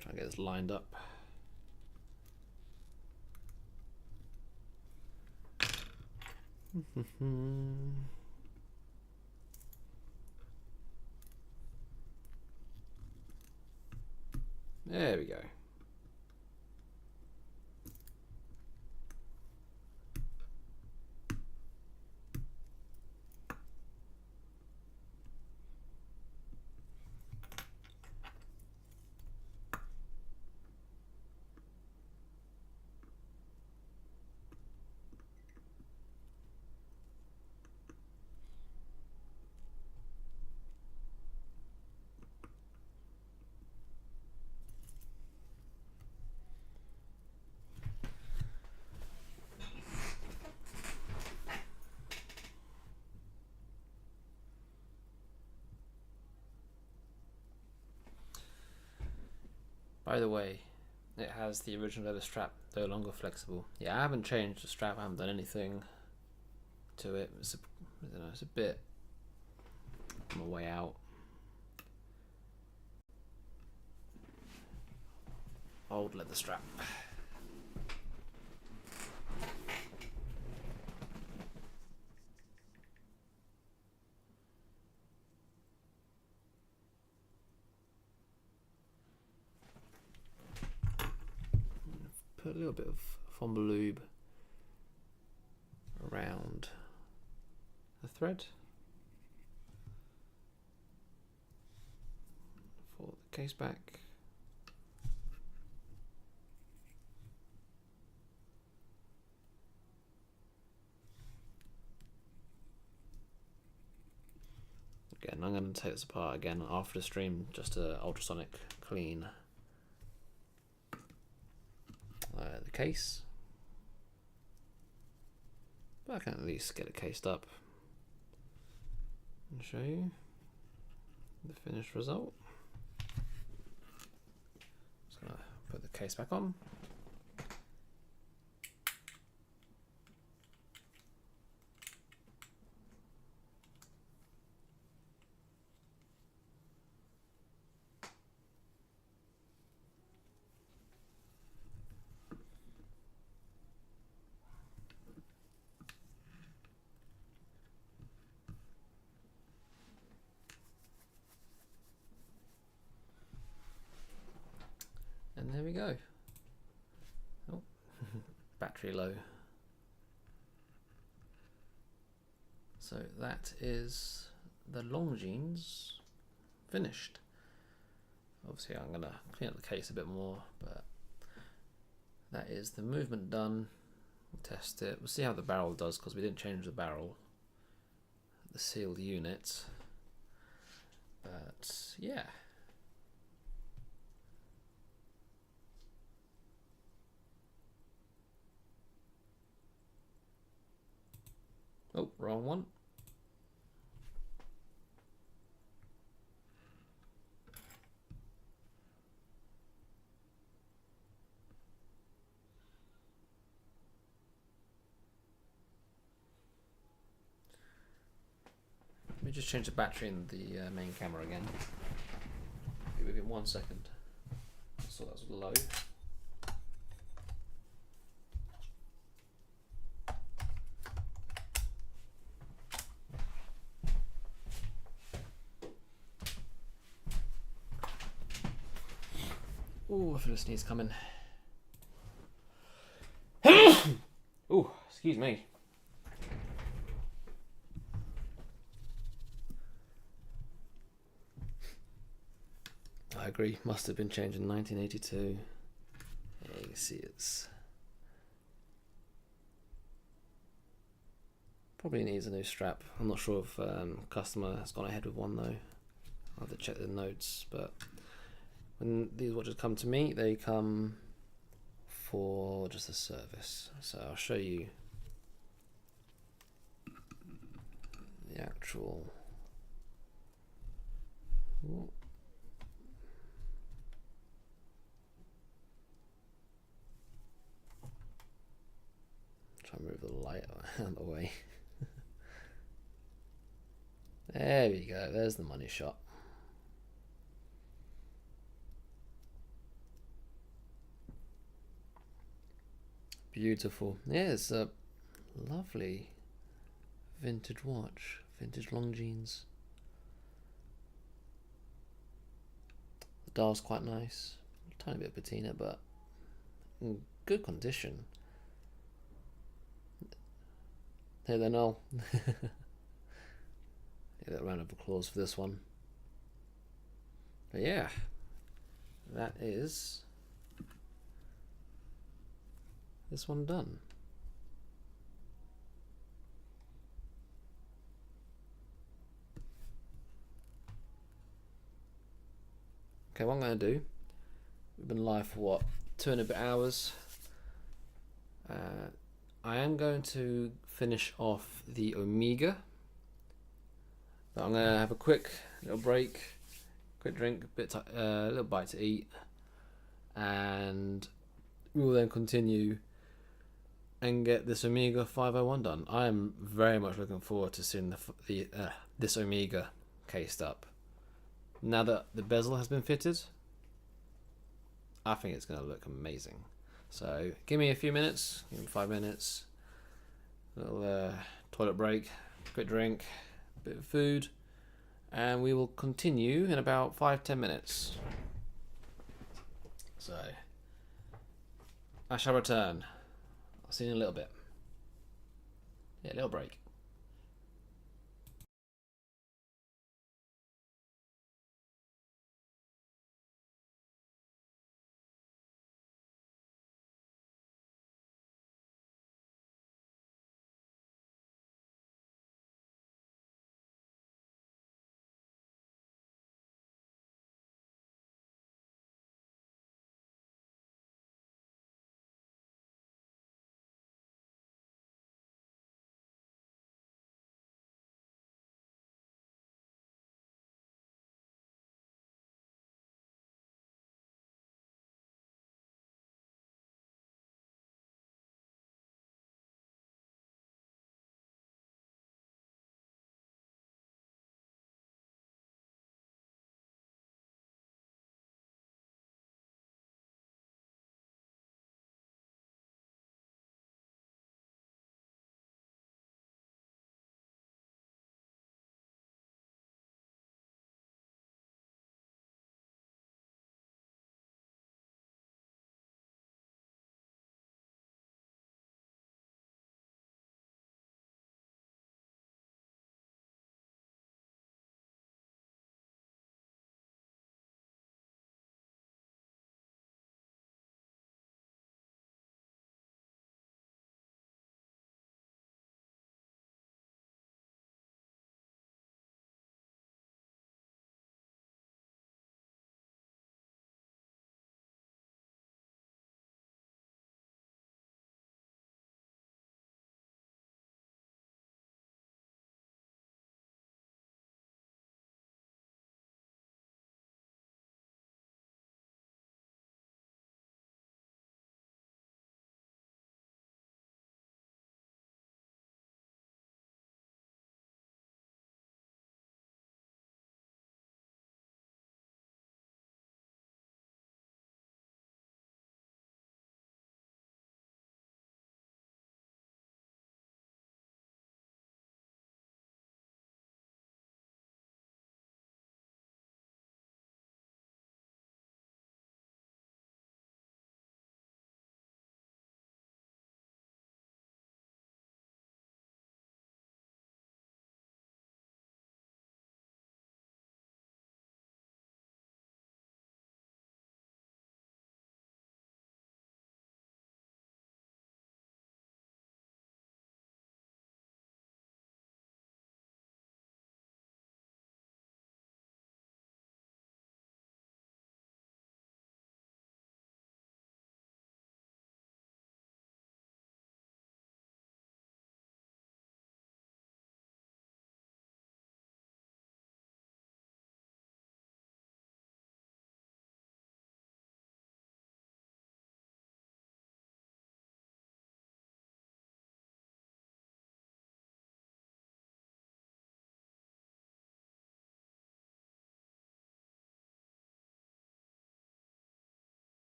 Speaker 1: Try and get this lined up. There we go. By the way, it has the original leather strap, no longer flexible. Yeah, I haven't changed the strap, I haven't done anything to it. It's a bit on the way out. Old leather strap. Put a little bit of Fomble lube around the thread for the case back. Again, I'm going to take this apart again after the stream just to ultrasonic clean the case. But I can at least get it cased up and show you the finished result. Just going to put the case back on. And there we go. Oh, battery low. So that is the Longines finished. Obviously I'm going to clean up the case a bit more, but that is the movement done. We'll test it. We'll see how the barrel does because we didn't change the barrel, the sealed unit. But yeah. Oh, wrong one. Let me just change the battery in the main camera again. Give it 1 second. So that's low. Oh, I feel a sneeze coming. Oh, excuse me. I agree, must have been changed in 1982. Yeah, you can see it's probably needs a new strap. I'm not sure if customer has gone ahead with one though. I'll have to check the notes, but when these watches come to me, they come for just a service. So I'll show you the actual. Ooh. Try and move the light out of the way. There we go, there's the money shot. Beautiful. Yeah, it's a lovely vintage watch, vintage Longines. The dial's quite nice, Tiny bit of patina, but in good condition. Hey there, Noel. Get a round of applause for this one. But yeah, that is this one done. Okay, what I'm going to do, we've been live for what, 2 and a bit hours. I am going to finish off the Omega, but I'm going to have a quick little break, quick drink, a little bite to eat, and we will then continue and get this Omega 501 done. I am very much looking forward to seeing this Omega cased up. Now that the bezel has been fitted, I think it's going to look amazing. So give me a few minutes, give me 5 minutes, little toilet break, quick drink, a bit of food, and we will continue in about 5-10 minutes. So I shall return. I'll see you in a little bit. Yeah, a little break.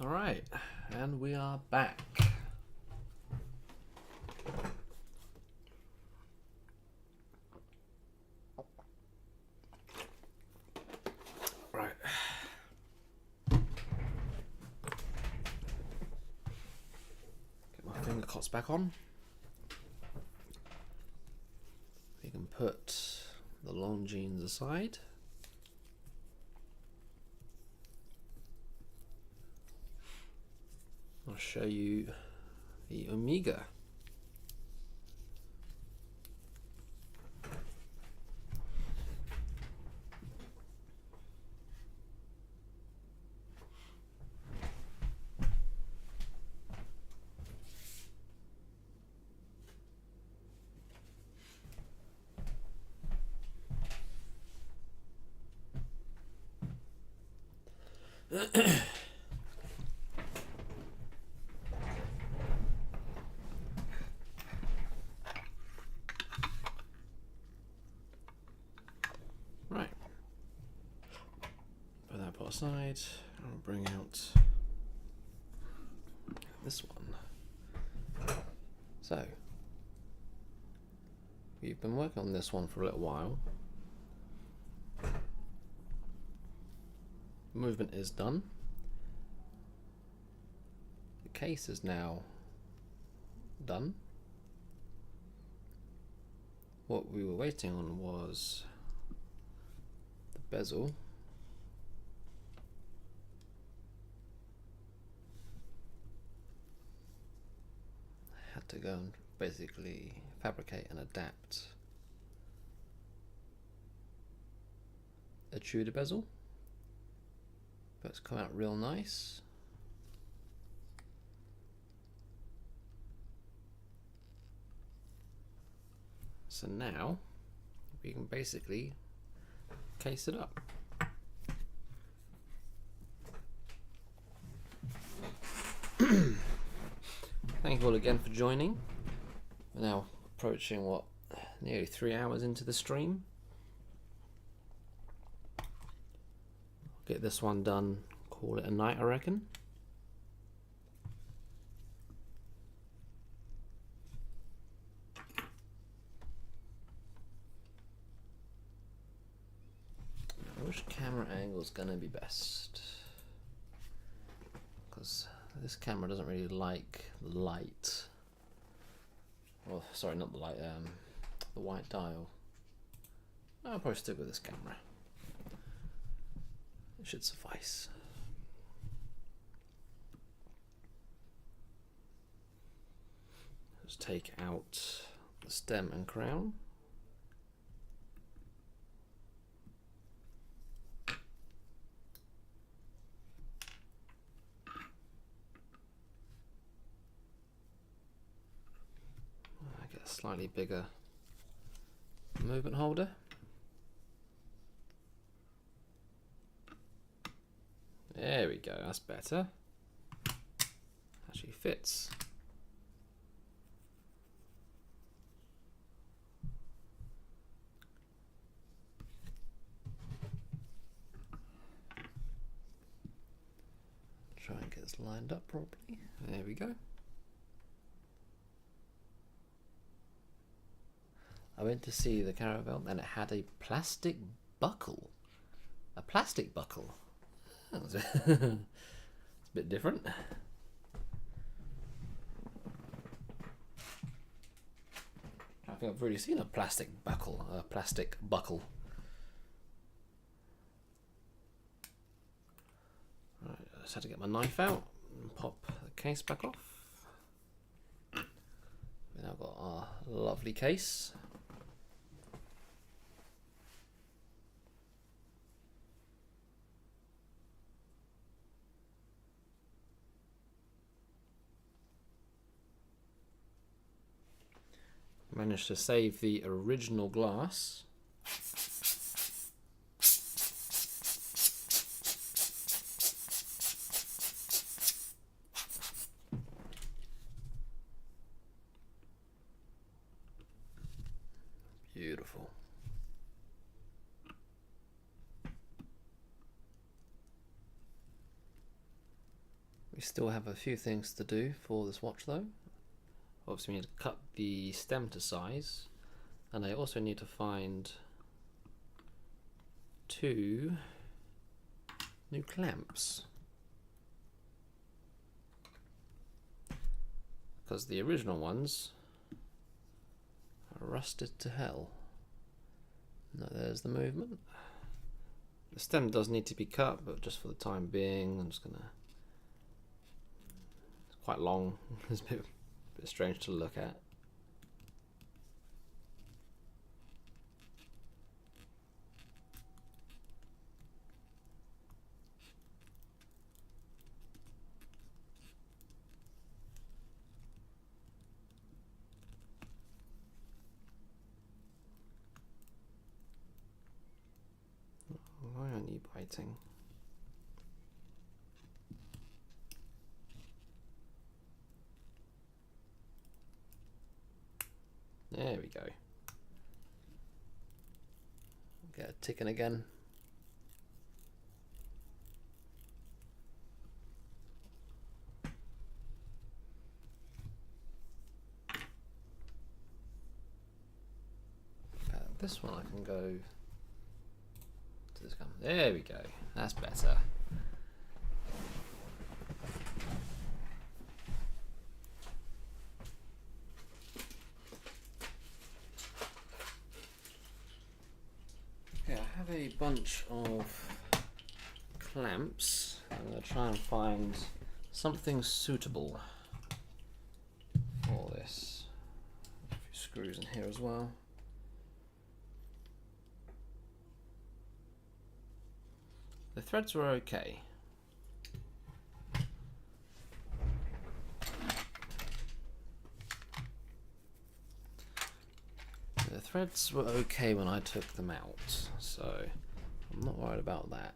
Speaker 1: All right, and we are back. Right. Get my finger cots back on. We can put the Longines aside. I'll show you the Omega. Right. Put that pot aside. I'll bring out this one. So, we've been working on this one for a little while. Movement is done. The case is now done. What we were waiting on was the bezel. I had to go and basically fabricate and adapt a Tudor bezel, but it's come out real nice. So now we can basically case it up. Thank you all again for joining. We're now approaching what, nearly 3 hours into the stream. Get this one done, call it a night, I reckon. Which camera angle is going to be best? Because this camera doesn't really like light. Well, sorry, not the light, the white dial. I'll probably stick with this camera. It should suffice. Just take out the stem and crown. I get a slightly bigger movement holder. There we go, that's better. Actually fits. Try and get this lined up properly. There we go. I went to see the caravel and it had a plastic buckle. A plastic buckle. It's a bit different. I think I've really seen a plastic buckle. Right, I just had to get my knife out and pop the case back off. We've now got our lovely case. Managed to save the original glass. Beautiful. We still have a few things to do for this watch though. Obviously we need to cut the stem to size, and I also need to find 2 new clamps, because the original ones are rusted to hell. No, there's the movement. The stem does need to be cut, but just for the time being I'm just gonna, it's quite long. It's a bit strange to look at. Why aren't you biting? There we go. Get it ticking again. This one I can go to this one. There we go. That's better. Okay, I have a bunch of clamps. I'm going to try and find something suitable for this. A few screws in here as well. The threads were okay. The threads were okay when I took them out, so I'm not worried about that.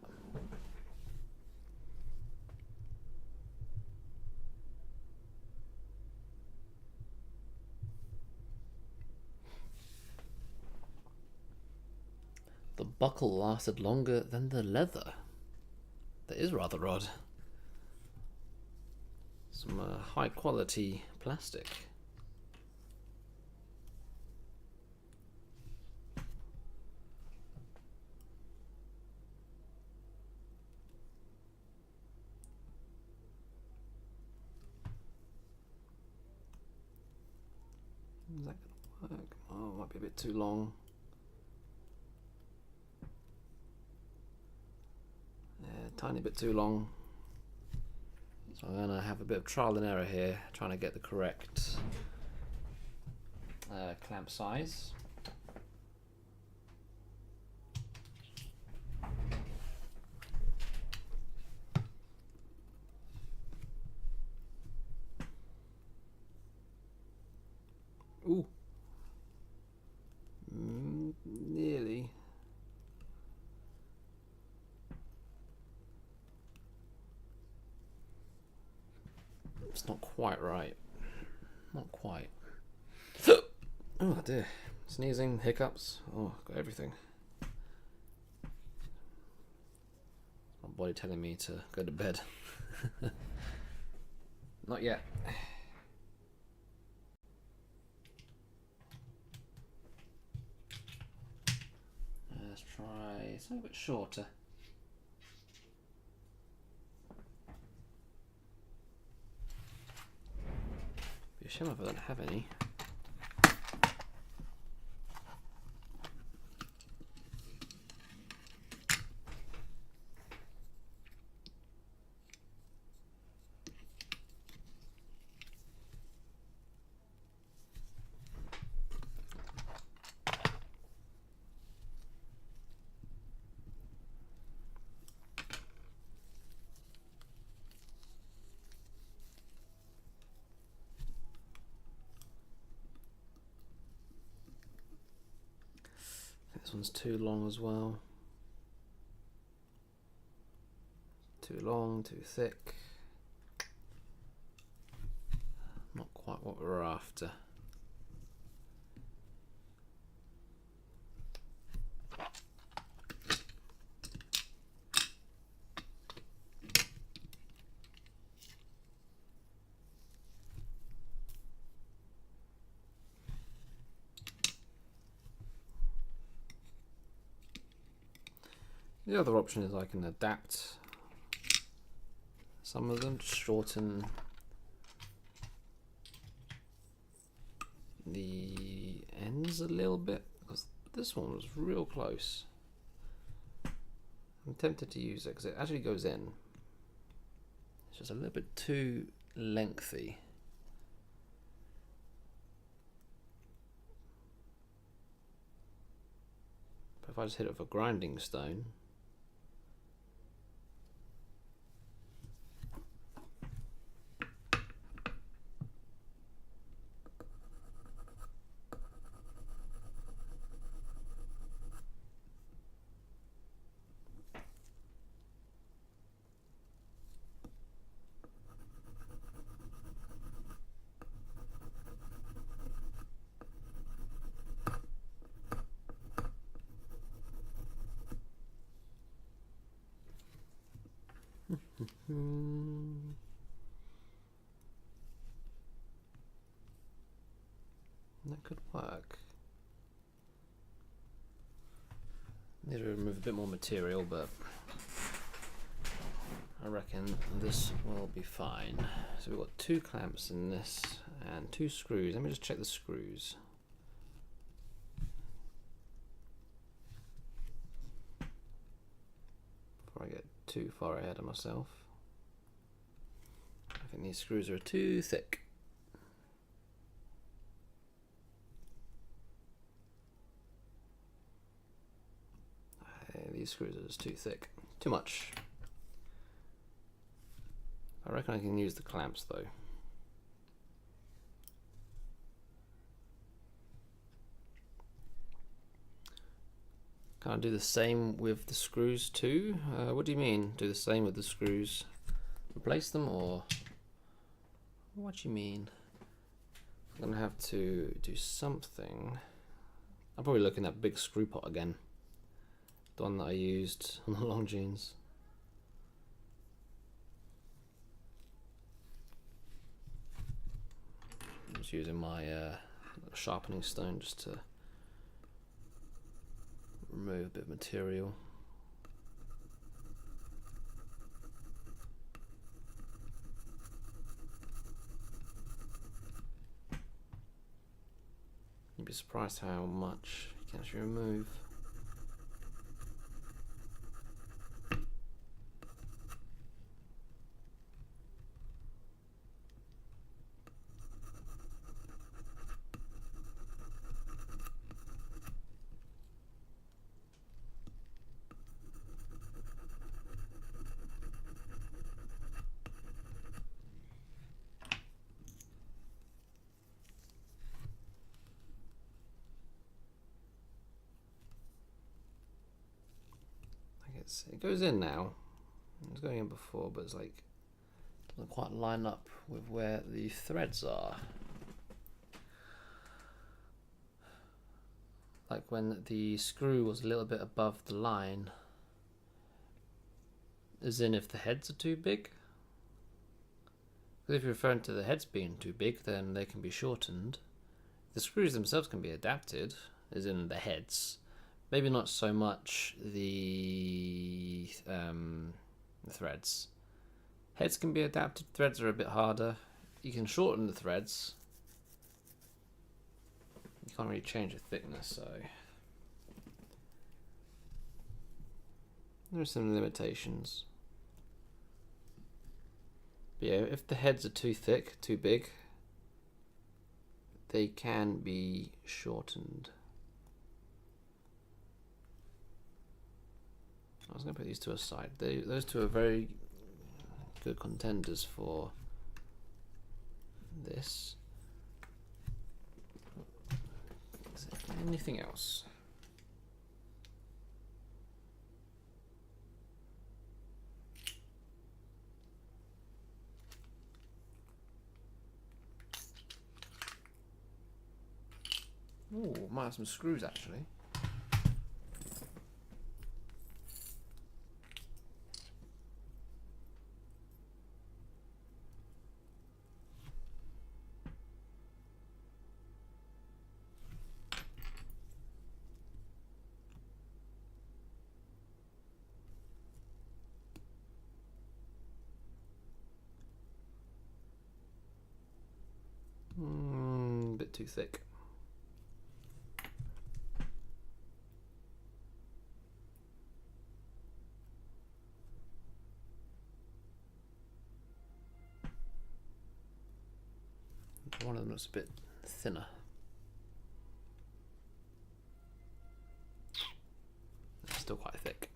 Speaker 1: The buckle lasted longer than the leather. That is rather odd. Some high quality plastic. Is that going to work? Oh, it might be a bit too long. Tiny bit too long, so I'm going to have a bit of trial and error here, trying to get the correct clamp size. Ooh, nearly. It's not quite right. Not quite. Oh dear. Sneezing, hiccups. Oh, got everything. My body telling me to go to bed. Not yet. Let's try something a bit shorter. Be a shame if I don't have any. This one's too long as well. Too long, too thick. Not quite what we're after. The other option is I can adapt some of them, to shorten the ends a little bit, because this one was real close. I'm tempted to use it because it actually goes in. It's just a little bit too lengthy. But if I just hit it with a grinding stone, that could work. Need to remove a bit more material, but I reckon this will be fine. So we've got 2 clamps in this and 2 screws. Let me just check the screws. Before I get too far ahead of myself. I think these screws are too thick. These screws are just too thick. Too much. I reckon I can use the clamps though. Can I do the same with the screws too? What do you mean, do the same with the screws? Replace them, or what do you mean? I'm gonna have to do something. I'm probably looking at big screw pot again. The one that I used on the Longines. I'm just using my sharpening stone just to remove a bit of material. You'd be surprised how much you can actually remove. It goes in now. It was going in before, but it's like doesn't quite line up with where the threads are. Like when the screw was a little bit above the line, as in if the heads are too big. Because if you're referring to the heads being too big, then they can be shortened. The screws themselves can be adapted, as in the heads. Maybe not so much the threads. Heads can be adapted, threads are a bit harder. You can shorten the threads. You can't really change the thickness, so there are some limitations. But yeah, if the heads are too thick, too big, they can be shortened. I was going to put these two aside. Those two are very good contenders for this. Is there anything else? Oh, might have some screws actually. A bit too thick. One of them looks a bit thinner. It's still quite thick.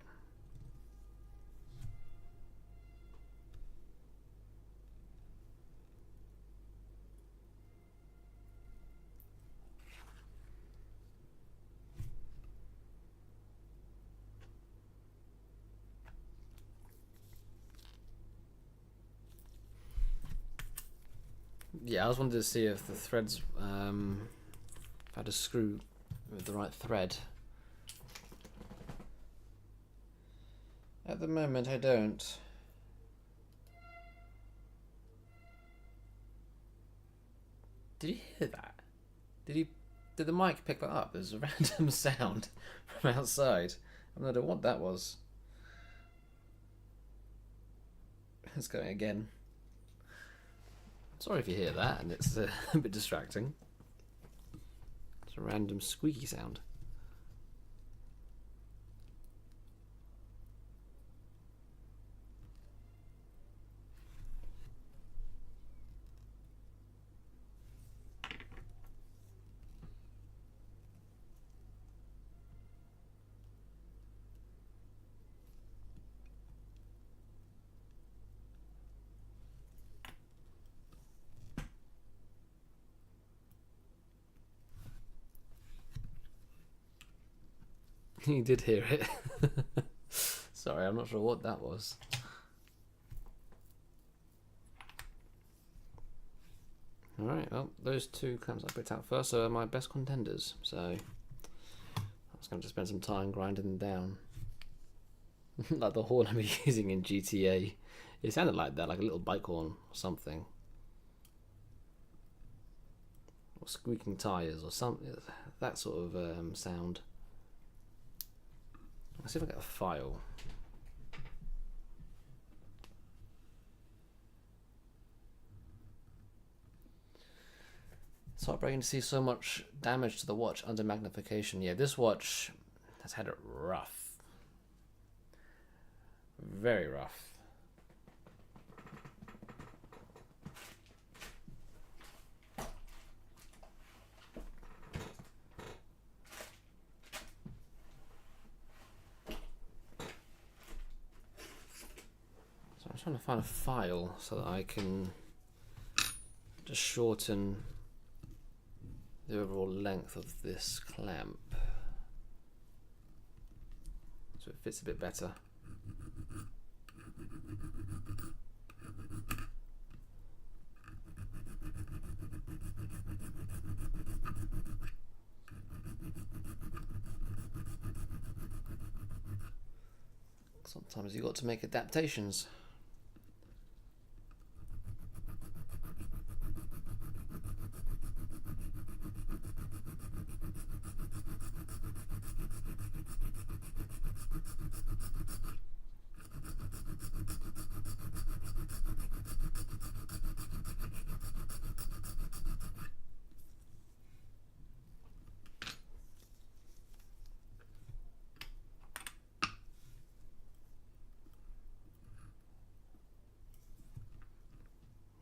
Speaker 1: Yeah, I was wanted to see if the threads had a screw with the right thread. At the moment, I don't. Did you hear that? Did the mic pick that up? There's a random sound from outside. I don't know what that was. It's going again. Sorry if you hear that, and it's a bit distracting. It's a random squeaky sound. You did hear it. Sorry, I'm not sure what that was. Alright, well, those two clamps I picked out first are my best contenders, so I was going to spend some time grinding them down. Like the horn I'm using in GTA. It sounded like that, like a little bike horn or something. Or squeaking tyres or something, that sort of sound. Let's see if I get a file. It's heartbreaking to see so much damage to the watch under magnification. Yeah, this watch has had it rough. Very rough. I'm trying to find a file so that I can just shorten the overall length of this clamp so it fits a bit better. Sometimes you've got to make adaptations.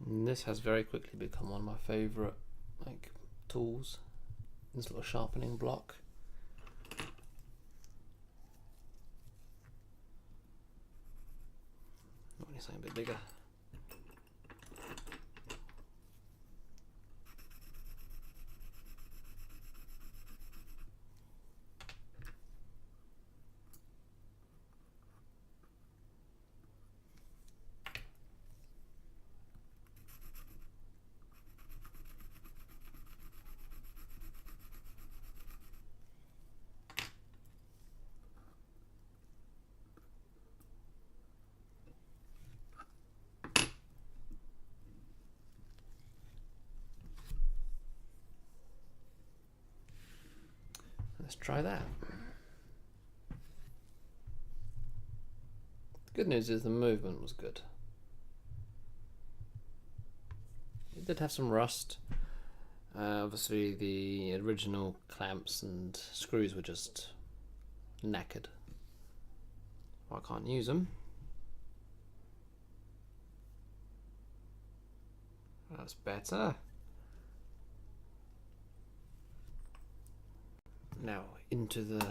Speaker 1: And this has very quickly become one of my favourite tools. This little sharpening block. Not really something a bit bigger. Let's try that. The good news is the movement was good. It did have some rust, Obviously the original clamps and screws were just knackered. I can't use them. That's better. Now into the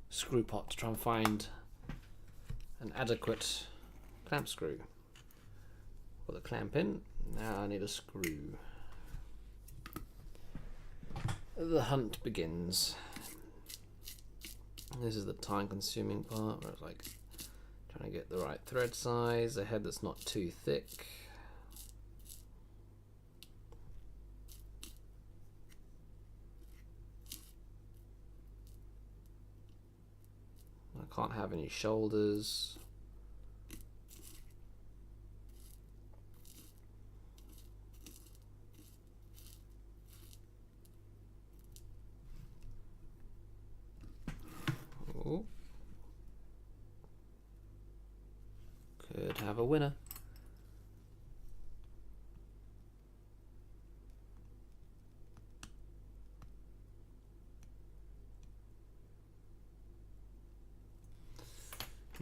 Speaker 1: screw pot to try and find an adequate clamp screw. Put the clamp in. Now I need a screw. The hunt begins. This is the time-consuming part, where it's like trying to get the right thread size, a head that's not too thick. I can't have any shoulders. Ooh. Could have a winner.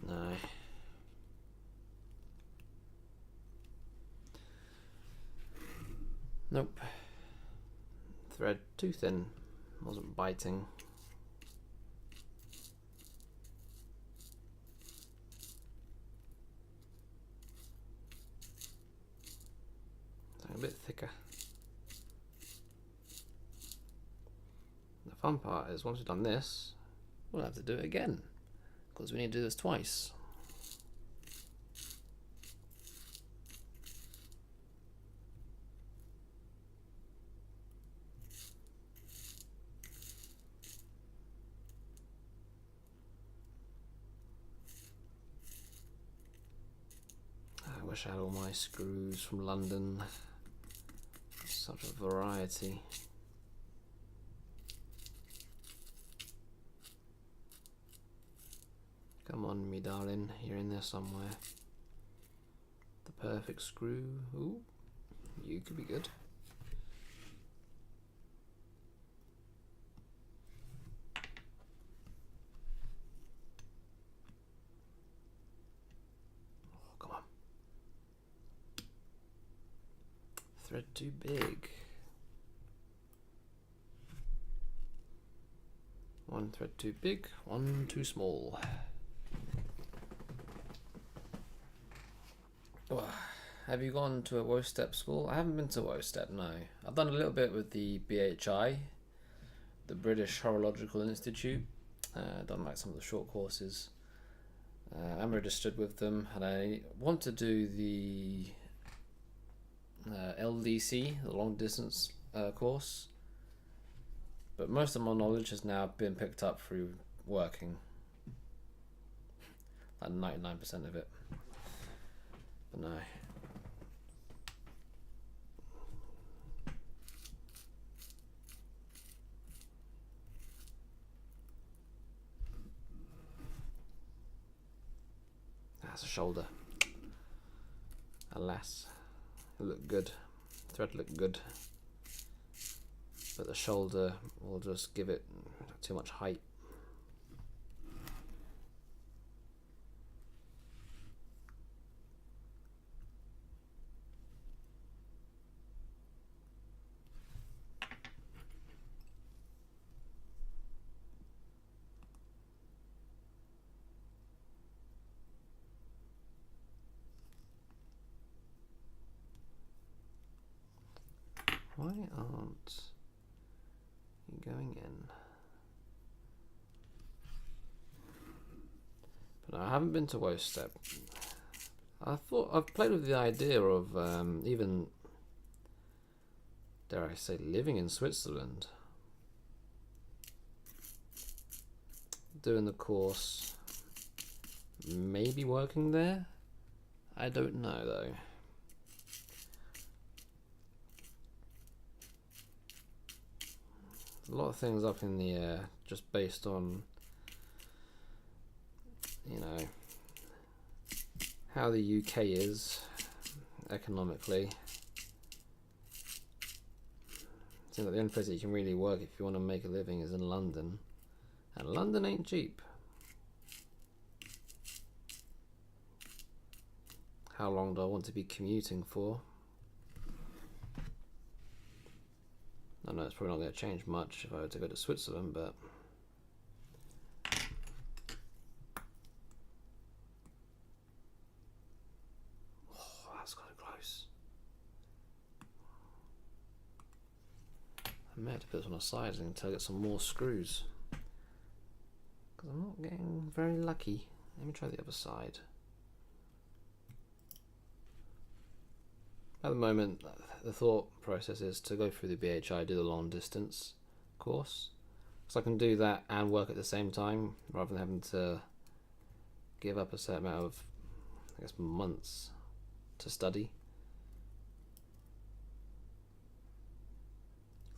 Speaker 1: No. Nope. Thread too thin. Wasn't biting. A bit thicker. The fun part is once we've done this, we'll have to do it again, because we need to do this twice. I wish I had all my screws from London. Such a variety. Come on, me darling, you're in there somewhere. The perfect screw. Ooh, you could be good. Oh, come on. Thread too big. One thread too big, one too small. Oh, have you gone to a WOSTEP school? I haven't been to WOSTEP, no. I've done a little bit with the BHI, the British Horological Institute. Done like some of the short courses. I'm registered with them, and I want to do the LDC, the long distance course, but most of my knowledge has now been picked up through working, like 99% of it. But no. That's a shoulder. Alas. It looked good. Thread looked good. But the shoulder will just give it too much height. Why aren't you going in? But no, I haven't been to WOSTEP. I've played with the idea of even, dare I say, living in Switzerland. Doing the course, maybe working there? I don't know though. A lot of things up in the air, just based on, you know, how the UK is economically. Seems like the only place that you can really work if you want to make a living is in London. And London ain't cheap. How long do I want to be commuting for? I know it's probably not going to change much if I were to go to Switzerland, but... Oh, that's kind of close. I may have to put this on a side until I get some more screws. Because I'm not getting very lucky. Let me try the other side. At the moment, the thought process is to go through the BHI, do the long distance course. So I can do that and work at the same time, rather than having to give up a certain amount of, I guess, months to study.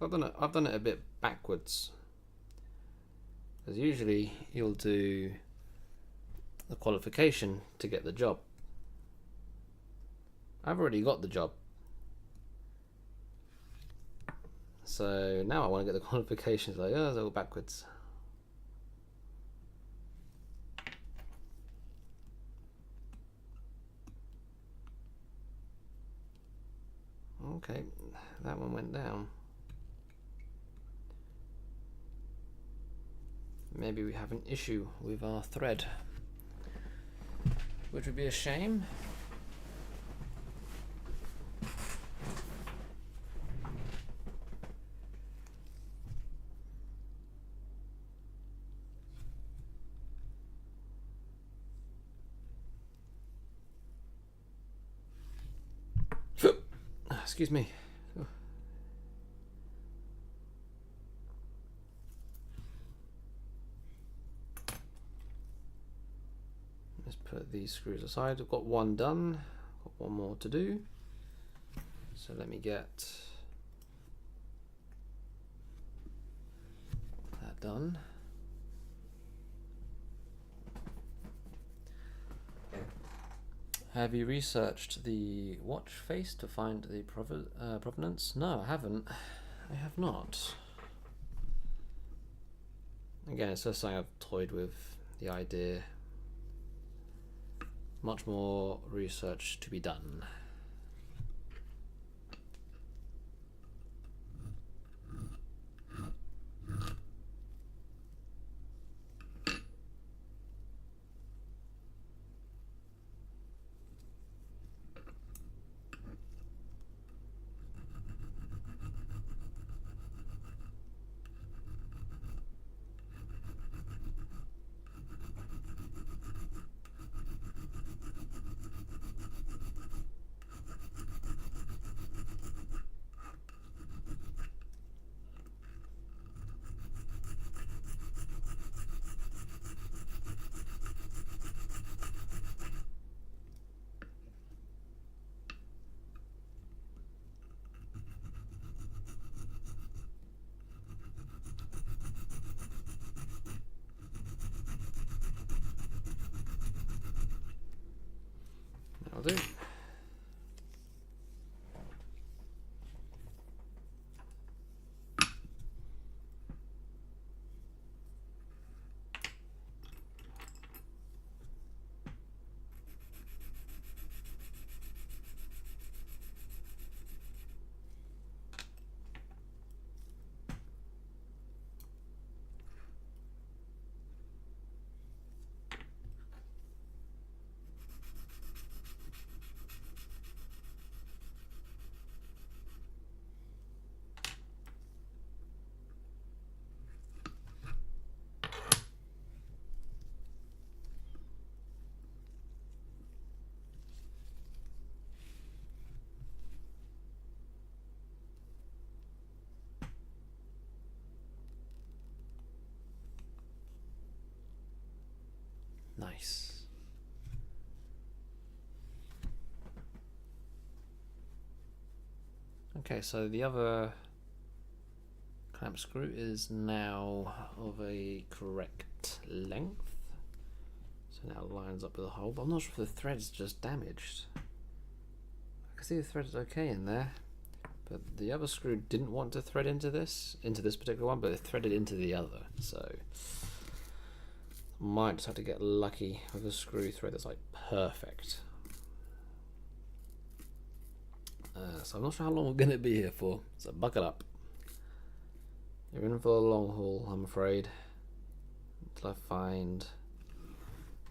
Speaker 1: I've done it a bit backwards. Because usually you'll do the qualification to get the job. I've already got the job. So now I want to get the qualifications. Like, oh, it's all backwards. Okay, that one went down. Maybe we have an issue with our thread, which would be a shame. Excuse me. Let's put these screws aside. I've got one done. Got one more to do. So let me get that done. Have you researched the watch face to find the provenance? No, I haven't. I have not. Again, it's just something I've toyed with, the idea. Much more research to be done. That'll do. Nice. Okay, so the other clamp screw is now of a correct length. So now it lines up with the hole, but I'm not sure if the thread's just damaged. I can see the thread is okay in there. But the other screw didn't want to thread into this particular one, but it threaded into the other. So might just have to get lucky with a screw thread that's like perfect. So I'm not sure how long we're going to be here for, so buckle up. You're in for the long haul, I'm afraid, until I find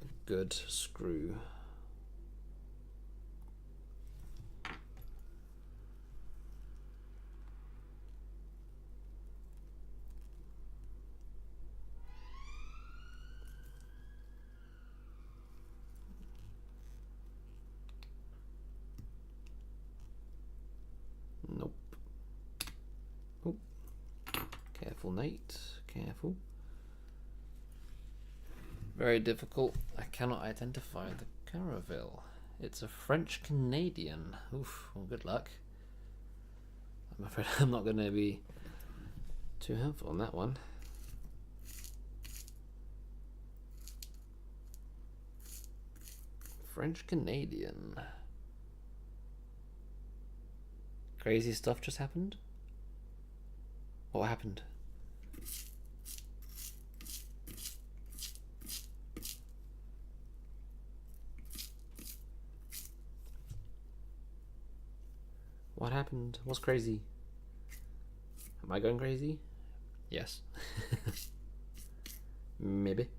Speaker 1: a good screw. Nope. Oh, careful, Nate. Careful. Very difficult. I cannot identify the Caravelle. It's a French Canadian. Oof. Well, good luck. I'm afraid I'm not going to be too helpful on that one. French Canadian. Crazy stuff just happened? What happened? What happened? What's crazy? Am I going crazy? Yes. Maybe.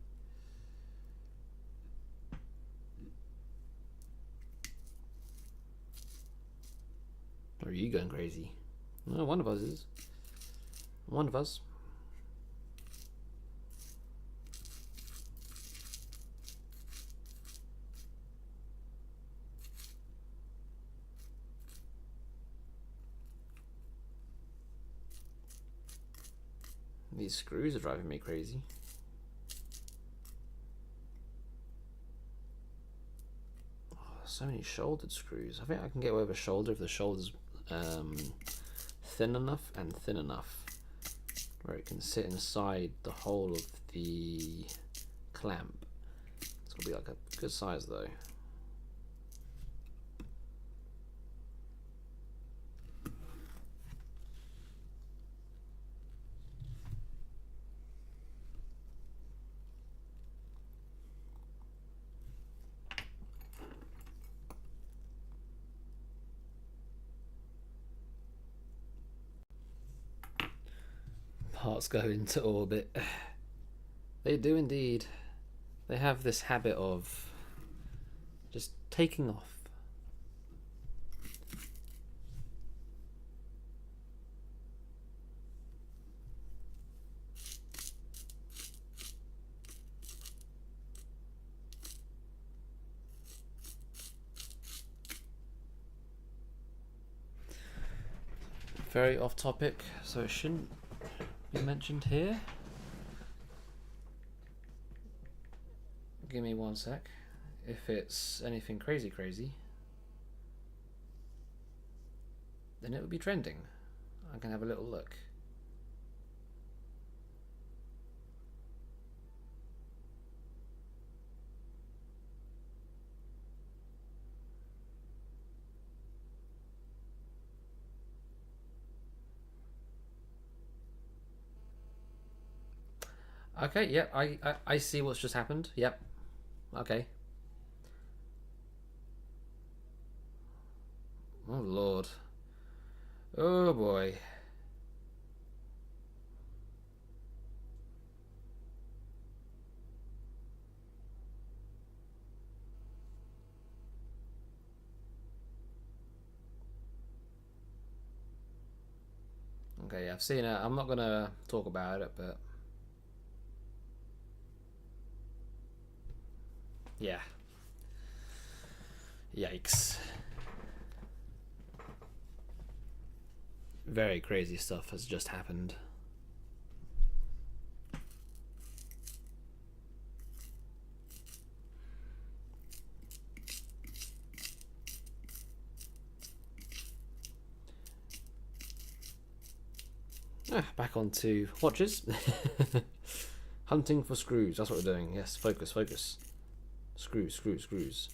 Speaker 1: Or are you going crazy? No, one of us is. One of us. These screws are driving me crazy. Oh, so many shouldered screws. I think I can get away with a shoulder if the shoulder's thin enough and thin enough where it can sit inside the hole of the clamp. It's gonna be like a good size though. Parts go into orbit. They do indeed. They have this habit of just taking off. Very off topic, so it shouldn't be mentioned here. Give me one sec. If it's anything crazy, then it would be trending. I can have a little look. Okay, yep, I see what's just happened. Yep. Okay. Oh Lord. Oh boy. Okay, I've seen it. I'm not gonna talk about it, but yeah. Yikes. Very crazy stuff has just happened. Back onto watches. Hunting for screws. That's what we're doing. Yes, focus, focus. Screws, screws, screws.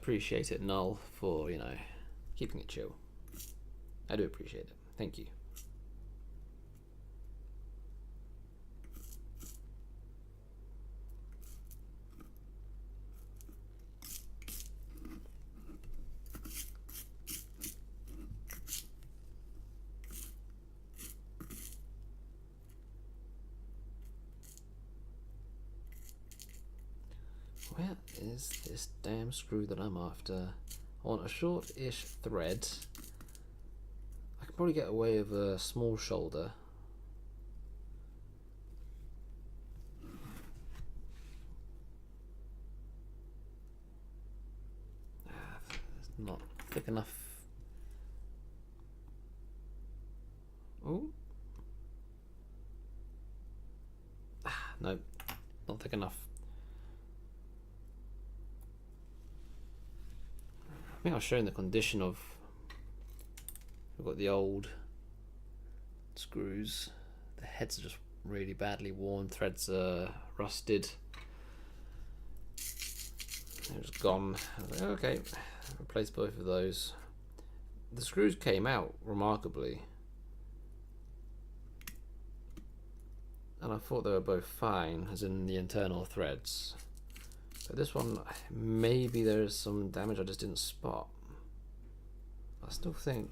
Speaker 1: appreciate it, Null, for, you know, keeping it chill. I do appreciate it. Thank you. Where is this damn screw that I'm after? I want a short-ish thread. I could probably get away with a small shoulder. It's not thick enough. Oh. No, not thick enough. I think I was showing the condition of. We've got the old screws. The heads are just really badly worn. Threads are rusted. They're just gone. I was like, okay, replace both of those. The screws came out remarkably, and I thought they were both fine, as in the internal threads. But this one, maybe there is some damage I just didn't spot. I still think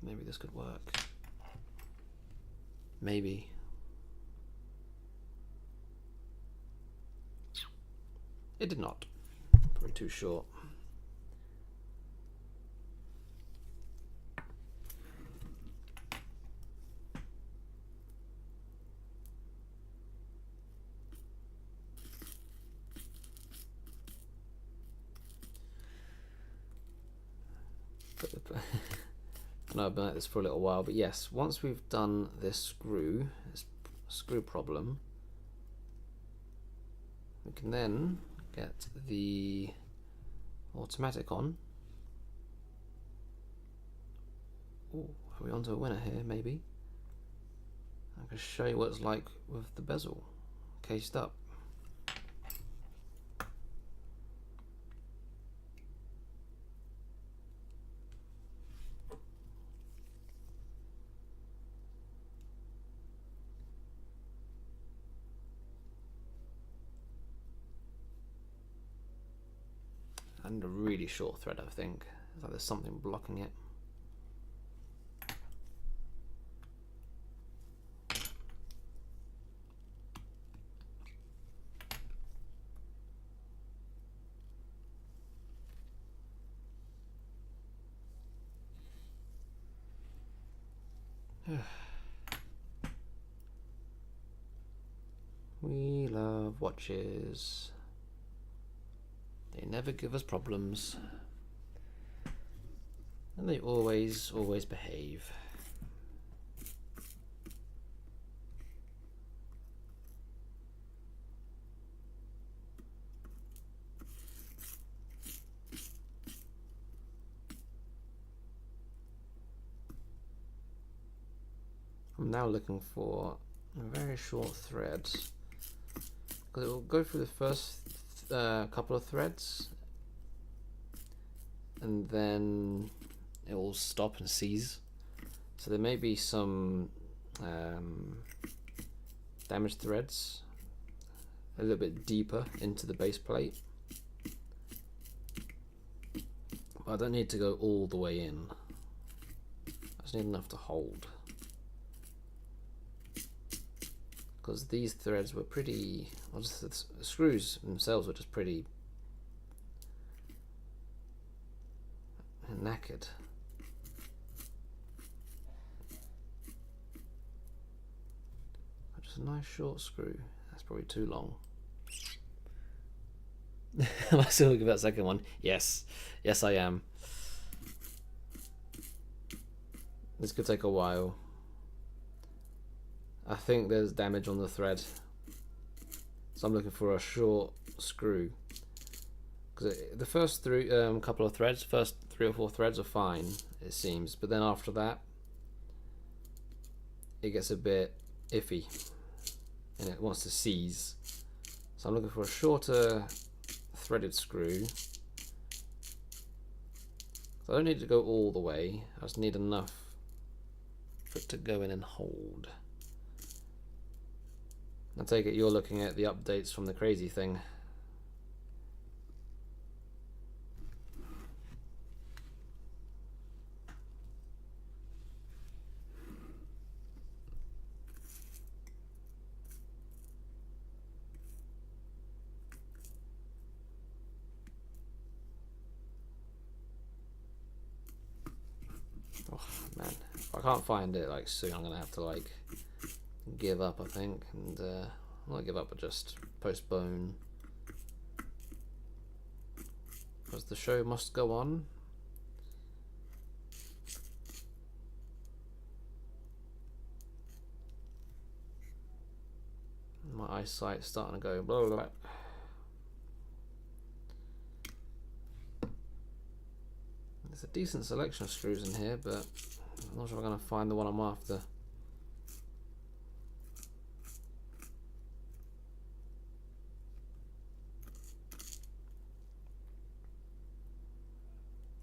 Speaker 1: maybe this could work. Maybe. It did not. Probably too short. I know I've been at this for a little while, but yes, once we've done this screw problem, we can then get the automatic on. Ooh, are we onto a winner here, maybe? I can show you what it's like with the bezel cased up. And a really short thread, I think. It's like there's something blocking it. We love watches. They never give us problems. And they always behave. I'm now looking for a very short thread, because it will go through the first couple of threads and then it will stop and seize. So there may be some damaged threads a little bit deeper into the base plate. I don't need to go all the way in. I just need enough to hold. Because these threads were pretty, well, just the screws themselves were just pretty knackered. Just a nice short screw. That's probably too long. Am I still looking for that second one? Yes. Yes, I am. This could take a while. I think there's damage on the thread, so I'm looking for a short screw. Because the first couple of threads, first 3 or 4 threads are fine, it seems, but then after that, it gets a bit iffy, and it wants to seize. So I'm looking for a shorter threaded screw. So I don't need to go all the way, I just need enough for it to go in and hold. I take it you're looking at the updates from the crazy thing. Oh man, if I can't find it like soon, I'm gonna have to like give up, I think, and not give up, but just postpone, because the show must go on. My eyesight's starting to go blah, blah, blah. There's a decent selection of screws in here, but I'm not sure I'm going to find the one I'm after.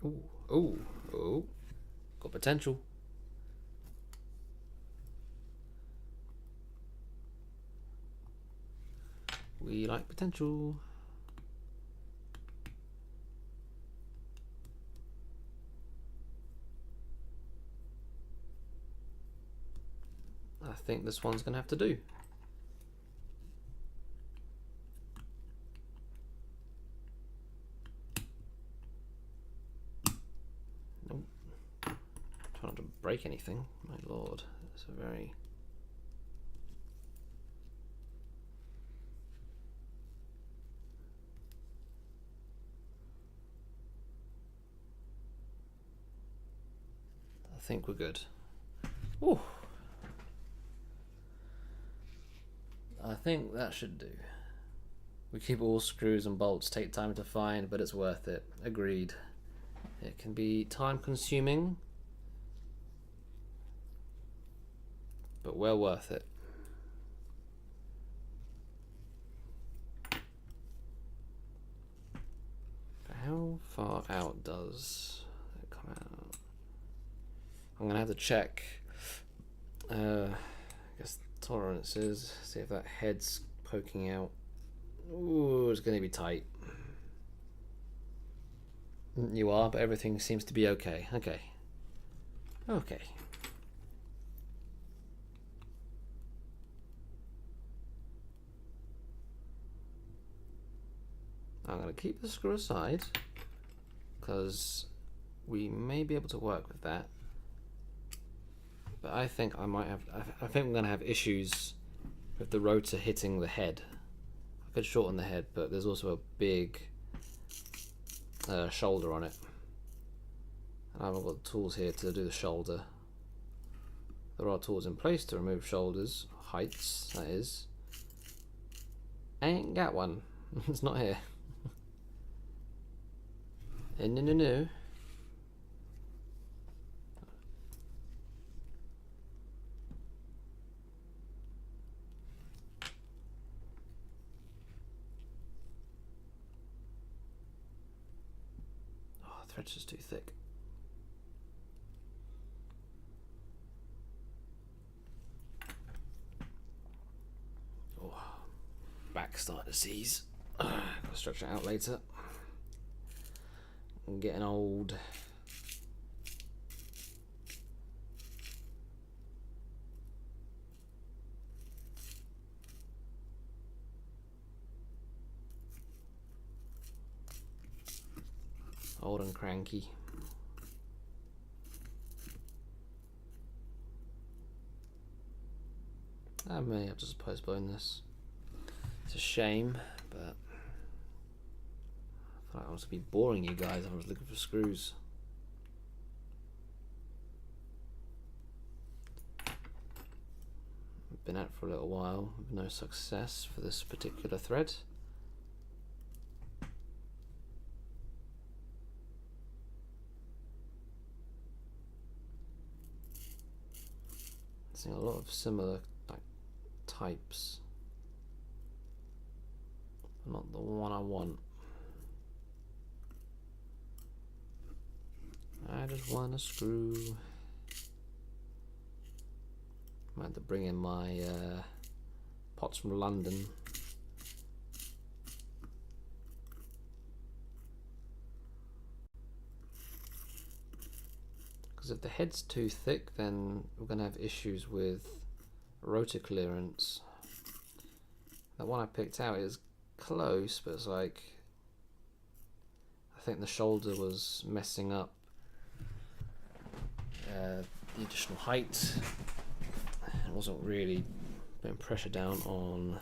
Speaker 1: Ooh, ooh, ooh. Got potential. We like potential. I think this one's going to have to do. Nope. Try not to break anything. My lord, it's a very... I think we're good. Ooh. I think that should do. We keep all screws and bolts, take time to find, but it's worth it. Agreed. It can be time consuming, but well worth it. How far out does it come out? I'm gonna have to check, I guess, tolerances, see if that head's poking out. Ooh, it's gonna be tight. You are, but everything seems to be okay. Okay. Okay. I'm going to keep the screw aside because we may be able to work with that. But I think I might have. I think we're going to have issues with the rotor hitting the head. I could shorten the head, but there's also a big shoulder on it. And I haven't got the tools here to do the shoulder. There are tools in place to remove shoulders, heights, that is. I ain't got one. It's not here. No. Oh, the thread's just too thick. Oh, back starting to seize. Gotta stretch it out later. I'm getting old. Old and cranky. I may have just postponed this. It's a shame, but I thought I was going to be boring you guys. I was looking for screws. I've been out for a little while with no success for this particular thread. Seeing a lot of similar types. Not the one I want. I just want a screw. I had to bring in my pots from London. Because if the head's too thick, then we're going to have issues with rotor clearance. The one I picked out is close, but it's like, I think the shoulder was messing up the additional height. It wasn't really putting pressure down on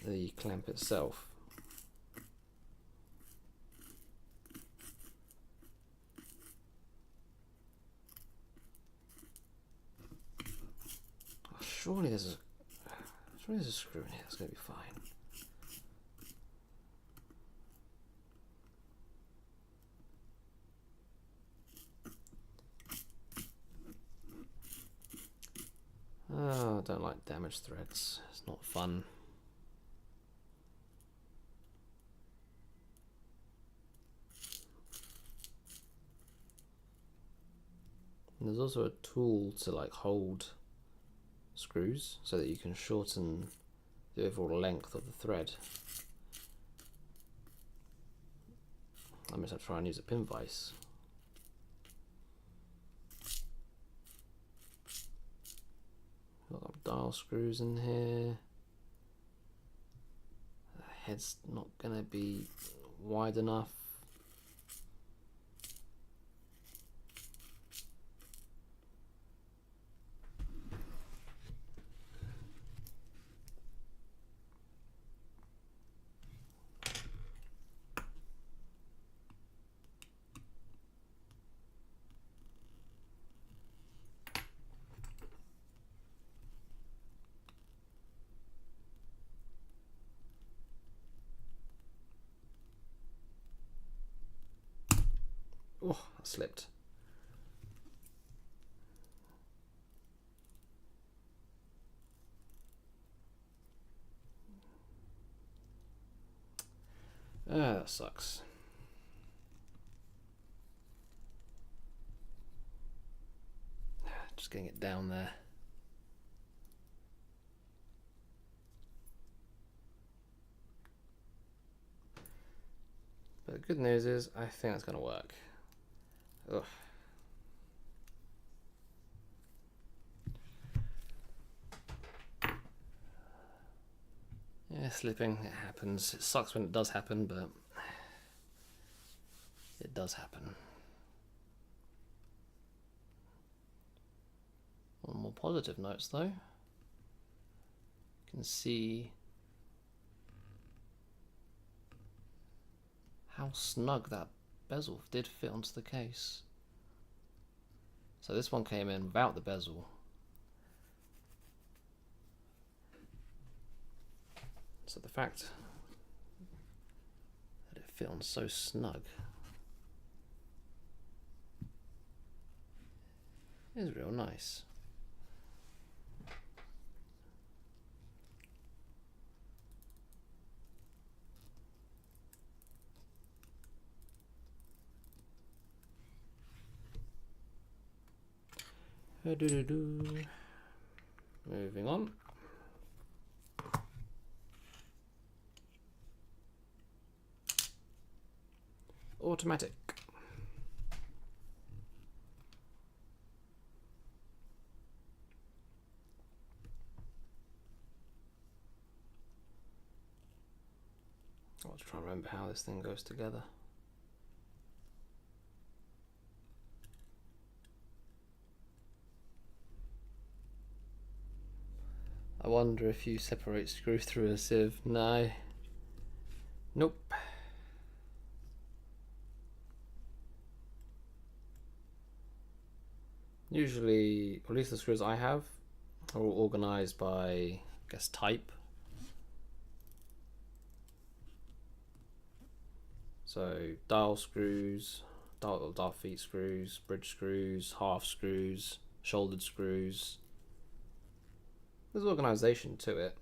Speaker 1: the clamp itself. Oh, surely there's a screw in here. It's going to be fine. Oh, I don't like damaged threads. It's not fun. And there's also a tool to like hold screws so that you can shorten the overall length of the thread. I must have to try and use a pin vise. Got dial screws in here. The head's not going to be wide enough. Oh, I slipped. That sucks. Just getting it down there. But the good news is, I think that's going to work. Ugh. Yeah, slipping, it happens. It sucks when it does happen, but it does happen. On more positive notes though, you can see how snug that bezel did fit onto the case. So this one came in without the bezel. So the fact that it fit on so snug is real nice. Moving on. Automatic. I'll try and remember how this thing goes together. I wonder if you separate screw through a sieve. No. Nope. Usually, at least the screws I have, are all organised by, I guess, type. So dial screws, dial feet screws, bridge screws, half screws, shouldered screws. There's organisation to it.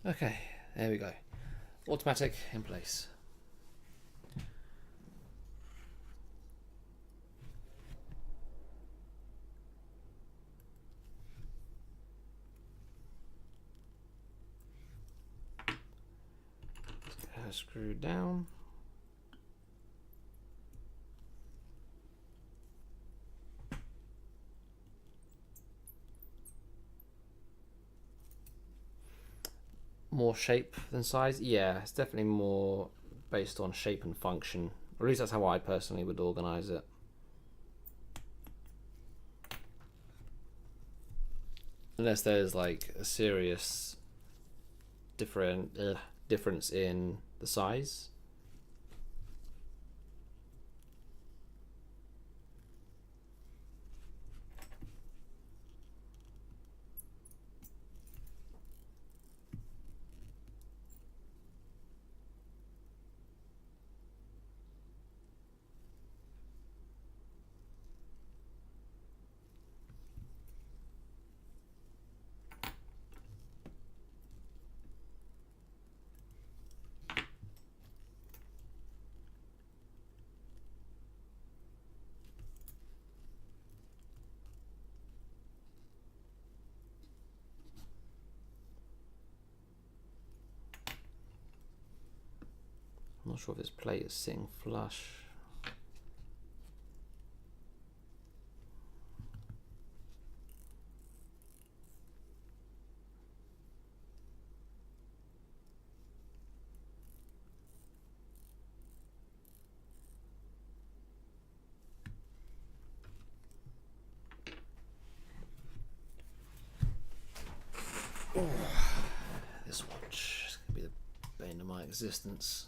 Speaker 1: Okay, there we go. Automatic in place. Screw down. More shape than size? Yeah, it's definitely more based on shape and function. Or at least that's how I personally would organise it. Unless there's like a serious difference in the size. I'm not sure if this plate is sitting flush. Oh, this watch is going to be the bane of my existence.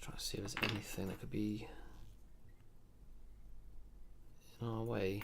Speaker 1: Trying to see if there's anything that could be in our way.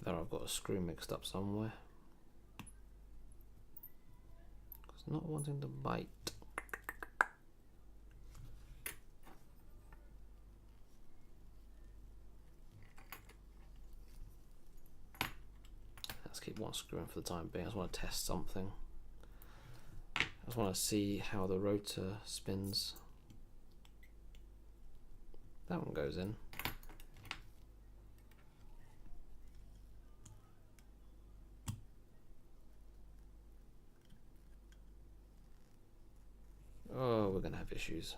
Speaker 1: There, I've got a screw mixed up somewhere. It's not wanting to bite. Let's keep one screw in for the time being. I just want to test something. I just want to see how the rotor spins. That one goes in. Oh, we're gonna have issues.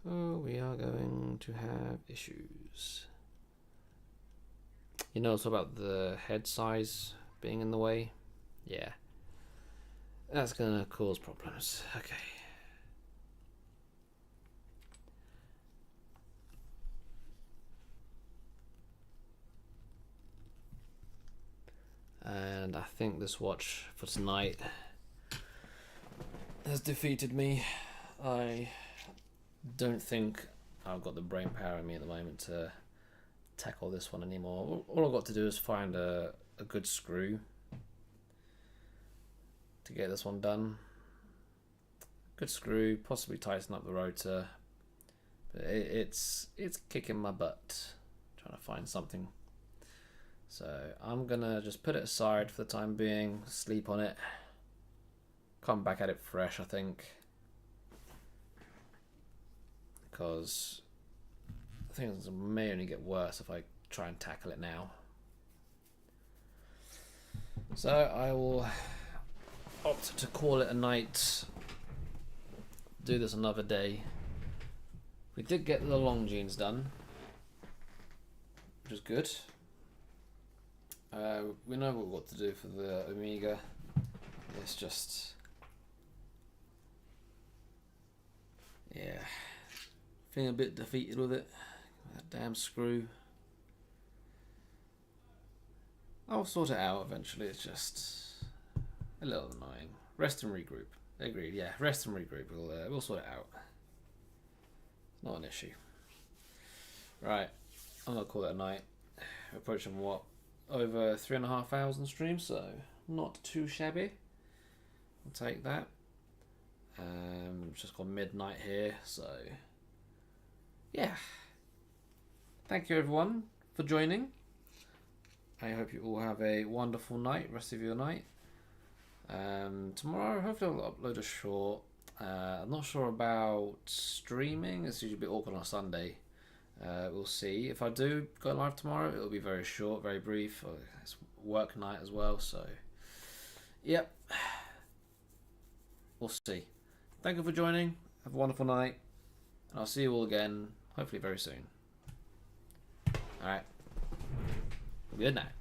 Speaker 1: Oh, we are going to have issues. You know, it's about the head size being in the way. Yeah, that's gonna cause problems. Okay. And I think this watch for tonight has defeated me. I don't think I've got the brain power in me at the moment to tackle this one anymore. All I've got to do is find a good screw to get this one done. Good screw, possibly tighten up the rotor. But it's kicking my butt trying to find something. So I'm gonna just put it aside for the time being, sleep on it, come back at it fresh, I think, because things may only get worse if I try and tackle it now. So I will opt to call it a night, do this another day. We did get the Longines done, which is good. We know what to do for the Omega. It's just, yeah, feeling a bit defeated with it. That damn screw. I'll sort it out eventually. It's just a little annoying. Rest and regroup. Agreed. Yeah, rest and regroup. We'll sort it out. Not an issue. Right, I'm gonna call it a night. We're approaching what? Over 3,500 streams, so not too shabby. I'll take that. It's just gone midnight here, so yeah. Thank you everyone for joining. I hope you all have a wonderful night, rest of your night. Tomorrow, hopefully I'll upload a short. I'm not sure about streaming. It's usually a bit awkward on a Sunday. We'll see. If I do go live tomorrow, it'll be very short, very brief. It's work night as well, so yep. We'll see. Thank you for joining. Have a wonderful night, and I'll see you all again, hopefully very soon. Alright. Good night.